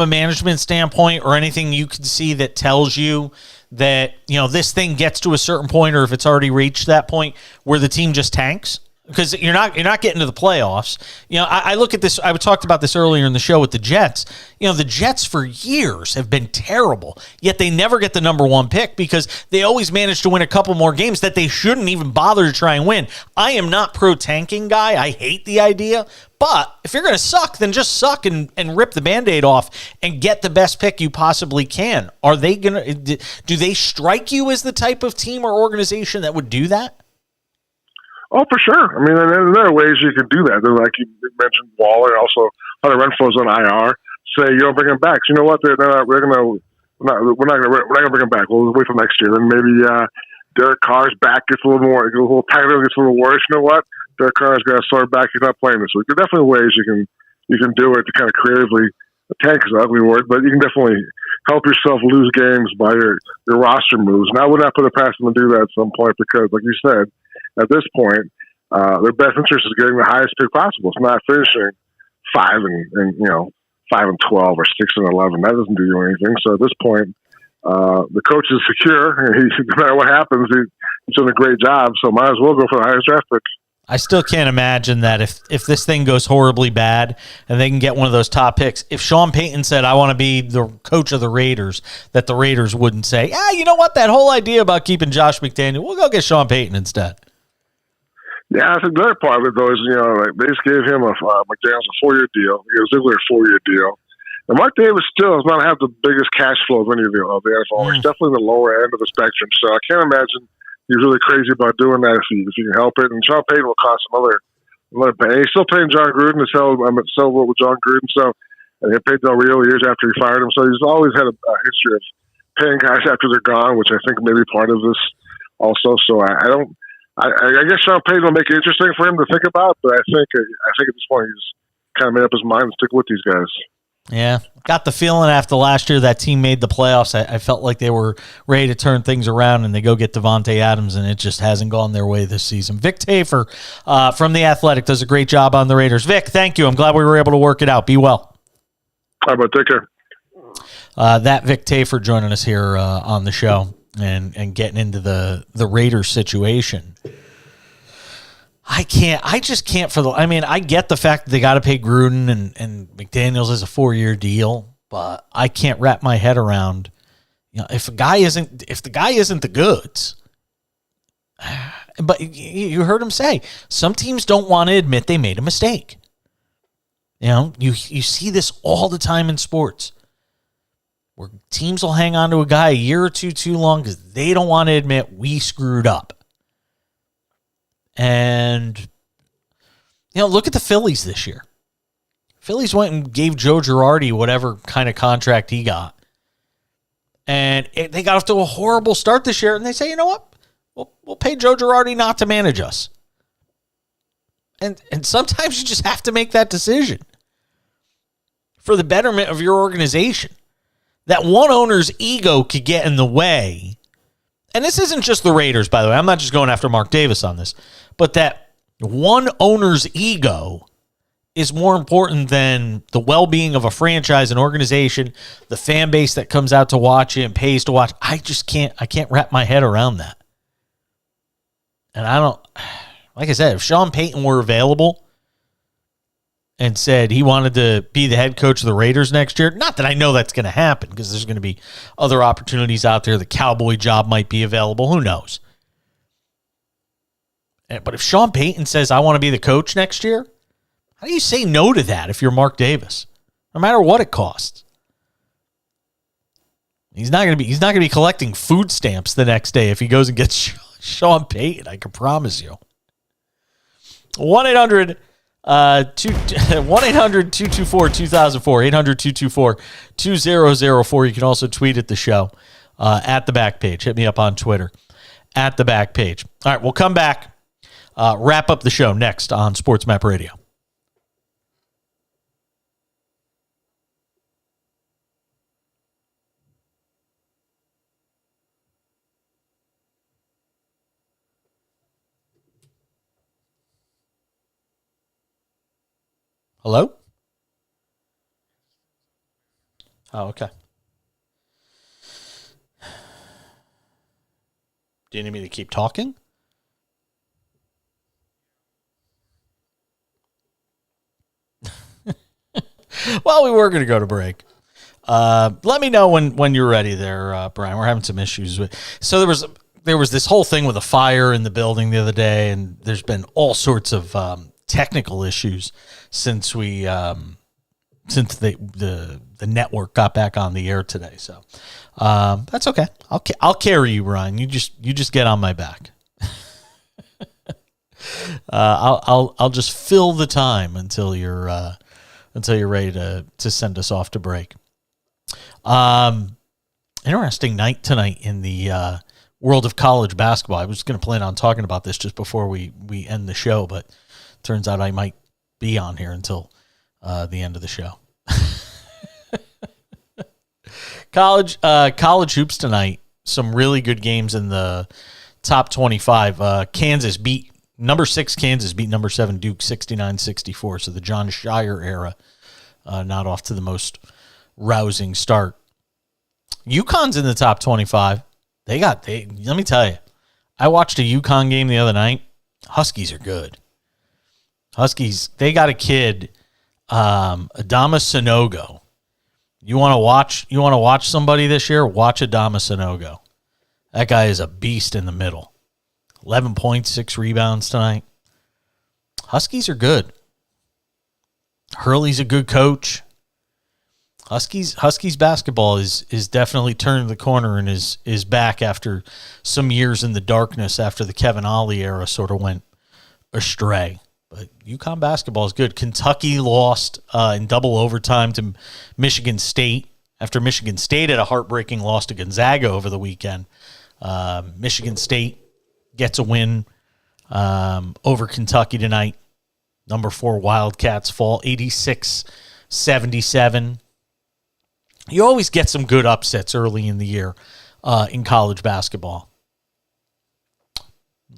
management standpoint or anything you can see that tells you that this thing gets to a certain point, or if it's already reached that point where the team just tanks? Because you're not getting to the playoffs. I look at this. I talked about this earlier in the show with the Jets. The Jets for years have been terrible, yet they never get the number 1 pick because they always manage to win a couple more games that they shouldn't even bother to try and win. I am not pro-tanking guy. I hate the idea. But if you're going to suck, then just suck and rip the Band-Aid off and get the best pick you possibly can. Are they going to? Do they strike you as the type of team or organization that would do that? Oh, for sure. There are ways you can do that. Like you mentioned, Waller, also Hunter Renfro's on IR. Say you don't bring him back. So you know what? We're not going to bring him back. We'll wait till next year. Then maybe Derek Carr's back gets a little tighter, gets a little worse. You know what? Derek Carr's got to start back. He's not playing this week. There are definitely ways you can do it to kind of creatively. Tank is an ugly word, but you can definitely help yourself lose games by your roster moves. And I would not put it past them to do that at some point because, like you said, at this point, their best interest is getting the highest pick possible. It's not finishing 5 and 12 or 6 and 11. That doesn't do you anything. So at this point, the coach is secure. No matter what happens, he's done a great job. So might as well go for the highest draft pick. I still can't imagine that if this thing goes horribly bad and they can get one of those top picks, if Sean Payton said, I want to be the coach of the Raiders, that the Raiders wouldn't say, you know what, that whole idea about keeping Josh McDaniel, we'll go get Sean Payton instead. Yeah, I think the other part of it, though, is, they just gave him McDaniels a 4-year deal. He gave Ziegler a 4-year deal. And Mark Davis still does not have the biggest cash flow of any of the NFL. He's definitely the lower end of the spectrum. So I can't imagine he's really crazy about doing that if you can help it. And Sean Payton will cost some other pay. He's still paying John Gruden to sell with John Gruden. So And he paid Del Rio years after he fired him. So he's always had a history of paying guys after they're gone, which I think may be part of this also. So I guess Sean Payton will make it interesting for him to think about, but I think at this point he's kind of made up his mind to stick with these guys. Yeah, got the feeling after last year that team made the playoffs. I felt like they were ready to turn things around, and they go get Devontae Adams, and it just hasn't gone their way this season. Vic Tafer from The Athletic does a great job on the Raiders. Vic, thank you. I'm glad we were able to work it out. Be well. All right, but take care. That Vic Tafer joining us here on the show and getting into the Raiders situation. I just can't I get the fact that they got to pay Gruden and McDaniels is a 4-year deal, but I can't wrap my head around, if the guy isn't the goods. But you heard him say, some teams don't want to admit they made a mistake. You see this all the time in sports, where teams will hang on to a guy a year or two too long because they don't want to admit we screwed up. And, look at the Phillies this year. Phillies went and gave Joe Girardi whatever kind of contract he got. And they got off to a horrible start this year, and they say, you know what? We'll pay Joe Girardi not to manage us. And sometimes you just have to make that decision for the betterment of your organization. That one owner's ego could get in the way. And this isn't just the Raiders, by the way. I'm not just going after Mark Davis on this. But that one owner's ego is more important than the well-being of a franchise, an organization, the fan base that comes out to watch it and pays to watch. I can't wrap my head around that. And like I said, if Sean Payton were available and said he wanted to be the head coach of the Raiders next year, not that I know that's going to happen because there's going to be other opportunities out there. The Cowboy job might be available. Who knows? But if Sean Payton says, I want to be the coach next year, how do you say no to that if you're Mark Davis? No matter what it costs. He's not going to be collecting food stamps the next day if he goes and gets Sean Payton, I can promise you. 1-800 1-800-224-2004, 800-224-2004. You can also tweet at the show at the back page. Hit me up on Twitter at the back page. All right, we'll come back. Wrap up the show next on SportsMap Radio. Hello? Oh, okay. Do you need me to keep talking? Well, we were going to go to break. Let me know when you're ready there, Brian. We're having some issues with. So there was this whole thing with a fire in the building the other day, and there's been all sorts of technical issues since the network got back on the air today. So that's okay. I'll carry you, Brian. You just get on my back. I'll just fill the time until you're ready to send us off to break. Interesting night tonight in the world of college basketball. I was going to plan on talking about this just before we end the show, but turns out I might be on here until the end of the show. College hoops tonight. Some really good games in the top 25. Number 6 Kansas beat number 7 Duke 69-64. So the John Shire era, not off to the most rousing start. UConn's in the top 25. Let me tell you, I watched a UConn game the other night. Huskies are good. Huskies, they got a kid, Adama Sanogo. You want to watch somebody this year? Watch Adama Sanogo. That guy is a beast in the middle. 11 points, 6 rebounds tonight. Huskies are good. Hurley's a good coach. Huskies basketball is definitely turning the corner and is back after some years in the darkness after the Kevin Ollie era sort of went astray. But UConn basketball is good. Kentucky lost in double overtime to Michigan State after Michigan State had a heartbreaking loss to Gonzaga over the weekend. Michigan State gets a win over Kentucky tonight. Number 4 Wildcats fall 86-77. You always get some good upsets early in the year in college basketball.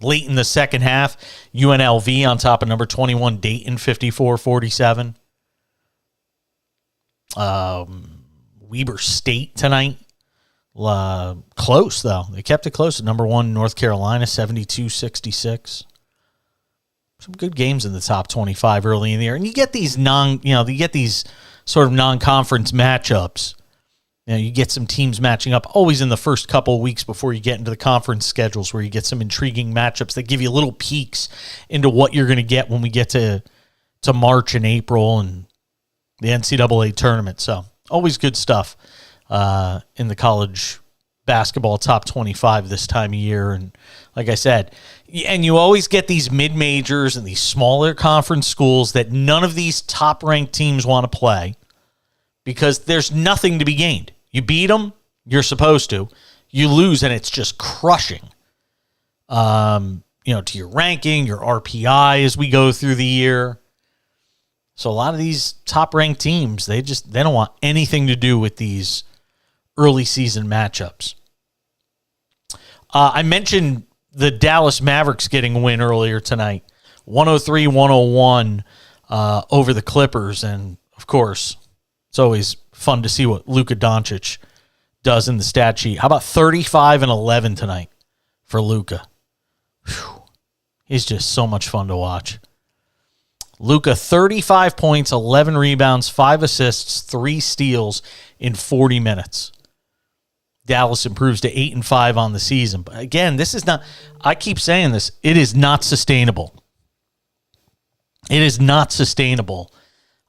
Late in the second half, UNLV on top of number 21 Dayton 54-47. Weber State tonight. Close, though. They kept it close at number 1 North Carolina 72-66. Some good games in the top 25 early in the year. And you get these sort of non-conference matchups. You get some teams matching up always in the first couple of weeks before you get into the conference schedules, where you get some intriguing matchups that give you little peeks into what you're going to get when we get to March and April and the NCAA tournament. So always good stuff in the college basketball top 25 this time of year. And like I said, and you always get these mid-majors and these smaller conference schools that none of these top-ranked teams want to play because there's nothing to be gained. You beat them, you're supposed to. You lose, and it's just crushing. To your ranking, your RPI as we go through the year. So a lot of these top-ranked teams, they don't want anything to do with these early season matchups. I mentioned the Dallas Mavericks getting a win earlier tonight, 103-101 over the Clippers, and of course, it's always fun to see what Luka Doncic does in the stat sheet. How about 35-11 tonight for Luka? He's just so much fun to watch. Luka, 35 points, 11 rebounds, 5 assists, 3 steals in 40 minutes. Dallas improves to 8-5 on the season. But again, this is not, I keep saying this, it is not sustainable. It is not sustainable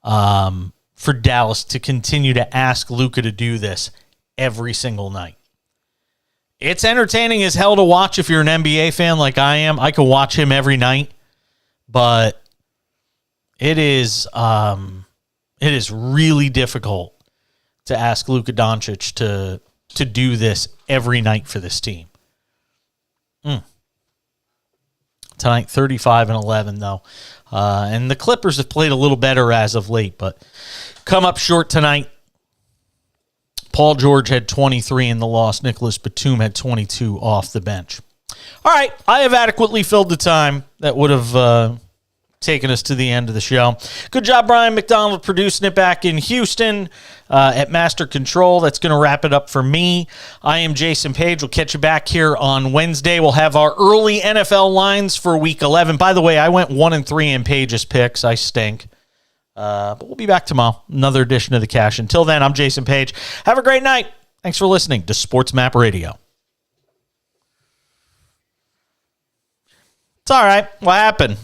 for Dallas to continue to ask Luka to do this every single night. It's entertaining as hell to watch if you're an NBA fan like I am. I could watch him every night, but it is really difficult to ask Luka Doncic to do this every night for this team. Tonight, 35-11, though. And the Clippers have played a little better as of late, but come up short tonight. Paul George had 23 in the loss. Nicholas Batum had 22 off the bench. All right, I have adequately filled the time that would have taken us to the end of the show. Good job, Brian McDonald, producing it back in Houston at Master Control. That's going to wrap it up for me. I am Jason Page. We'll catch you back here on Wednesday. We'll have our early NFL lines for Week 11. By the way, I went 1-3 in Page's picks. I stink. But we'll be back tomorrow. Another edition of The Cash. Until then, I'm Jason Page. Have a great night. Thanks for listening to SportsMap Radio. It's all right. What happened?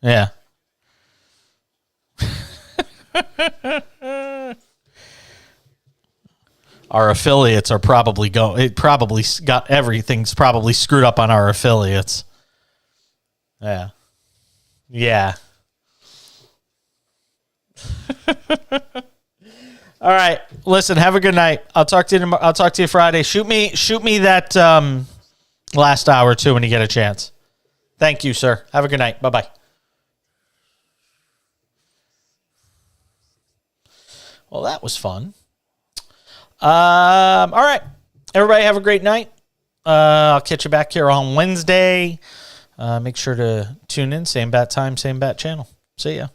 Yeah. Our affiliates are probably everything's probably screwed up on our affiliates. Yeah. Yeah. All right. Listen, have a good night. I'll talk to you Friday. Shoot me that last hour too when you get a chance. Thank you, sir. Have a good night. Bye-bye. Well, that was fun. All right. Everybody have a great night. I'll catch you back here on Wednesday. Make sure to tune in. Same bat time, same bat channel. See ya.